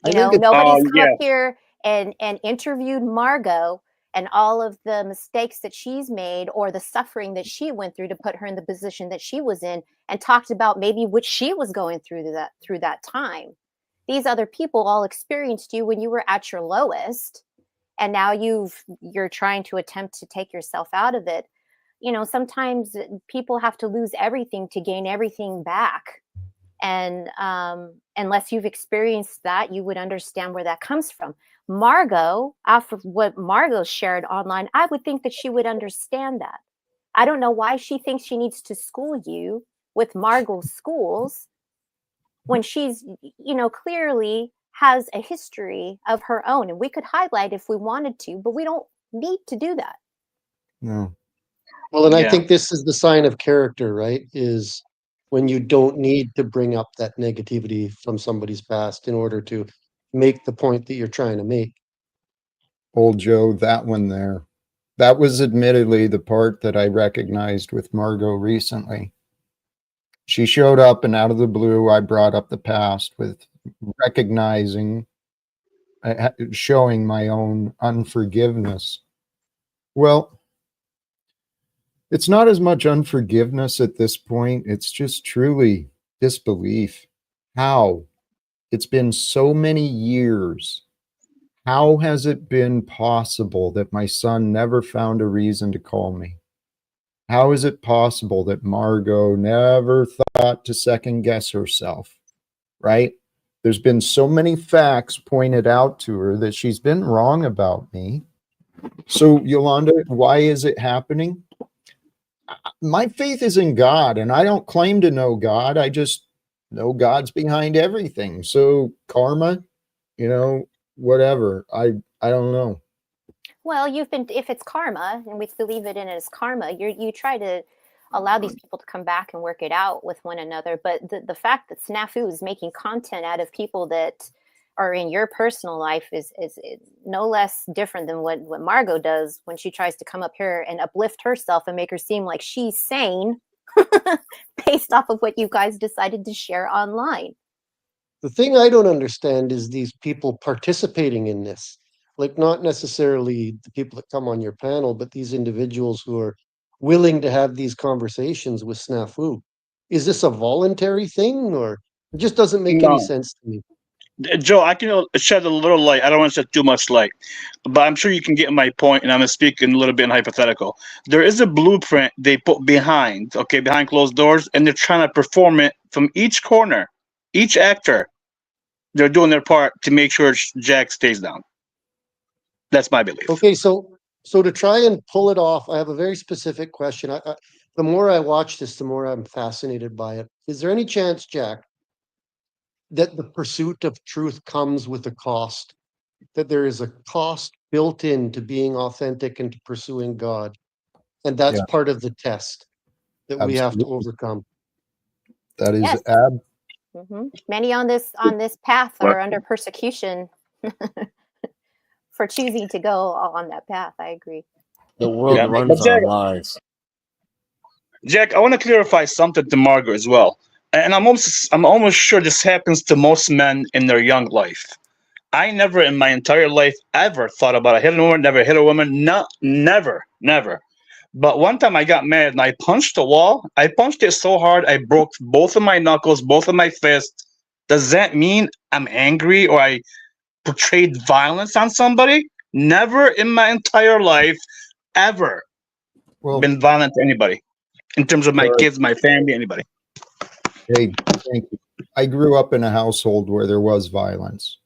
You know, nobody's come up here and interviewed Margot and all of the mistakes that she's made or the suffering that she went through to put her in the position that she was in, and talked about maybe what she was going through that time. These other people all experienced you when you were at your lowest, and now you're trying to attempt to take yourself out of it. You know, sometimes people have to lose everything to gain everything back. And unless you've experienced that, you would understand where that comes from. Margot, after what Margot shared online, I would think that she would understand that. I don't know why she thinks she needs to school you with Margot's schools when she's, you know, clearly has a history of her own. And we could highlight if we wanted to, but we don't need to do that. No. Well, and I think this is the sign of character, right? Is when you don't need to bring up that negativity from somebody's past in order to make the point that you're trying to make. Old Joe, that one there. That was admittedly the part that I recognized with Margot recently. She showed up, and out of the blue, I brought up the past with recognizing, showing my own unforgiveness. Well, it's not as much unforgiveness at this point. It's just truly disbelief. How? It's been so many years. How has it been possible that my son never found a reason to call me? How is it possible that Margot never thought to second guess herself, right? There's been so many facts pointed out to her that she's been wrong about me. So, Yolanda, why is it happening? my faith is in God, and I don't claim to know God. I just know God's behind everything. So karma, whatever. I don't know. Well, if it's karma, and we believe it in as karma, you try to allow these people to come back and work it out with one another. But the fact that Snafu is making content out of people that are in your personal life is no less different than what Margot does when she tries to come up here and uplift herself and make her seem like she's sane based off of what you guys decided to share online. The thing I don't understand is these people participating in this. Like, not necessarily the people that come on your panel, but these individuals who are willing to have these conversations with Snafu. Is this a voluntary thing, or it just doesn't make any sense to me? Joe, I can shed a little light. I don't want to shed too much light, but I'm sure you can get my point, and I'm going to speak in a little bit in hypothetical. There is a blueprint they put behind closed doors, and they're trying to perform it from each corner. Each actor, they're doing their part to make sure Jack stays down. That's my belief. Okay, so to try and pull it off, I have a very specific question. The more I watch this, the more I'm fascinated by it. Is there any chance, Jack, that the pursuit of truth comes with a cost? That there is a cost built into being authentic and to pursuing God, and that's part of the test that we have to overcome. That is Yes. Many on this path are under persecution for choosing to go on that path. I agree. The world runs on lies. Jack, I want to clarify something to Margaret as well, and I'm almost sure this happens to most men in their young life. I never in my entire life ever thought about hitting a woman, never hit a woman, never. But one time I got mad and I punched the wall. I punched it so hard I broke both of my knuckles, both of my fists. Does that mean I'm angry or I portrayed violence on somebody? Never in my entire life ever been violent to anybody in terms of my kids, my family, anybody. Hey, thank you. I grew up in a household where there was violence.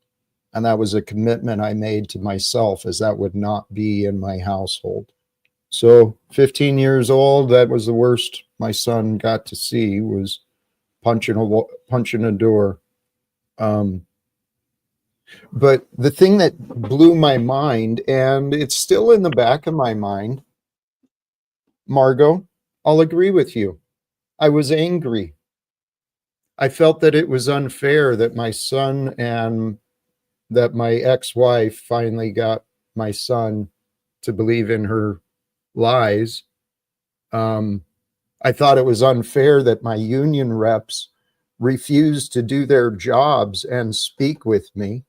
And that was a commitment I made to myself, as that would not be in my household. So 15 years old, that was the worst my son got to see, was punching a door. But the thing that blew my mind, and it's still in the back of my mind, Margot, I'll agree with you. I was angry. I felt that it was unfair that my son and that my ex-wife finally got my son to believe in her lies. I thought it was unfair that my union reps refused to do their jobs and speak with me.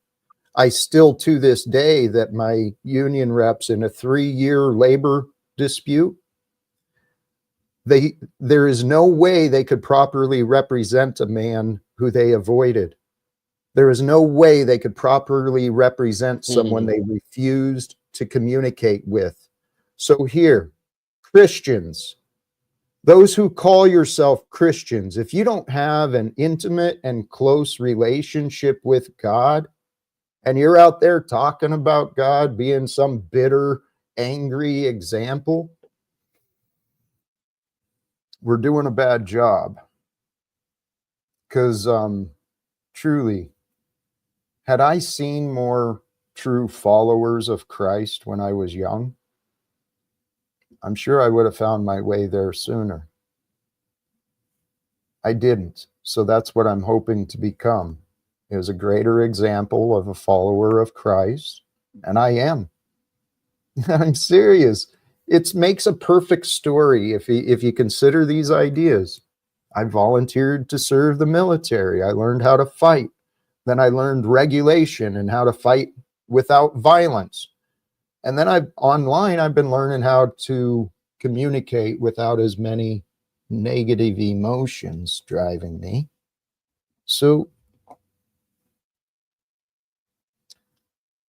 I still, to this day, that my union reps in a 3-year labor dispute, there is no way they could properly represent a man who they avoided. There is no way they could properly represent someone they refused to communicate with. So here, Christians, those who call yourself Christians, if you don't have an intimate and close relationship with God, and you're out there talking about God being some bitter, angry example, we're doing a bad job. Because truly, had I seen more true followers of Christ when I was young, I'm sure I would have found my way there sooner. I didn't. So that's what I'm hoping to become, is a greater example of a follower of Christ. And I am. I'm serious. It makes a perfect story if you consider these ideas. I volunteered to serve the military. I learned how to fight. Then I learned regulation and how to fight without violence. And then I've been learning how to communicate without as many negative emotions driving me. So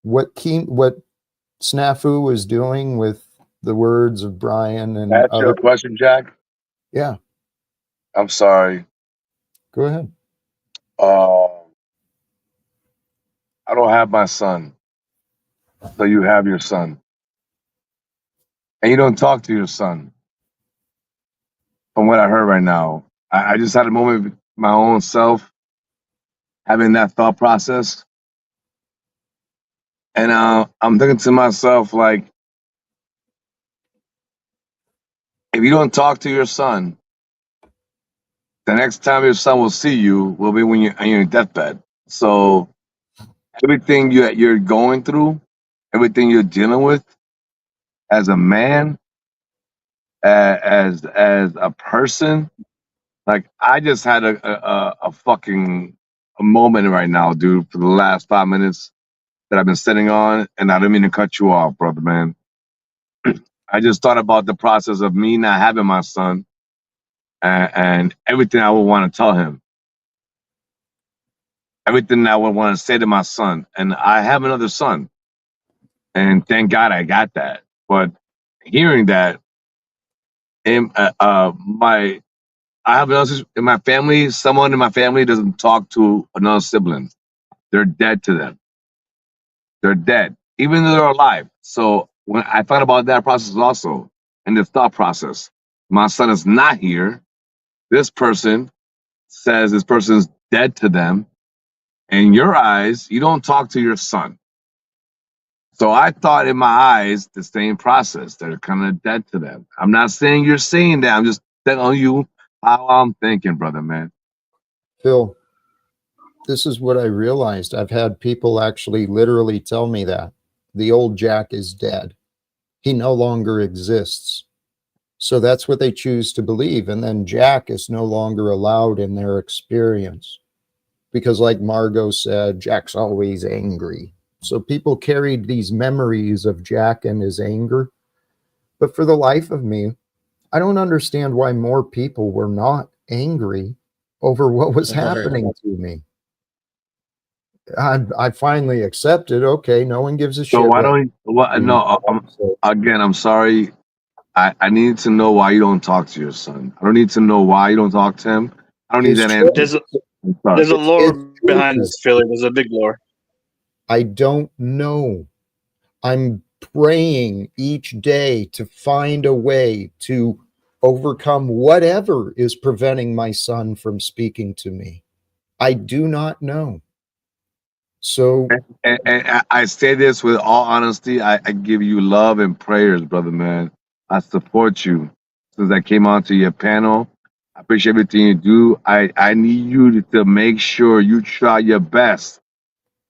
what Snafu was doing with the words of Brian and Ask you a question, Jack? Yeah. I'm sorry. Go ahead. I don't have my son. So you have your son. And you don't talk to your son. from what I heard right now. I just had a moment with my own self having that thought process. And I'm thinking to myself, like, if you don't talk to your son, the next time your son will see you will be when you're on your deathbed. So everything you're going through, everything you're dealing with as a man, as a person, like I just had a fucking a moment right now, dude, for the last 5 minutes that I've been sitting on, and I didn't mean to cut you off, brother, man. I just thought about the process of me not having my son and everything I would want to tell him, everything I would want to say to my son. And I have another son, and thank God I got that. But hearing that, in, I have another in my family. Someone in my family doesn't talk to another sibling. They're dead to them. They're dead, even though they're alive. So when I thought about that process also, and the thought process, my son is not here. This person says this person is dead to them. In your eyes, you don't talk to your son. So I thought in my eyes the same process. They're kind of dead to them. I'm not saying you're saying that. I'm just telling you how I'm thinking, brother, man. Phil, this is what I realized. I've had people actually literally tell me that the old Jack is dead. He no longer exists. So that's what they choose to believe. And then Jack is no longer allowed in their experience. Because like Margot said, Jack's always angry. So people carried these memories of Jack and his anger. But for the life of me, I don't understand why more people were not angry over what was happening to me. I finally accepted, okay, no one gives a shit. So why don't what? No, again, I'm sorry. I need to know why you don't talk to your son. I don't need to know why you don't talk to him. I don't need that answer. There's a lore behind this, Philly. There's a big lore. I don't know. I'm praying each day to find a way to overcome whatever is preventing my son from speaking to me. I do not know. So, and I say this with all honesty. I give you love and prayers, brother, man. I support you since I came onto your panel. I appreciate everything you do. I need you to make sure you try your best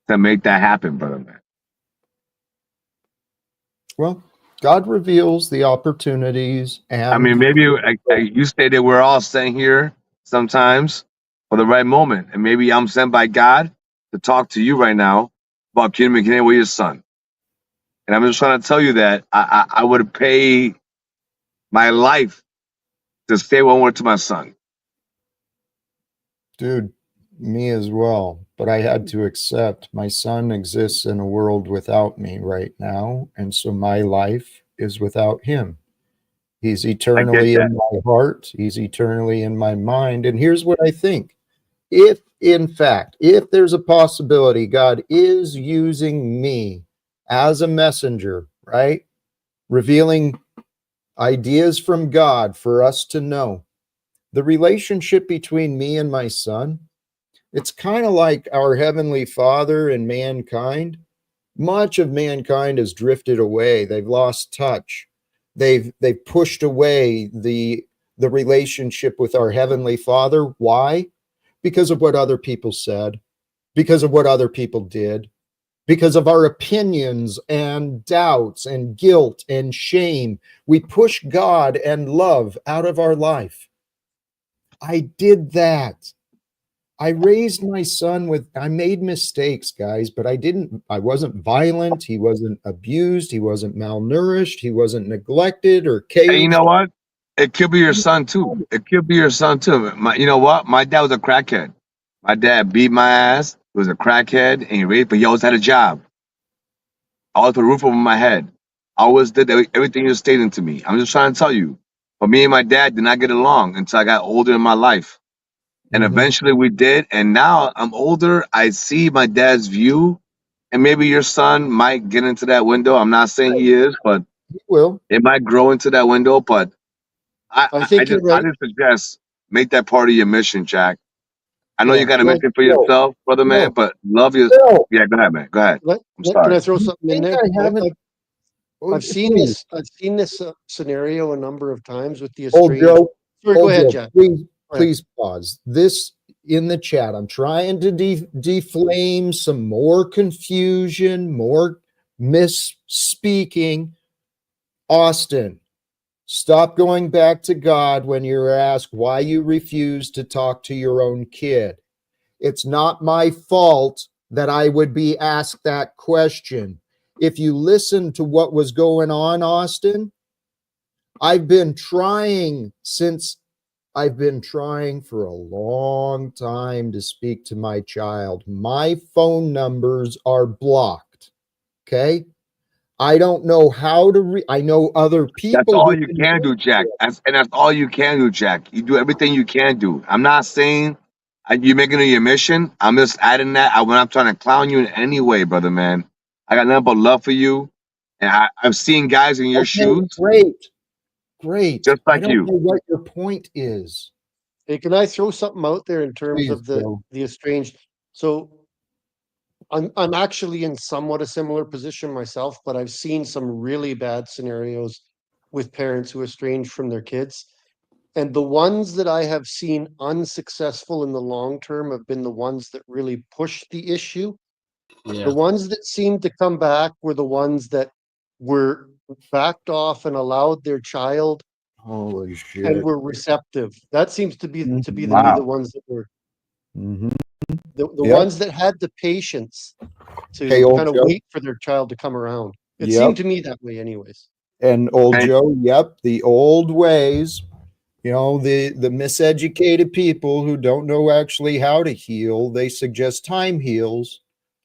to make that happen, brother, man. well, God reveals the opportunities, and I mean, maybe you stated we're all sent here sometimes for the right moment, and maybe I'm sent by God to talk to you right now about communicating with your son. And I'm just trying to tell you that I would pay my life to say one word to my son. Dude, me as well. But I had to accept my son exists in a world without me right now. And so my life is without him. He's eternally in my heart. He's eternally in my mind. And here's what I think. If, in fact, if there's a possibility God is using me as a messenger, right? Revealing ideas from God for us to know. The relationship between me and my son, it's kind of like our Heavenly Father and mankind. Much of mankind has drifted away. They've lost touch. They've pushed away the relationship with our Heavenly Father. Why? Because of what other people said, because of what other people did, because of our opinions and doubts and guilt and shame. We push God and love out of our life. I did that. I raised my son I made mistakes, guys, but I wasn't violent. He wasn't abused. He wasn't malnourished. He wasn't neglected or caged. And you know what? It could be your son too. It could be your son too. You know what? My dad was a crackhead. My dad beat my ass. He was a crackhead, and he raped, but he always had a job. I always put a roof over my head. I always did everything you're stating to me. I'm just trying to tell you. But me and my dad did not get along until I got older in my life. And eventually we did. And now I'm older. I see my dad's view. And maybe your son might get into that window. I'm not saying he is, but he will. It might grow into that window. But I think you're I right. just suggest make that part of your mission, Jack. I know you Yeah. got a Well, mission for Phil, yourself, brother man, Phil, but love your. Phil, Yeah, go ahead, man. Go ahead. I'm can sorry. I throw you something in think there? I haven't? Oh, I've seen please. this. I've seen this scenario a number of times with the Old estranged. Joe, Sorry, go ahead, Jack. please, Go ahead. please pause. This in the chat. I'm trying to deflame some more confusion, more misspeaking. Austin, stop going back to God when you're asked why you refuse to talk to your own kid. It's not my fault that I would be asked that question. If you listen to what was going on, Austin, I've been trying for a long time to speak to my child. My phone numbers are blocked. Okay. I don't know how to I know other That's people all who you can can do, reach Jack. it. And that's all you can do, Jack. You do everything you can do. I'm not saying you're making it your mission. I'm just adding that. When I'm trying to clown you in any way, brother, man. I got nothing but love for you. And I've seen guys in your Okay, shoes great. just I like don't you. know what your point is. Hey, can I throw something out there in terms Please, of Phil. the estranged? So I'm actually in somewhat a similar position myself, but I've seen some really bad scenarios with parents who estrange from their kids. And the ones that I have seen unsuccessful in the long term have been the ones that really push the issue. Yeah. The ones that seemed to come back were the ones that were backed off and allowed their child Holy and shit. were receptive. That seems to be the Wow. ones that were Mm-hmm. the Yep. ones that had the patience Hey, to old kind of Joe. wait for their child to come around. It Yep. seemed to me that way anyways. And old And Joe, yep, the old ways. You know, the miseducated people who don't know actually how to heal, they suggest time heals.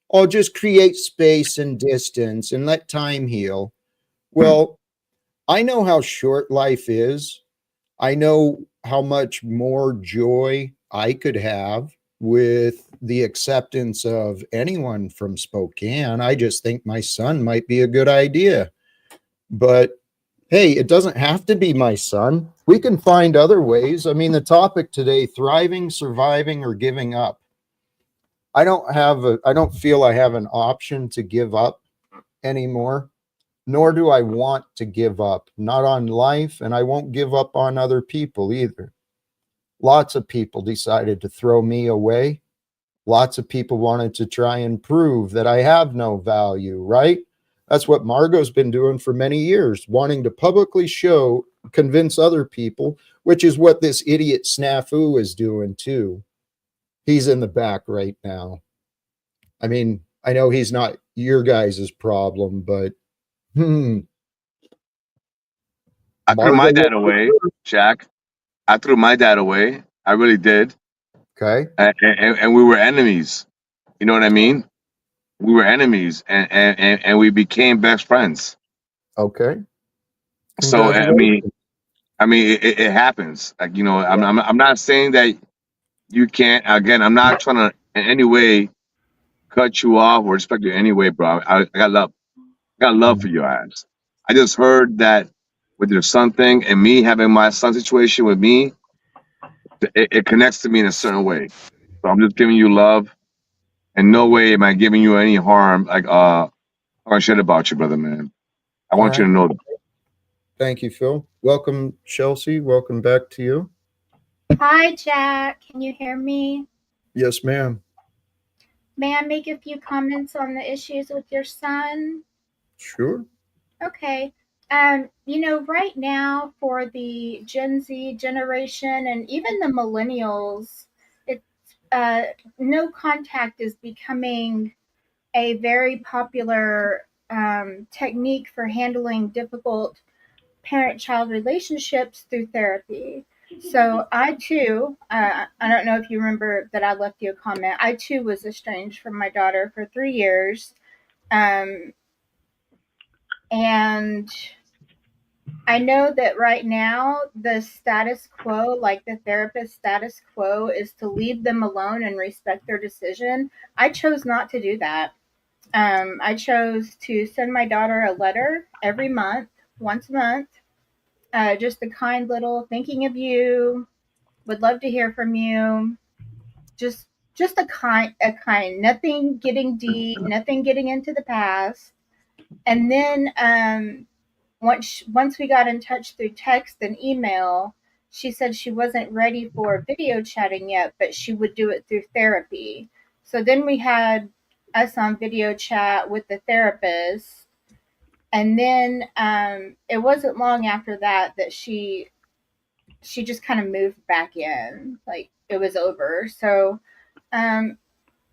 Or just create space and distance and let time heal. Well, I know how short life is. I know how much more joy I could have with the acceptance of anyone from Spokane. I just think my son might be a good idea. But hey, it doesn't have to be my son. We can find other ways. I mean, the topic today, thriving, surviving, or giving up. I don't feel I have an option to give up anymore, nor do I want to give up, not on life, and I won't give up on other people either. Lots of people decided to throw me away. Lots of people wanted to try and prove that I have no value, right? That's what Margot's been doing for many years, wanting to publicly convince other people, which is what this idiot Snafu is doing too. He's in the back right now. I mean, I know he's not your guys' problem, but I threw my dad away, Jack. I threw my dad away. I really did. Okay. And we were enemies. You know what I mean? We were enemies, and we became best friends. Okay. So Congratulations. it happens. Like Yeah. I'm not saying that you can't. Again, I'm not trying to in any way cut you off or respect you in any way, bro. I got love. I got love for your ass. I just heard that with your son thing and me having my son situation with me, it connects to me in a certain way. So I'm just giving you love. In no way am I giving you any harm. Like talking shit about you, brother, man. I All want you right. to know that. Thank you, Phil. Welcome, Chelsea. Welcome back to you. Hi, Jack. Can you hear me? Yes, ma'am. May I make a few comments on the issues with your son? Sure. Okay. Right now for the Gen Z generation and even the millennials, it's no contact is becoming a very popular technique for handling difficult parent-child relationships through therapy. So I too, I don't know if you remember that I left you a comment. I too was estranged from my daughter for 3 years, and I know that right now the status quo, like the therapist status quo, is to leave them alone and respect their decision. I chose not to do that. I chose to send my daughter a letter every month, once a month, just a kind little thinking of you, would love to hear from you. Just a kind, nothing getting deep, nothing getting into the past. And then once we got in touch through text and email, she said she wasn't ready for video chatting yet, but she would do it through therapy. So then we had us on video chat with the therapist. And then it wasn't long after that that she just kind of moved back in, like it was over. So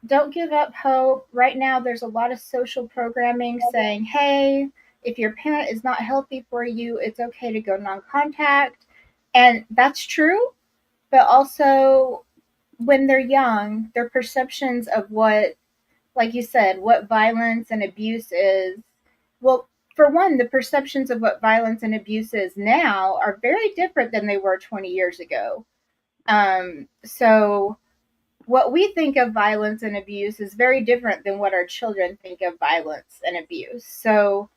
don't give up hope. Right now, there's a lot of social programming saying, hey, if your parent is not healthy for you, it's okay to go non contact. And that's true. But also, when they're young, their perceptions of what, like you said, what violence and abuse is, well, for one, the perceptions of what violence and abuse is now are very different than they were 20 years ago. So, what we think of violence and abuse is very different than what our children think of violence and abuse. So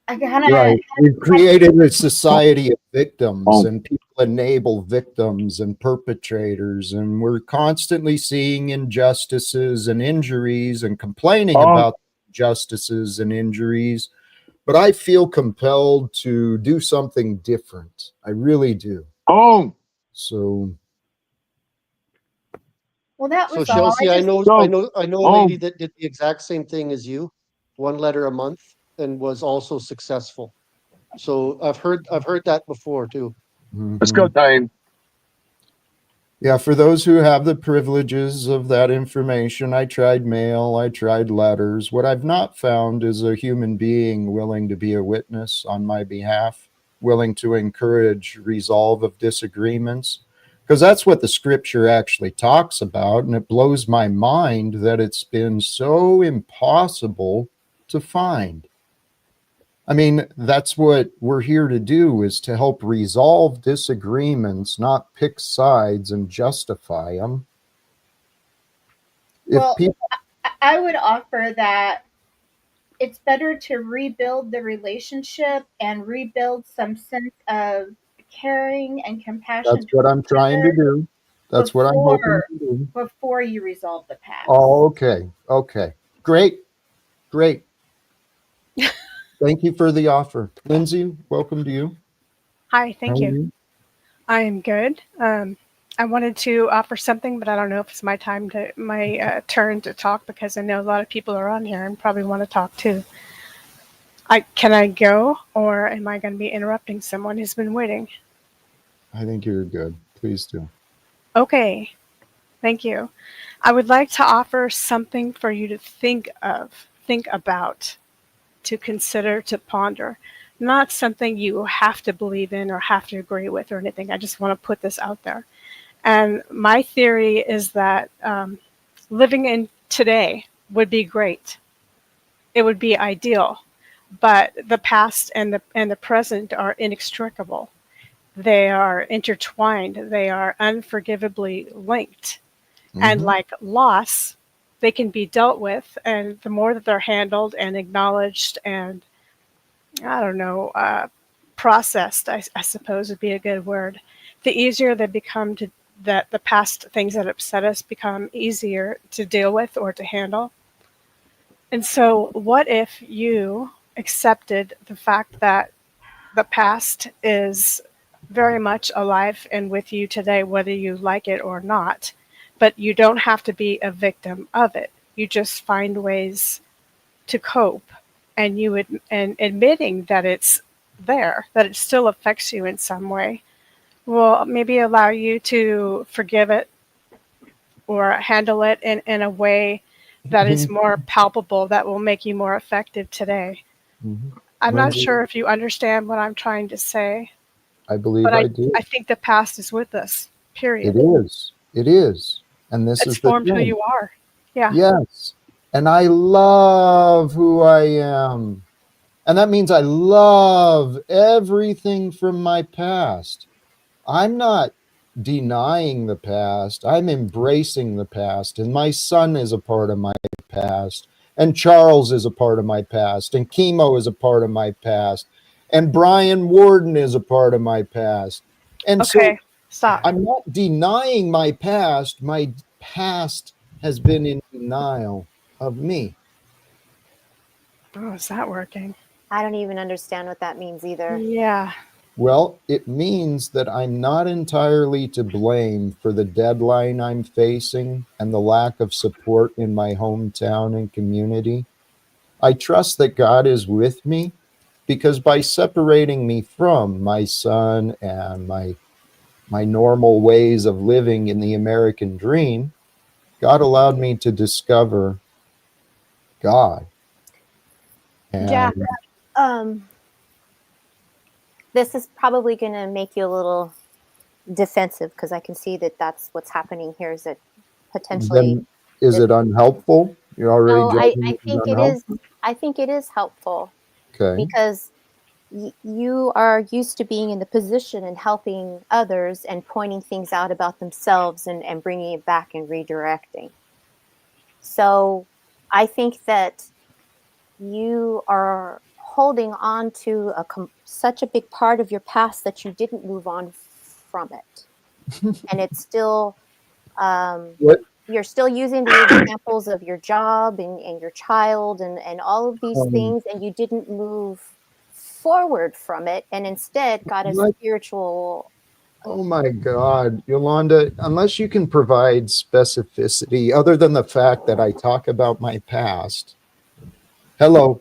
I kind of right. We've created a society of victims, and people enable victims and perpetrators, and we're constantly seeing injustices and injuries and complaining about injustices and injuries. But I feel compelled to do something different. I really do. So. Well, that So was all. Chelsea, I know a lady that did the exact same thing as you, 1 letter a month, and was also successful. So I've heard that before too. Let's go, Diane. Yeah, for those who have the privileges of that information, I tried mail, I tried letters. What I've not found is a human being willing to be a witness on my behalf, willing to encourage resolve of disagreements, because that's what the scripture actually talks about. And it blows my mind that it's been so impossible to find. I mean, that's what we're here to do, is to help resolve disagreements, not pick sides and justify them. Well, I would offer that it's better to rebuild the relationship and rebuild some sense of caring and compassion. That's what I'm trying to do. That's what I'm hoping to do. Before you resolve the past. Oh, okay. Okay. Great. Great. Thank you for the offer. Lindsay, welcome to you. Hi, thank you. I am good. I wanted to offer something, but I don't know if it's my turn to talk, because I know a lot of people are on here and probably want to talk too. Can I go, or am I going to be interrupting someone who's been waiting? I think you're good. Please do. Okay. Thank you. I would like to offer something for you to think about, to consider, to ponder. Not something you have to believe in or have to agree with or anything. I just want to put this out there. And my theory is that living in today would be great. It would be ideal. But the past and the present are inextricable. They are intertwined. They are unforgivably linked. Mm-hmm. And like loss, they can be dealt with. And the more that they're handled and acknowledged and, I don't know, processed, I suppose would be a good word, the easier they become that the past things that upset us become easier to deal with or to handle. And so what if you accepted the fact that the past is very much alive and with you today, whether you like it or not, but you don't have to be a victim of it. You just find ways to cope, and and admitting that it's there, that it still affects you in some way, will maybe allow you to forgive it or handle it in a way that is more palpable, that will make you more effective today. Mm-hmm. I'm not sure if you understand what I'm trying to say. I believe I do. I think the past is with us, period. It is. It is. And this is the formed who you are. Yeah. Yes. And I love who I am. And that means I love everything from my past. I'm not denying the past. I'm embracing the past. And my son is a part of my past. And Charles is a part of my past. And chemo is a part of my past. And Brian Warden is a part of my past. And okay, so stop. I'm not denying my past. My past has been in denial of me. Oh, is that working? I don't even understand what that means either. Yeah. Well, it means that I'm not entirely to blame for the deadline I'm facing and the lack of support in my hometown and community. I trust that God is with me, because by separating me from my son and my normal ways of living in the American dream, God allowed me to discover God. Jack, And this is probably going to make you a little defensive, because I can see that that's what's happening here, is that potentially then is it unhelpful? You're already no, judging I it as think it is. unhelpful? I think it is helpful Okay. because you are used to being in the position and helping others and pointing things out about themselves and bringing it back and redirecting. So I think that you are holding on to such a big part of your past that you didn't move on from it. And it's still, What? you're still using the examples of your job and your child and all of these things, and you didn't move forward from it, and instead got a What? spiritual. Oh my God, Yolanda, unless you can provide specificity other than the fact that I talk about my past. Hello,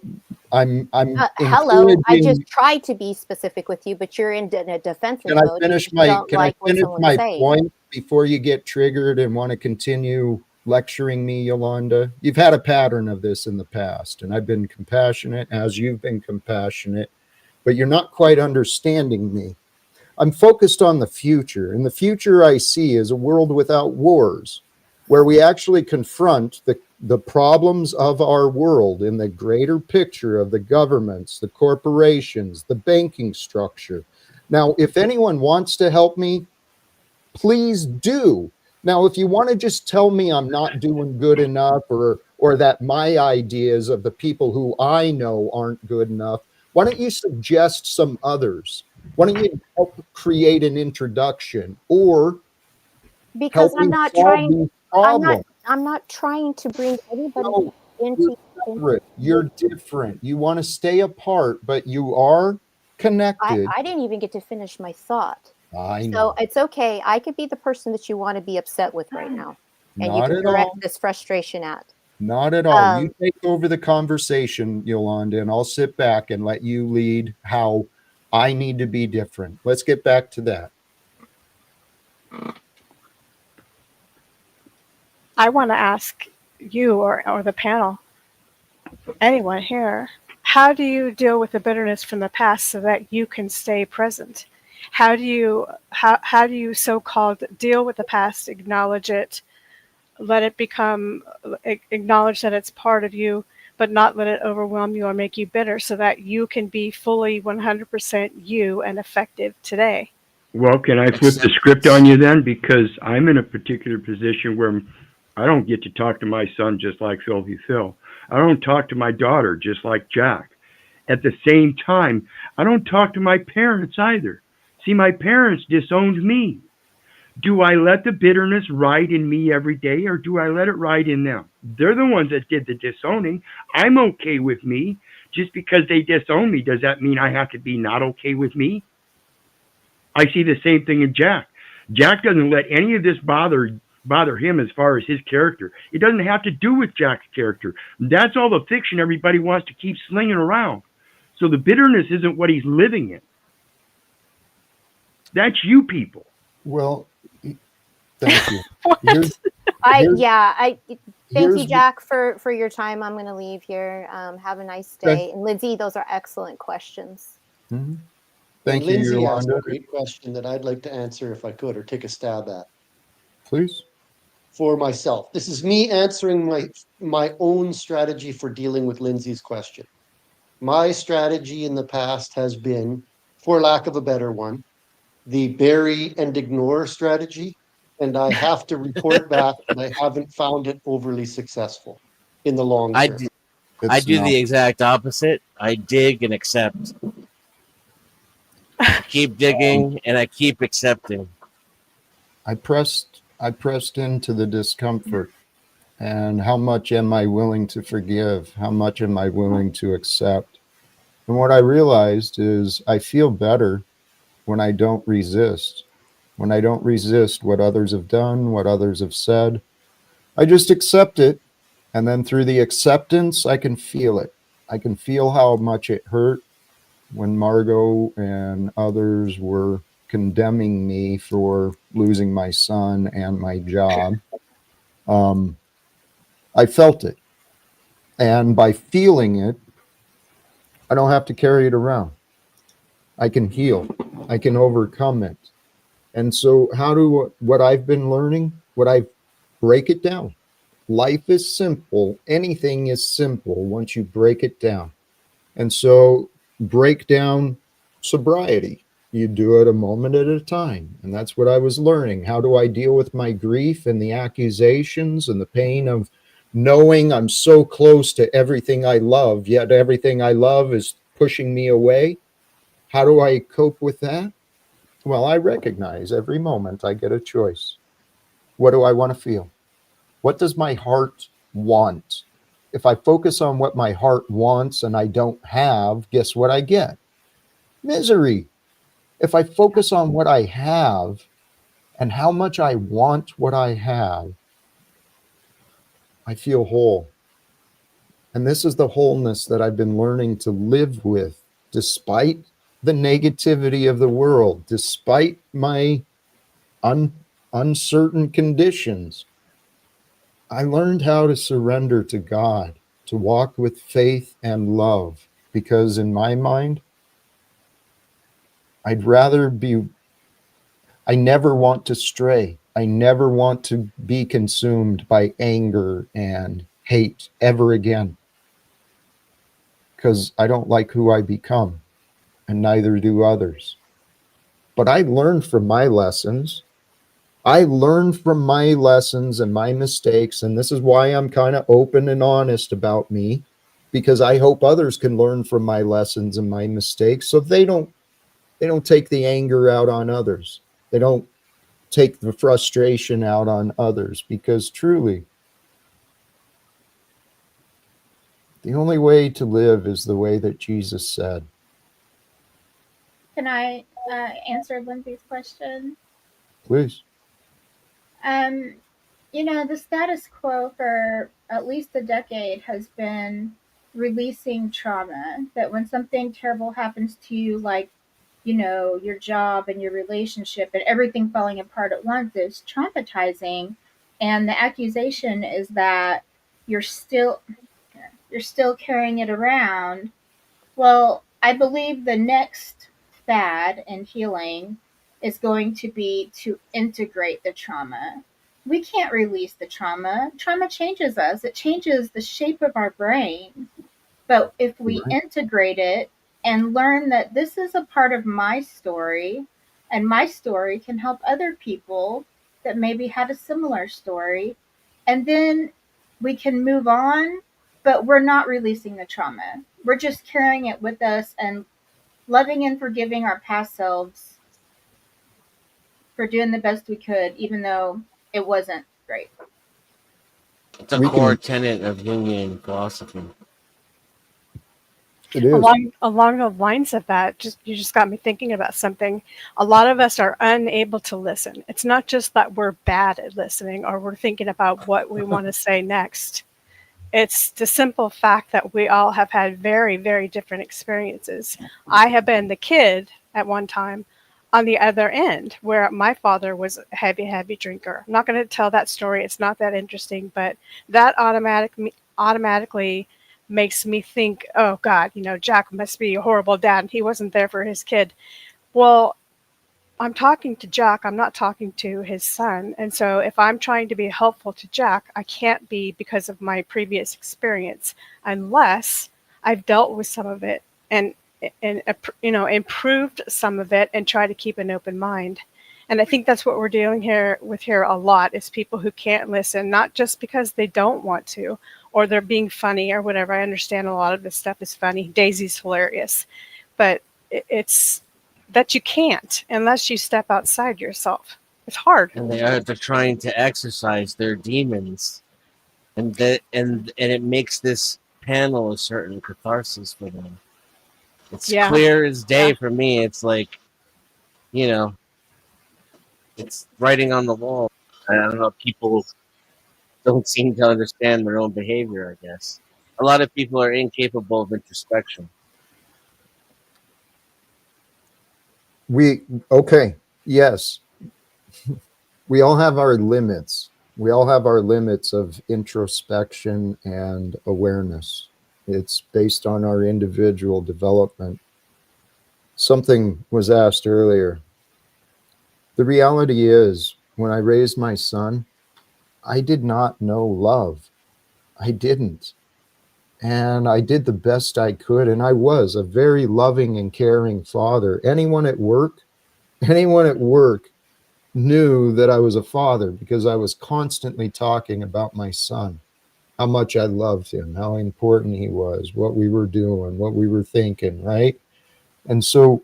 I'm Hello, I just encouraging. tried to be specific with you, but you're in a defensive Can I mode finish because you don't can I like what finish someone's my saying. point before you get triggered and want to continue lecturing me, Yolanda? You've had a pattern of this in the past, and I've been compassionate as you've been compassionate, but you're not quite understanding me. I'm focused on the future, and the future I see is a world without wars, where we actually confront the problems of our world in the greater picture of the governments, the corporations, the banking structure. Now, if anyone wants to help me, please do. Now, if you want to just tell me I'm not doing good enough, or that my ideas of the people who I know aren't good enough, why don't you suggest some others? Why don't you help create an introduction or Because help I'm me not solve trying. these problems? I'm not trying to bring anybody No, you're into. separate. You're different. You want to stay apart, but you are connected. I didn't even get to finish my thought. I So know. it's okay. I could be the person that you want to be upset with right now, and you Not can at direct all. this frustration at. Not at all. You Um, take over the conversation, Yolanda, and I'll sit back and let you lead how I need to be different. Let's get back to that. I want to ask you or the panel, anyone here, how do you deal with the bitterness from the past so that you can stay present? How do you so-called deal with the past, acknowledge it, let it become, acknowledge that it's part of you, but not let it overwhelm you or make you bitter so that you can be fully 100% you and effective today? Well, can I flip the script on you then? Because I'm in a particular position where I don't get to talk to my son just like Filthy Phil. I don't talk to my daughter just like Jack. At the same time, I don't talk to my parents either. See, my parents disowned me. Do I let the bitterness ride in me every day, or do I let it ride in them? They're the ones that did the disowning. I'm okay with me. Just because they disown me, does that mean I have to be not okay with me? I see the same thing in Jack. Jack doesn't let any of this bother him as far as his character. It doesn't have to do with Jack's character. That's all the fiction everybody wants to keep slinging around. So the bitterness isn't what he's living in. That's you people. Well, thank you. Thank you, Jack, for your time. I'm going to leave here. Have a nice day. Okay. And Lindsay, those are excellent questions. Mm-hmm. Thank you, Lindsay asked Yolanda. a great question that I'd like to answer if I could, or take a stab at. Please. For myself. This is me answering my own strategy for dealing with Lindsay's question. My strategy in the past has been, for lack of a better one, the bury and ignore strategy. And I have to report back that I haven't found it overly successful in the long term. I do the exact opposite. I dig and accept I keep digging and I keep accepting. I pressed into the discomfort. And how much am I willing to forgive? How much am I willing to accept? And what I realized is I feel better when I don't resist. When I don't resist what others have done, what others have said, I just accept it. And then through the acceptance, I can feel it. I can feel how much it hurt when Margot and others were condemning me for losing my son and my job. I felt it. And by feeling it, I don't have to carry it around. I can heal. I can overcome it. And so what I've been learning, what I break it down. Life is simple. Anything is simple once you break it down. And so break down sobriety. You do it a moment at a time. And that's what I was learning. How do I deal with my grief and the accusations and the pain of knowing I'm so close to everything I love, yet everything I love is pushing me away? How do I cope with that? Well, I recognize every moment I get a choice. What do I want to feel? What does my heart want? If I focus on what my heart wants and I don't have, guess what I get? Misery. If I focus on what I have and how much I want what I have, I feel whole. And this is the wholeness that I've been learning to live with, despite the negativity of the world, despite my uncertain conditions. I learned how to surrender to God, to walk with faith and love, because in my mind, I never want to stray. I never want to be consumed by anger and hate ever again, because I don't like who I become, and neither do others. But I learned from my lessons. I learned from my lessons and my mistakes, and this is why I'm kind of open and honest about me, because I hope others can learn from my lessons and my mistakes, so they don't take the anger out on others. They don't take the frustration out on others, because truly, the only way to live is the way that Jesus said. Can I answer Lindsay's question? Please. The status quo for at least a decade has been releasing trauma. That when something terrible happens to you, like, your job and your relationship and everything falling apart at once, is traumatizing. And the accusation is that you're still carrying it around. Well, I believe the next fad in healing is going to be to integrate the trauma. We can't release the trauma. Trauma changes us, it changes the shape of our brain. But if we integrate it and learn that this is a part of my story, and my story can help other people that maybe had a similar story, and then we can move on, but we're not releasing the trauma. We're just carrying it with us and loving and forgiving our past selves for doing the best we could, even though it wasn't great. It's a core tenet of Jungian philosophy. It is. Along the lines of that, you just got me thinking about something. A lot of us are unable to listen. It's not just that we're bad at listening or we're thinking about what we want to say next. It's the simple fact that we all have had very, very different experiences. I have been the kid at one time on the other end, where my father was a heavy, heavy drinker. I'm not going to tell that story. It's not that interesting, but that automatically makes me think, oh God, Jack must be a horrible dad and he wasn't there for his kid. Well, I'm talking to Jack, I'm not talking to his son. And so if I'm trying to be helpful to Jack, I can't be because of my previous experience, unless I've dealt with some of it and improved some of it and try to keep an open mind. And I think that's what we're dealing with here a lot, is people who can't listen, not just because they don't want to or they're being funny or whatever. I understand a lot of this stuff is funny. Daisy's hilarious, but it's that you can't unless you step outside yourself. It's hard. And they're trying to exercise their demons, and it makes this panel a certain catharsis for them. It's clear as day for me. It's like, you know, it's writing on the wall. I don't know. People don't seem to understand their own behavior. I guess a lot of people are incapable of introspection. Okay, yes, we all have our limits. We all have our limits of introspection and awareness. It's based on our individual development. Something was asked earlier. The reality is, when I raised my son, I did not know love. I didn't. And I did the best I could. And I was a very loving and caring father. Anyone at work knew that I was a father because I was constantly talking about my son, how much I loved him, how important he was, what we were doing, what we were thinking, right? And so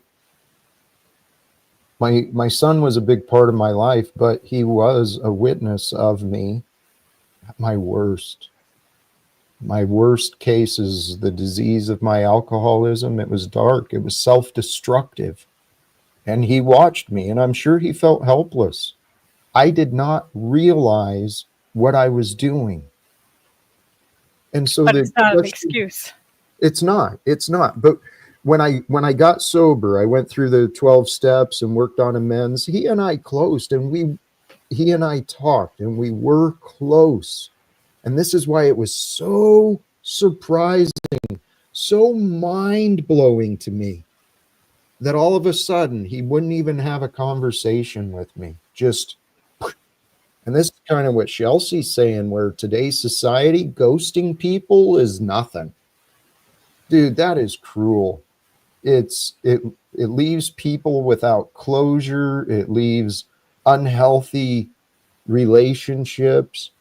my son was a big part of my life, but he was a witness of me at my worst. My worst case is the disease of my alcoholism. It was dark. It was self-destructive. And he watched me, and I'm sure he felt helpless. I did not realize what I was doing. And so but it's not an excuse. It's not. But when I got sober, I went through the 12 steps and worked on amends. He and I closed, and he and I talked, and we were close. And this is why it was so surprising, so mind-blowing to me that all of a sudden he wouldn't even have a conversation with me. And this is kind of what Chelsea's saying, where today's society, ghosting people is nothing. Dude, that is cruel. It leaves people without closure. It leaves unhealthy relationships.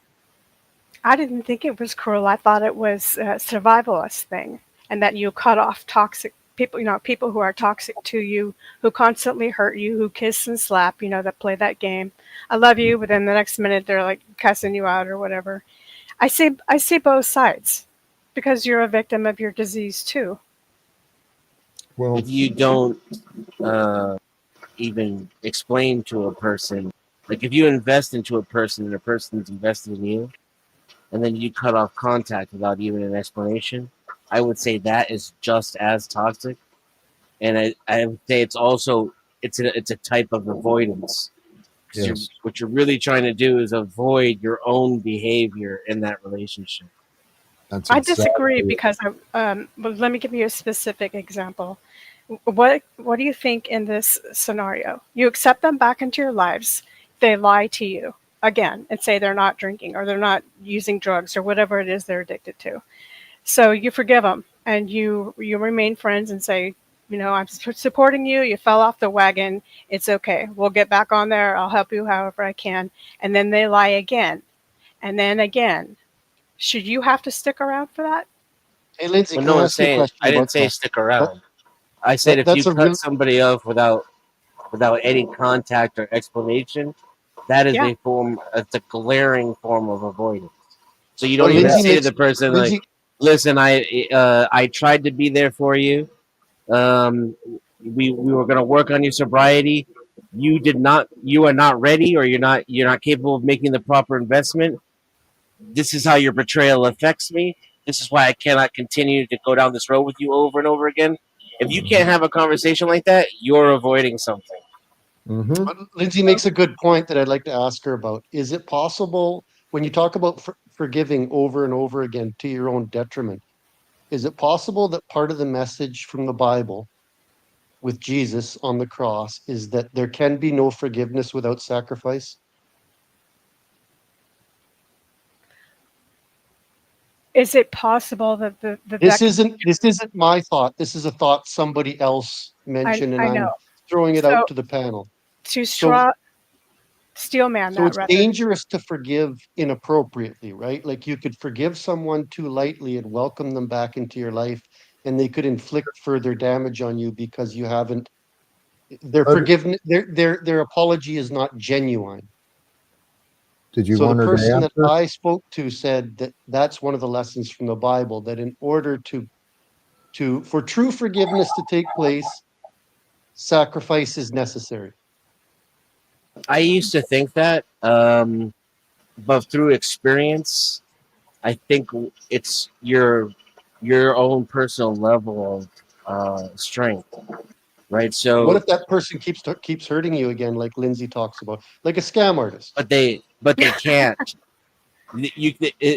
I didn't think it was cruel. I thought it was a survivalist thing, and that you cut off toxic people, people who are toxic to you, who constantly hurt you, who kiss and slap, that play that game. I love you, but then the next minute they're like cussing you out or whatever. I see both sides, because you're a victim of your disease too. Well, if you don't even explain to a person, like if you invest into a person and a person's invested in you, and then you cut off contact without even an explanation, I would say that is just as toxic. And I would say it's also it's a type of avoidance. Because what you're really trying to do is avoid your own behavior in that relationship. I disagree because well, let me give you a specific example. What do you think in this scenario? You accept them back into your lives. They lie to you again and say they're not drinking or they're not using drugs or whatever it is they're addicted to. So you forgive them and you remain friends and say, I'm supporting you. You fell off the wagon. It's okay. We'll get back on there. I'll help you however I can. And then they lie again and then again. Should you have to stick around for that? Hey, Lindsay, well, can no I one's ask you a saying question? I didn't say stick around. I said if you cut somebody off without any contact or explanation, that is a form. It's a glaring form of avoidance. So you don't even say to the person like, "Listen, I tried to be there for you. We were going to work on your sobriety. You are not ready, or you're not capable of making the proper investment. This is how your betrayal affects me. This is why I cannot continue to go down this road with you over and over again." If you can't have a conversation like that, you're avoiding something. Mm-hmm. Lindsay makes a good point that I'd like to ask her about. Is it possible, when you talk about forgiving over and over again to your own detriment, is it possible that part of the message from the Bible with Jesus on the cross is that there can be no forgiveness without sacrifice? Is it possible that this isn't my thought. This is a thought somebody else mentioned, and I'm throwing it out to the panel. To steelman that, it's dangerous to forgive inappropriately, right? Like you could forgive someone too lightly and welcome them back into your life, and they could inflict further damage on you because you haven't Their forgiveness, their apology is not genuine. Did you So the want her to person that answer? I spoke to said that that's one of the lessons from the Bible, that in order for true forgiveness to take place, sacrifice is necessary. I used to think that, but through experience, I think it's your own personal level of strength, right? What So, if that person keeps hurting you again, like Lindsay talks about, like a scam artist? but they can't.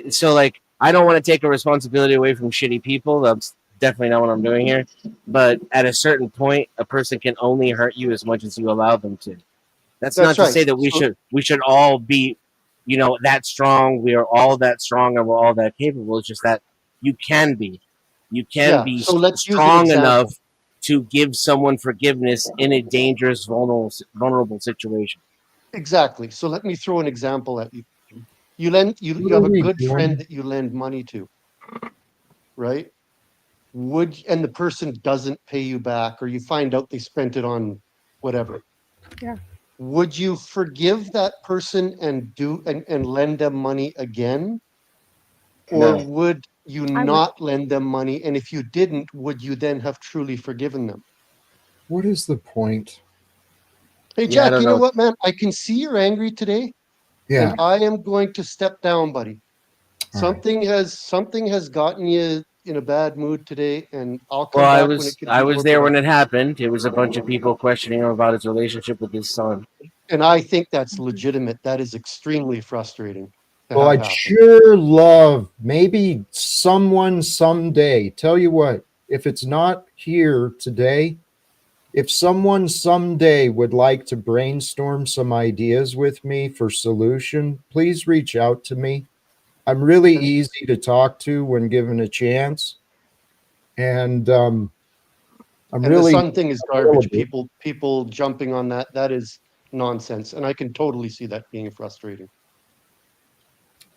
So like I don't want to take a responsibility away from shitty people. That's definitely not what I'm doing here. But at a certain point, a person can only hurt you as much as you allow them to. That's not That's to right. say that we should all be, that strong. We are all that strong and we're all that capable. It's just that you can be, Yeah. So let's use an strong enough example. to give someone forgiveness in a dangerous, vulnerable situation. Exactly. So let me throw an example at you. You What have are a we good friend doing? that you lend money to, right? And the person doesn't pay you back, or you find out they spent it on whatever. Yeah. Would you forgive that person and lend them money again? Or No. would you I would. not lend them money? And if you didn't, would you then have truly forgiven them? What is the point? Hey, Yeah, I Jack, don't you know know. what, man? I can see you're angry today, and Yeah. I am going to step down, buddy. All right. Something has gotten you in a bad mood today, and I'll Well, come back when it can I be was more there when it productive. happened. It was a bunch of people questioning him about his relationship with his son. And I think that's legitimate. That is extremely frustrating to Well, have I'd happen. sure love maybe someone someday. Tell you what, if it's not here today, if someone someday would like to brainstorm some ideas with me for solution, please reach out to me. I'm really easy to talk to when given a chance, and I'm And the really sun thing is garbage. available. People jumping on that is nonsense. And I can totally see that being frustrating.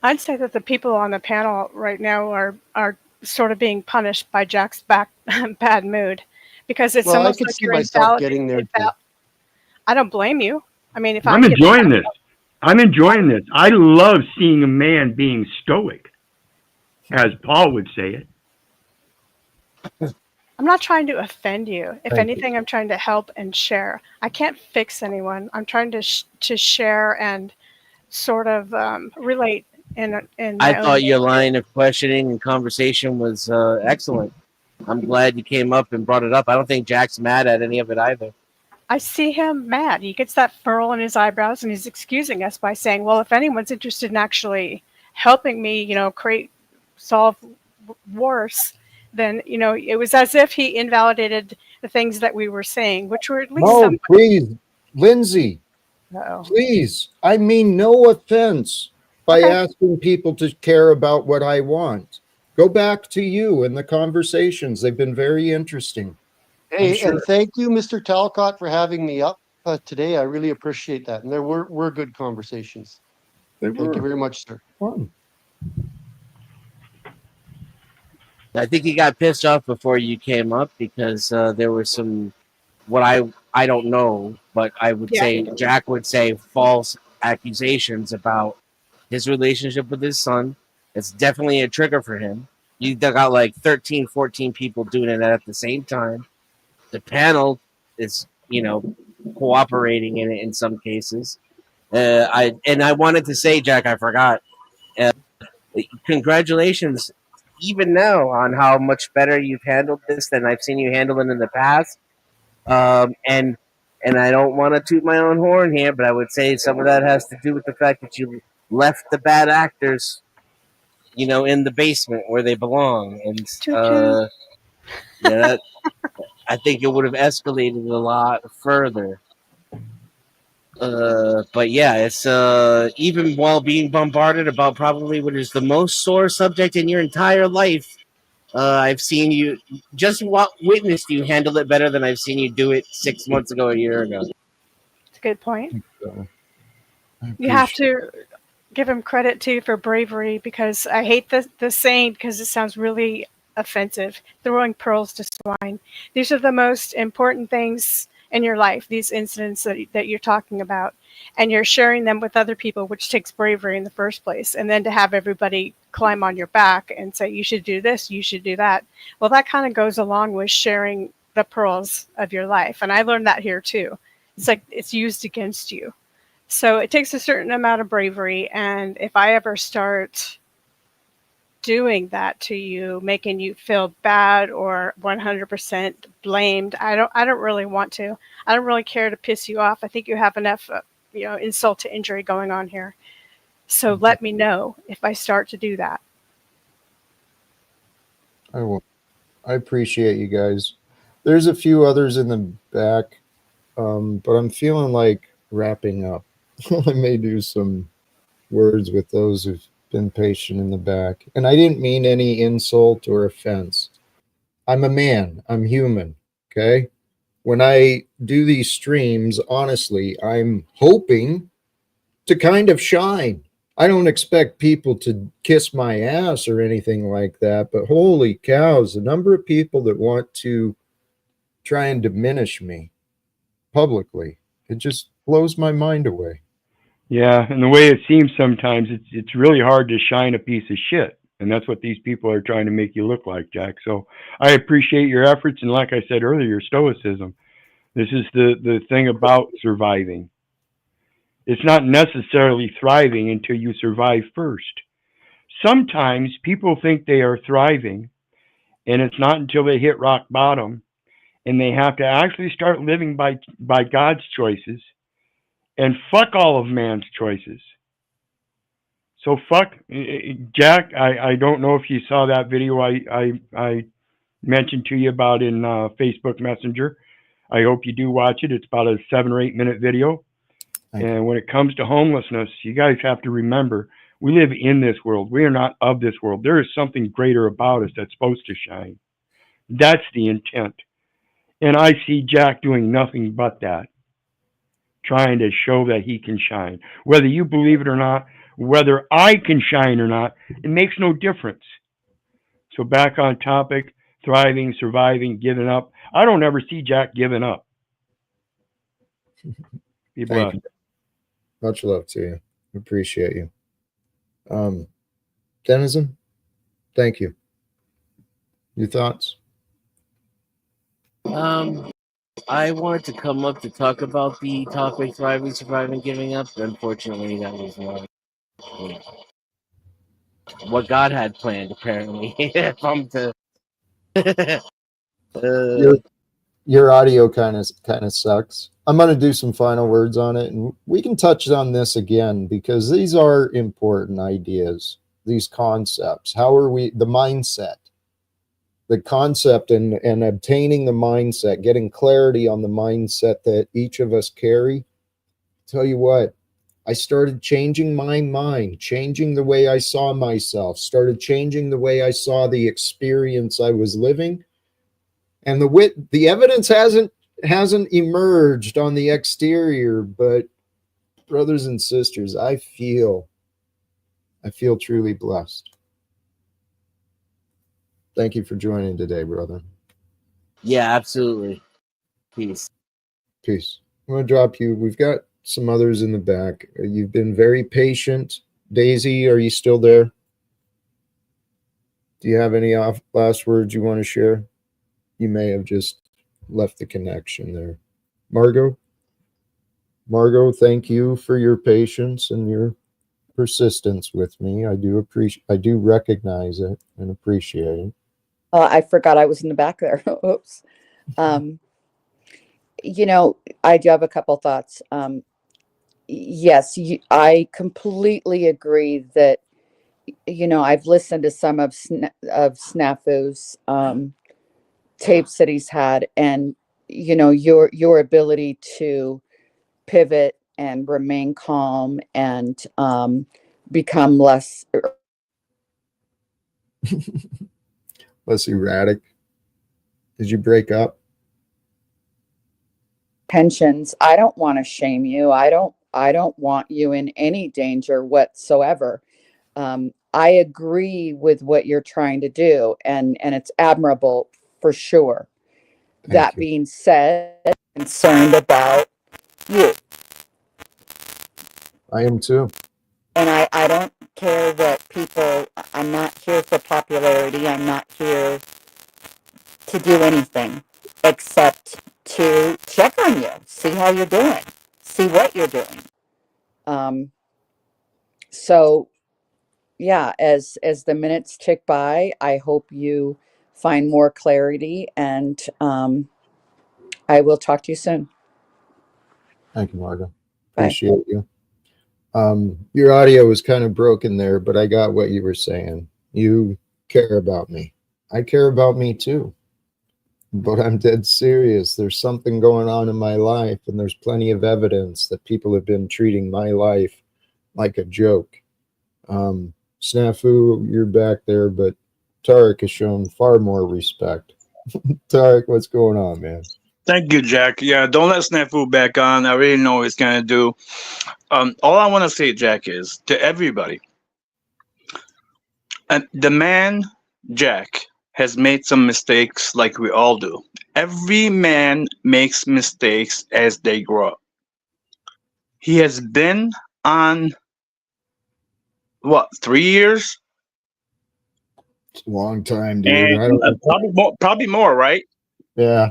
I'd say that the people on the panel right now are sort of being punished by Jack's bad mood, because it's Well, I almost could like see you're myself invalid. getting there too. I don't blame you. I mean, if I'm I'm given enjoying this. I'm enjoying this. I love seeing a man being stoic, as Paul would say it. I'm not trying to offend you. If Thank you. anything, I'm trying to help and share. I can't fix anyone. I'm trying to share and sort of relate in I my own thought way your too. line of questioning and conversation was excellent. I'm glad you came up and brought it up. I don't think Jack's mad at any of it either. I see him mad. He gets that furrow in his eyebrows, and he's excusing us by saying, "Well, if anyone's interested in actually helping me, solve worse, then it was as if he invalidated the things that we were saying, which were at least No, some." please, Lindsay, Oh, please. I mean no offense by okay. asking people to care about what I want. Go back to you and the conversations. They've been very interesting. I'm Hey, and sure thank you, Mr. Talcott, for having me up today. I really appreciate that. And there were good conversations. they Thank you were very much, sir. fun. I think he got pissed off before you came up because there were some what I don't know, but I would Yeah. say Jack would say false accusations about his relationship with his son. It's definitely a trigger for him. You got like 13, 14 people doing it at the same time. The panel is, cooperating in it in some cases. I wanted to say, Jack, I forgot. Uh, Congratulations, even now, on how much better you've handled this than I've seen you handle it in the past. And I don't want to toot my own horn here, but I would say some of that has to do with the fact that you left the bad actors, in the basement where they belong, and Toot toot. yeah, I think it would have escalated a lot further. But yeah, it's even while being bombarded about probably what is the most sore subject in your entire life. I've seen you just witnessed you handle it better than I've seen you do it 6 months ago, a year ago. It's a good point. So I You have appreciate to give him credit too for bravery, because I hate the saying because it sounds really offensive. Throwing pearls to swine. These are the most important things in your life, these incidents that you're talking about, and you're sharing them with other people, which takes bravery in the first place. And then to have everybody climb on your back and say, you should do this, you should do that. Well, that kind of goes along with sharing the pearls of your life. And I learned that here too. It's like it's used against you. So it takes a certain amount of bravery. And if I ever start doing that to you, making you feel bad or 100% blamed, I don't really want to. I don't really care to piss you off. I think you have enough, insult to injury going on here. So let me know if I start to do that. I will. I appreciate you guys. There's a few others in the back, but I'm feeling like wrapping up. I may do some words with those who've been patient in the back. And I didn't mean any insult or offense. I'm a man. I'm human. Okay. When I do these streams, honestly, I'm hoping to kind of shine. I don't expect people to kiss my ass or anything like that, but holy cows, the number of people that want to try and diminish me publicly, it just blows my mind away. Yeah, and the way it seems sometimes, it's really hard to shine a piece of shit, and that's what these people are trying to make you look like, Jack. So I appreciate your efforts, and like I said earlier, your stoicism. This is the thing about surviving. It's not necessarily thriving until you survive first. Sometimes people think they are thriving, and it's not until they hit rock bottom, and they have to actually start living by God's choices, and fuck all of man's choices. So fuck, Jack. I don't know if you saw that video I mentioned to you about in Facebook Messenger. I hope you do watch it. It's about a 7 or 8 minute video. And when it comes to homelessness, you guys have to remember we live in this world. We are not of this world. There is something greater about us that's supposed to shine. That's the intent. And I see Jack doing nothing but that, trying to show that he can shine. Whether you believe it or not, whether I can shine or not, it makes no difference. So back on topic, thriving, surviving, giving up. I don't ever see Jack giving up. Be blessed. Thank you. Much love to you. Appreciate you. Denizen, thank you. Your thoughts? I wanted to come up to talk about the topic thriving, surviving, giving up. Unfortunately, that was not what God had planned, apparently. If I'm to your audio kind of sucks. I'm going to do some final words on it, and we can touch on this again because these are important ideas, these concepts. How are we, the mindset, the concept, and obtaining the mindset, getting clarity on the mindset that each of us carry. Tell you what, I started changing my mind, changing the way I saw myself, started changing the way I saw the experience I was living. And the evidence hasn't emerged on the exterior, but brothers and sisters, I feel truly blessed. Thank you for joining today, brother. Yeah, absolutely. Peace. Peace. I'm going to drop you. We've got some others in the back. You've been very patient. Daisy, are you still there? Do you have any last words you want to share? You may have just left the connection there. Margot, thank you for your patience and your persistence with me. I do recognize it and appreciate it. I forgot I was in the back there. Oops. I do have a couple thoughts. Yes, I completely agree that, I've listened to some of Snafu's tapes that he's had, and, your ability to pivot and remain calm and become less erratic. Did you break up? Tensions. I don't want to shame you. I don't want you in any danger whatsoever. I agree with what you're trying to do, and it's admirable for sure. That being said, concerned about you. I am too. And I don't care that people, I'm not here for popularity. I'm not here to do anything except to check on you, see how you're doing, see what you're doing. So yeah, as the minutes tick by, I hope you find more clarity, and I will talk to you soon. Thank you, Margo. Bye. Appreciate you. Your audio was kind of broken there, but I got what you were saying. You care about me. I care about me too. But I'm dead serious. There's something going on in my life, and there's plenty of evidence that people have been treating my life like a joke. Snafu, you're back there, but Tarek has shown far more respect. Tarek, what's going on, man? Thank you, Jack. Yeah, don't let Snafu back on. I already know what he's gonna do. All I want to say, Jack, is to everybody, and the man, Jack, has made some mistakes like we all do. Every man makes mistakes as they grow up. He has been on what, 3 years? It's a long time, dude. And I don't probably more, right? Yeah.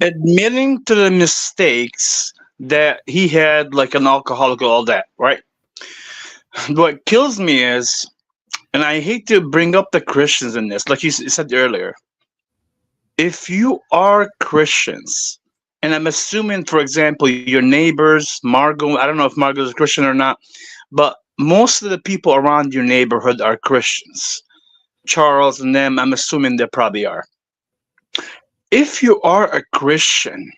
Admitting to the mistakes that he had, like an alcoholic, all that, right? What kills me is, and I hate to bring up the Christians in this, like you said earlier, if you are Christians, and I'm assuming, for example, your neighbors, Margot, I don't know if Margot is a Christian or not, but most of the people around your neighborhood are Christians. Charles and them, I'm assuming they probably are. If you are a Christian,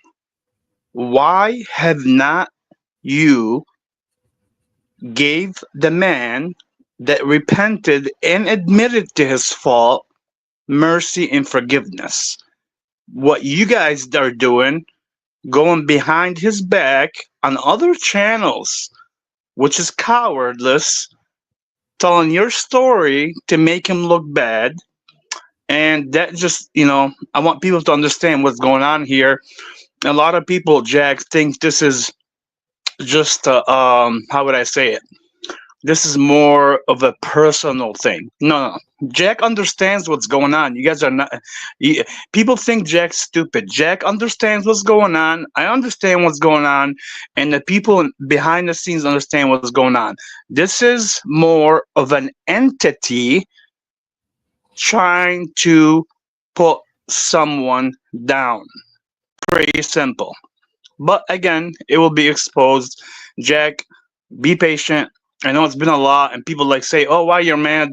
why have not you gave the man that repented and admitted to his fault mercy and forgiveness? What you guys are doing, going behind his back on other channels, which is cowardless, telling your story to make him look bad. And that just, I want people to understand what's going on here. A lot of people, Jack, think this is just, how would I say it? This is more of a personal thing. No. Jack understands what's going on. You guys are not. People think Jack's stupid. Jack understands what's going on. I understand what's going on, and the people behind the scenes understand what's going on. This is more of an entity trying to put someone down. Pretty simple. But again, it will be exposed. Jack, be patient. I know it's been a lot, and people like say, "Oh, why you're mad?"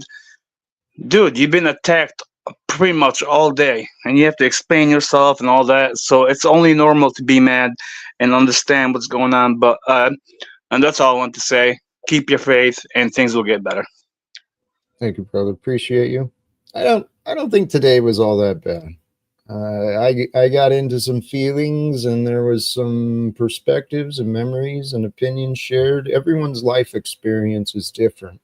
Dude, you've been attacked pretty much all day, and you have to explain yourself and all that. So it's only normal to be mad and understand what's going on. But and that's all I want to say. Keep your faith, and things will get better. Thank you, brother. Appreciate you. I don't think today was all that bad. I got into some feelings, and there was some perspectives and memories and opinions shared. Everyone's life experience is different.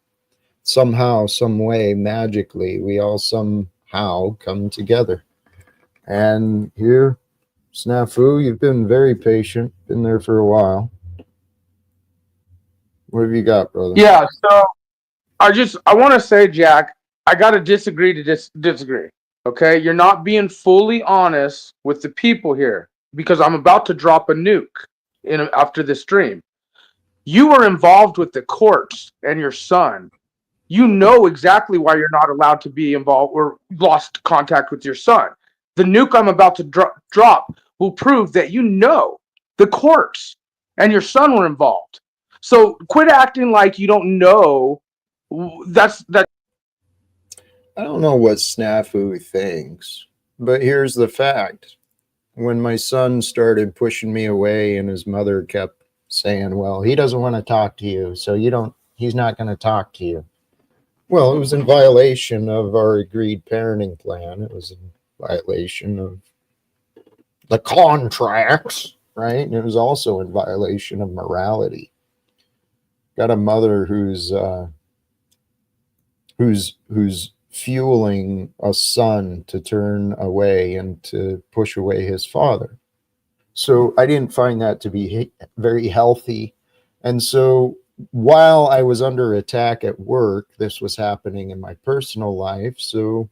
Somehow, some way, magically, we all somehow come together. And here, Snafu, you've been very patient, been there for a while. What have you got, brother? Yeah, so I want to say, Jack, I got to disagree to disagree. Okay, you're not being fully honest with the people here, because I'm about to drop a nuke after this stream. You were involved with the courts and your son. You know exactly why you're not allowed to be involved or lost contact with your son. The nuke I'm about to drop will prove that you know the courts and your son were involved. So quit acting like you don't know. That. I don't know what Snafu thinks, but here's the fact. When my son started pushing me away and his mother kept saying, well, he doesn't want to talk to you, so he's not going to talk to you. Well, it was in violation of our agreed parenting plan. It was in violation of the contracts, right? And it was also in violation of morality. Got a mother who's fueling a son to turn away and to push away his father. So I didn't find that to be very healthy. And so while I was under attack at work, this was happening in my personal life. So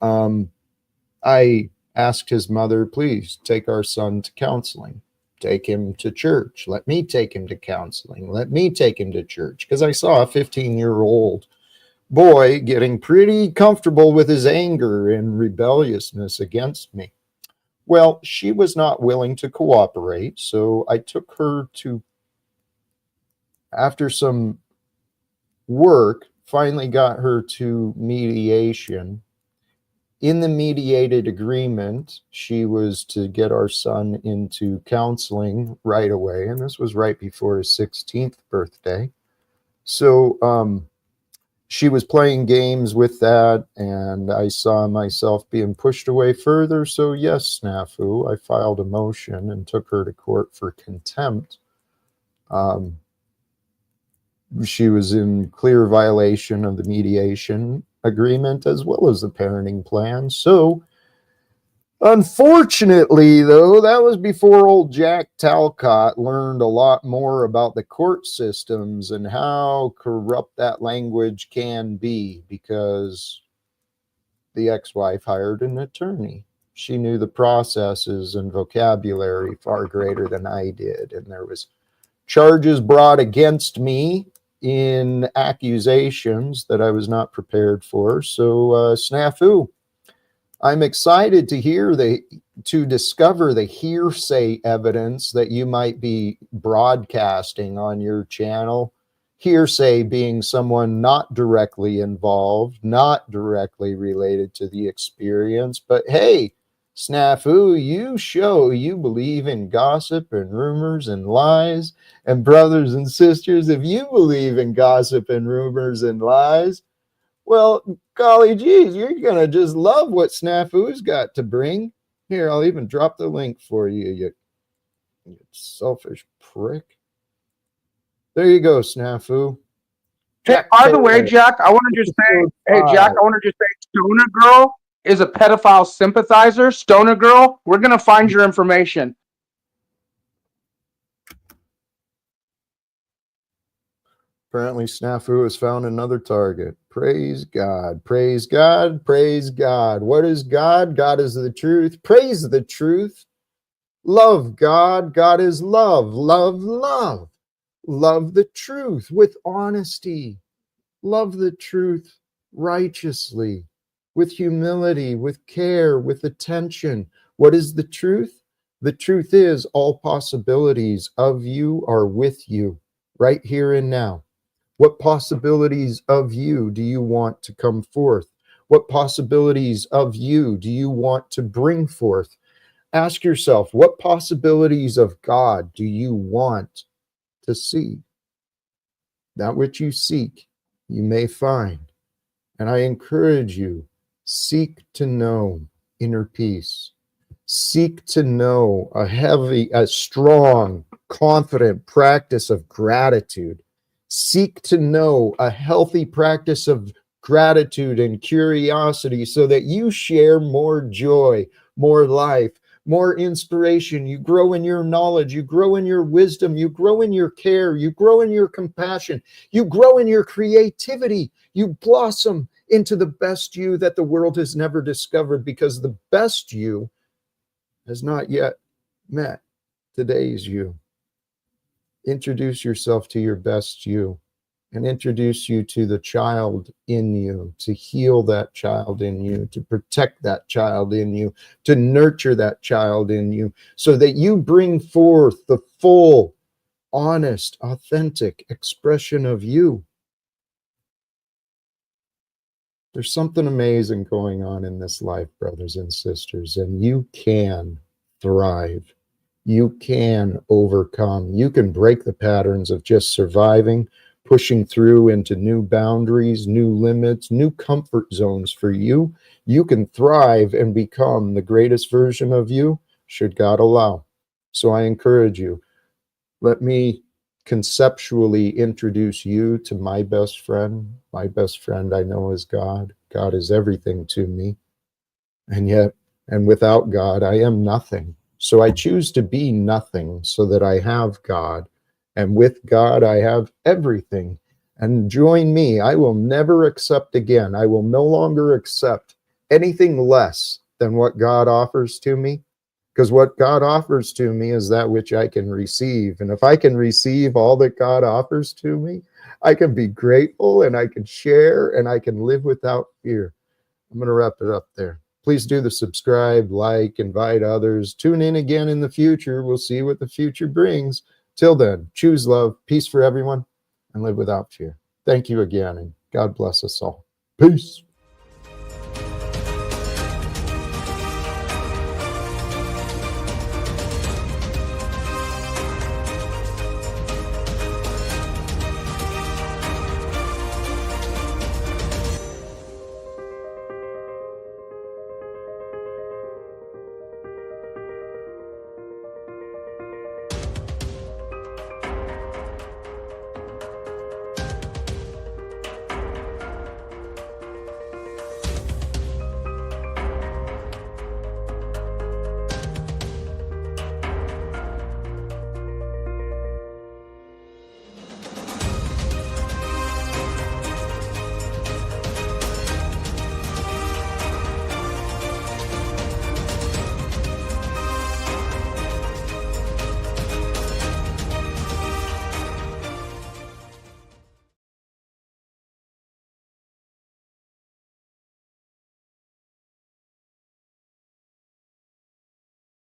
I asked his mother, please take our son to counseling, take him to church. Let me take him to counseling. Let me take him to church. Because I saw a 15-year-old boy getting pretty comfortable with his anger and rebelliousness against me. Well, she was not willing to cooperate, so I took her to, after some work, finally got her to mediation. In the mediated agreement, she was to get our son into counseling right away, and this was right before his 16th birthday. So she was playing games with that, and I saw myself being pushed away further. So yes, snafu, I filed a motion and took her to court for contempt. She was in clear violation of the mediation agreement as well as the parenting plan. So unfortunately, though, that was before old Jack Talcott learned a lot more about the court systems and how corrupt that language can be, because the ex-wife hired an attorney. She knew the processes and vocabulary far greater than I did, and there was charges brought against me in accusations that I was not prepared for. So snafu. I'm excited to discover the hearsay evidence that you might be broadcasting on your channel. Hearsay being someone not directly involved, not directly related to the experience. But hey, snafu, you show you believe in gossip and rumors and lies. And brothers and sisters, if you believe in gossip and rumors and lies, well, golly geez, you're going to just love what Snafu's got to bring. Here, I'll even drop the link for you, you selfish prick. There you go, Snafu. Hey, by the way, Jack, I want to just say, Stoner Girl is a pedophile sympathizer. Stoner Girl, we're going to find your information. Apparently, Snafu has found another target. Praise God. Praise God. Praise God. What is God? God is the truth. Praise the truth. Love God. God is love. Love, love. Love the truth with honesty. Love the truth righteously, with humility, with care, with attention. What is the truth? The truth is all possibilities of you are with you right here and now. What possibilities of you do you want to come forth? What possibilities of you do you want to bring forth? Ask yourself, what possibilities of God do you want to see? That which you seek, you may find. And I encourage you, seek to know inner peace. Seek to know a strong, confident practice of gratitude. Seek to know a healthy practice of gratitude and curiosity so that you share more joy, more life, more inspiration. You grow in your knowledge, you grow in your wisdom, you grow in your care, you grow in your compassion, you grow in your creativity, you blossom into the best you that the world has never discovered, because the best you has not yet met today's you. Introduce yourself to your best you, and introduce you to the child in you, to heal that child in you, to protect that child in you, to nurture that child in you, so that you bring forth the full, honest, authentic expression of you. There's something amazing going on in this life, brothers and sisters, and you can thrive. You can overcome. You can break the patterns of just surviving, pushing through into new boundaries, new limits, new comfort zones for you. You can thrive and become the greatest version of you, should God allow. So I encourage you, let me conceptually introduce you to my best friend. My best friend I know is God. God is everything to me. And yet, and without God, I am nothing. So I choose to be nothing so that I have God. And with God, I have everything. And join me. I will never accept again. I will no longer accept anything less than what God offers to me. Because what God offers to me is that which I can receive. And if I can receive all that God offers to me, I can be grateful and I can share and I can live without fear. I'm going to wrap it up there. Please do the subscribe, like, invite others. Tune in again in the future. We'll see what the future brings. Till then, choose love, peace for everyone, and live without fear. Thank you again, and God bless us all. Peace.